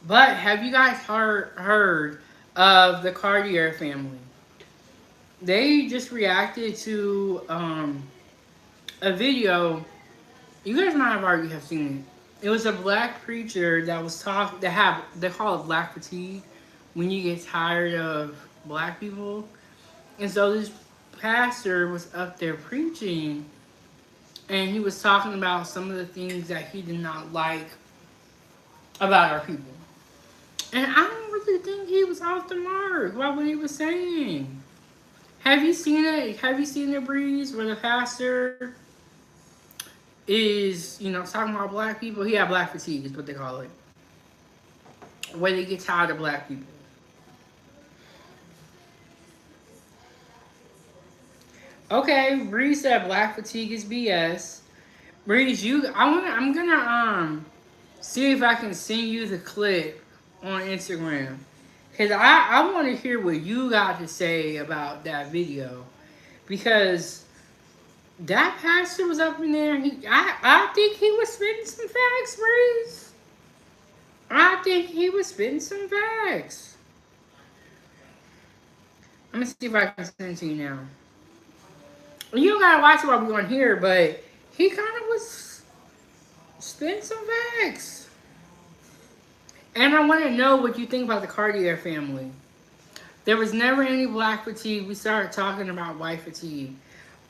But have you guys heard of the Cartier family? They just reacted to a video. You guys might have already seen it. It was a black preacher that was they call it black fatigue, when you get tired of black people. And so this pastor was up there preaching, and he was talking about some of the things that he did not like about our people. And I don't really think he was off the mark by what he was saying. Have you seen it? Have you seen the Breeze where the pastor is, talking about black people? He had black fatigue, is what they call it. Where they get tired of black people. Okay, Breeze said black fatigue is BS. Breeze, I'm gonna see if I can send you the clip on Instagram. Cause I wanna hear what you got to say about that video. Because that pastor was up in there. I think he was spitting some facts, Breeze. I think he was spitting some facts. Let me see if I can send it to you now. You don't gotta watch it while we're on here, but he kind of was spitting some facts. And I want to know what you think about the Cartier family. There was never any black fatigue. We started talking about white fatigue.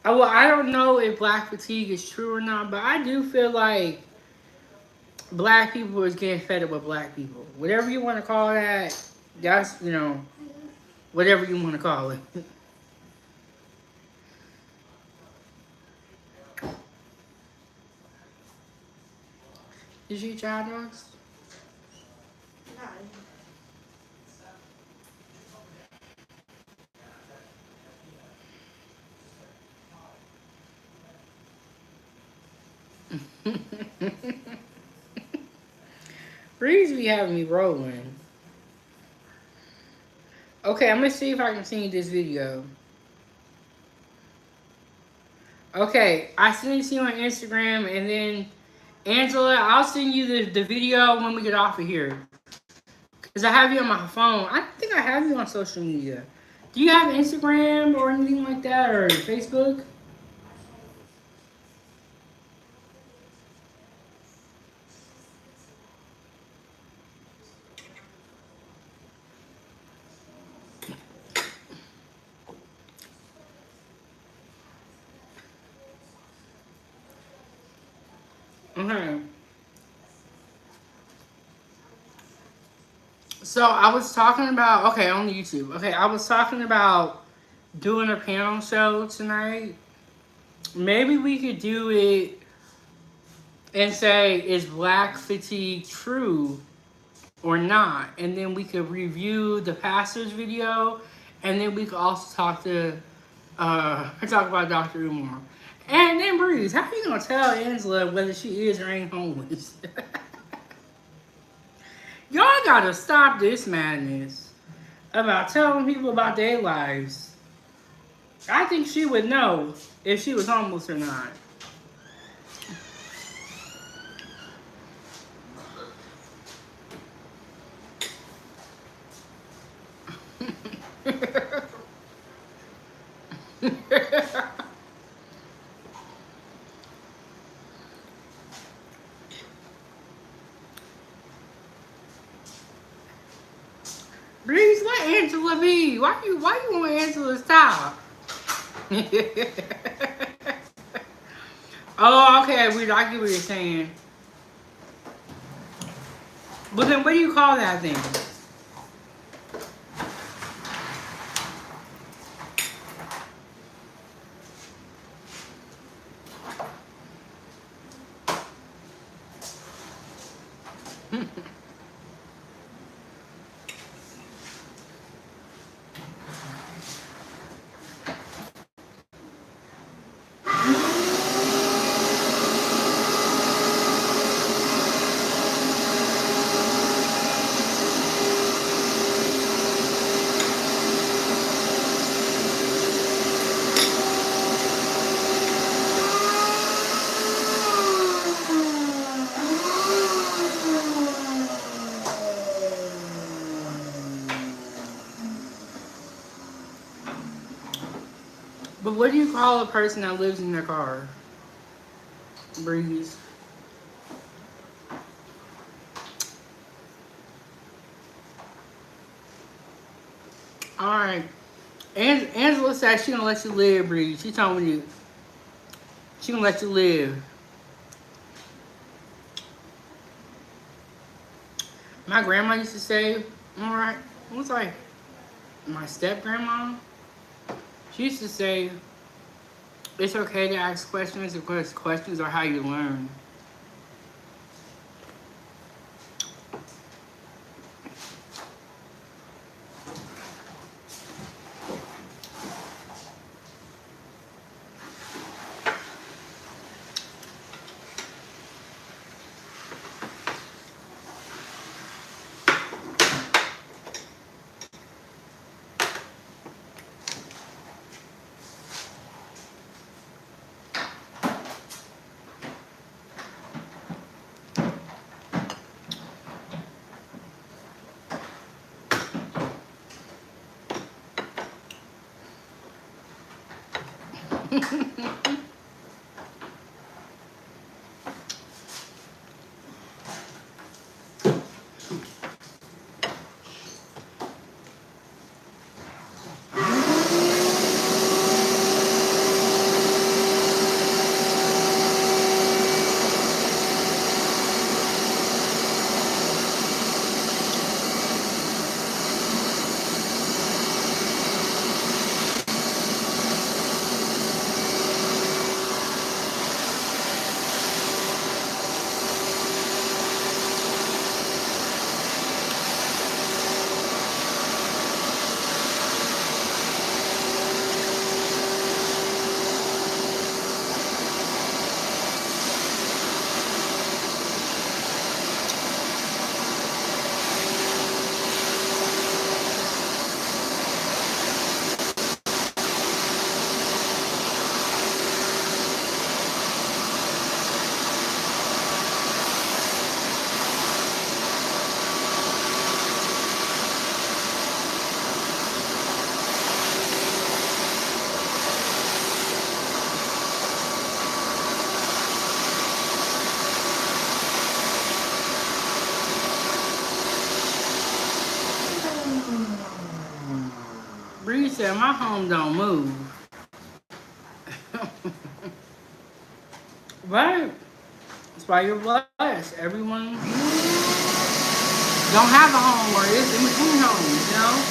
Well, I don't know if black fatigue is true or not, but I do feel like black people is getting fed up with black people. Whatever you want to call that, that's, whatever you want to call it. Did you eat your hot dogs? Breeze be having me rolling. Okay, I'm gonna see if I can send you this video. Okay, I sent it to you on Instagram, and then Angela, I'll send you the video when we get off of here. Because I have you on my phone. I think I have you on social media. Do you have Instagram or anything like that, or Facebook? Okay. So I was talking about, okay, on YouTube. Okay, I was talking about doing a panel show tonight. Maybe we could do it and say, is black fatigue true or not? And then we could review the pastor's video, and then we could also talk about Dr. Umar. And then Breeze, how you gonna tell Angela whether she is or ain't homeless? Y'all gotta stop this madness about telling people about their lives. I think she would know if she was homeless or not. Breeze, let Angela be. Why you want Angela to stop? Oh, okay, I get what you're saying. But then what do you call that thing? But what do you call a person that lives in their car? Breeze. All right. Angela said she gonna let you live, Bree. She told me she gonna let you live. My grandma used to say, all right, it was like my step grandma. She used to say, it's okay to ask questions because questions are how you learn. Bree said, my home don't move. Right. That's why you're blessed. Everyone don't have a home or is in between homes, you know?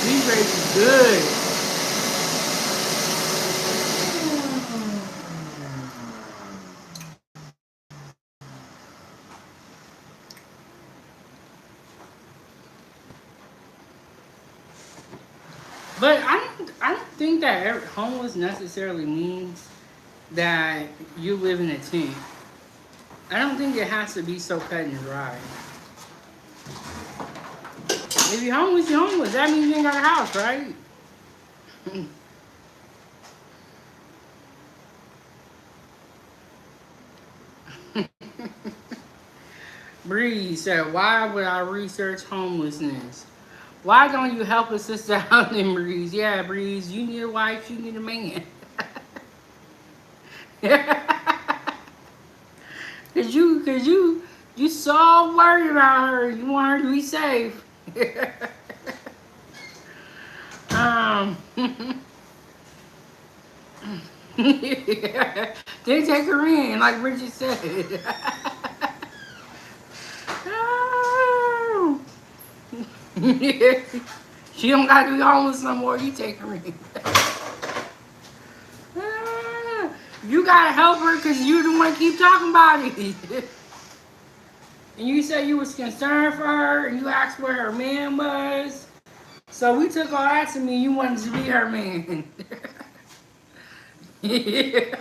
These grapes is good. But I don't think that homeless necessarily means that you live in a tent. I don't think it has to be so cut and dry. If you're homeless, you're homeless. That means you ain't got a house, right? Bree said, why would I research homelessness? Why don't you help a sister out in Breeze? Yeah, Breeze, you need a wife, you need a man. Cause you so worried about her. You want her to be safe. um, they take her in, like Bridget said. Oh. She don't gotta be homeless no more. You take her in. You gotta help her because you the one keep talking about it. And you said you was concerned for her and you asked where her man was. So we took all that to mean you wanted to be her man. Yeah.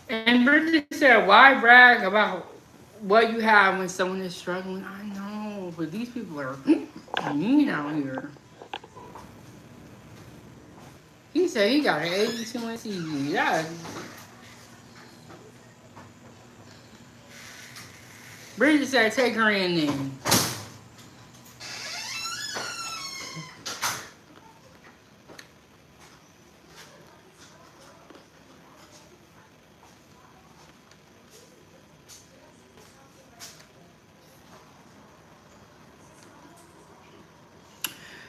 And Bridget said, why brag about what you have when someone is struggling. I know, but these people are mean out here. He said he got an 82 inch TV. Yeah. Bridget said take her in then.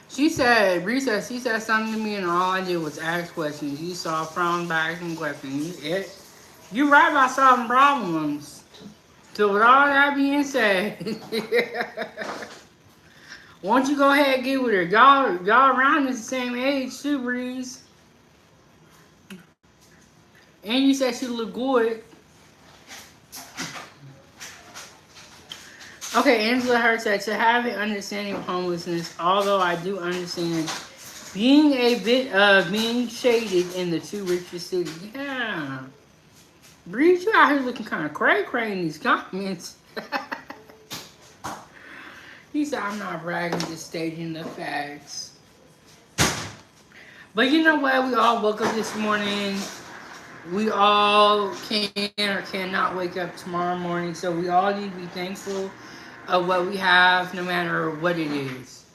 She said, Risa, she said something to me and all I did was ask questions. You saw problems by asking questions. You're right about solving problems. So with all that being said, why don't you go ahead and get with her? Y'all around the same age too, Breeze. And you said she look good. Okay, Angela Hurd said, to have an understanding of homelessness, although I do understand being a bit of being shaded in the two richest cities. Yeah. Breeze, you out here looking kind of cray-cray in these comments. He said, I'm not bragging, just stating the facts. But you know what? We all woke up this morning. We all can or cannot wake up tomorrow morning. So we all need to be thankful of what we have, no matter what it is.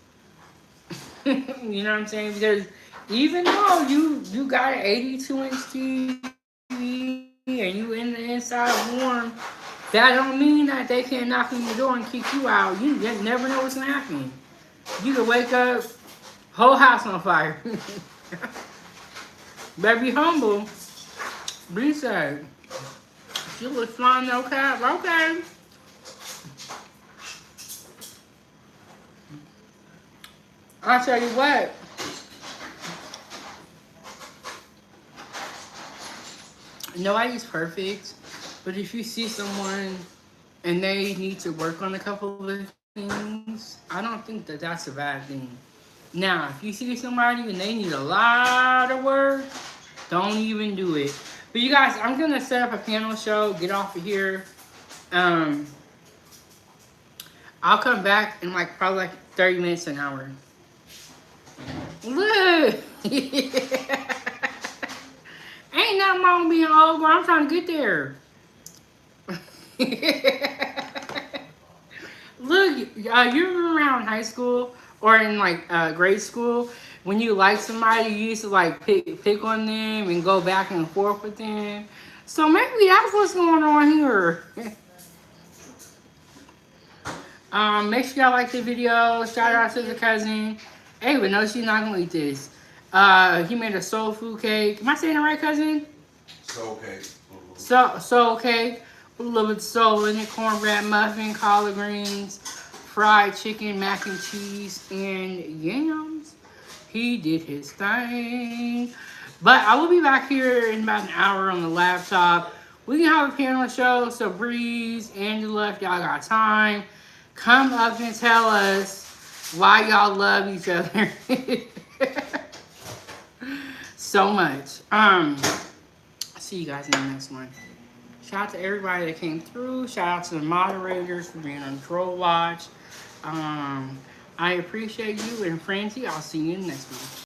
You know what I'm saying? Because even though you got an 82-inch TV and you in the inside warm, that don't mean that they can't knock on your door and kick you out. You just never know what's gonna happen. You could wake up, whole house on fire. Better be humble. Be said. She was flying no cap. Okay. I'll tell you what. Nobody's perfect, but if you see someone and they need to work on a couple of things, I don't think that that's a bad thing. Now, if you see somebody and they need a lot of work, don't even do it. But you guys, I'm gonna set up a panel show, get off of here. I'll come back in probably 30 minutes, an hour. Look! Ain't nothing wrong with being old, but I'm trying to get there. Look, you remember around high school or in grade school when you like somebody, you used to pick on them and go back and forth with them. So maybe that's what's going on here. Make sure y'all like the video. Shout out to the cousin. Hey, but no, she's not gonna eat this. He made a soul food cake. Am I saying it right, cousin? Soul cake. Mm-hmm. Soul cake with a little bit of soul in it, cornbread muffin, collard greens, fried chicken, mac and cheese, and yams. He did his thing. But I will be back here in about an hour on the laptop. We can have a panel show. So Breeze, Angela, if y'all got time, come up and tell us why y'all love each other so much. See you guys in the next one. Shout out to everybody that came through. Shout out to the moderators for being on Troll Watch. I appreciate you, and Francie, I'll see you in the next one.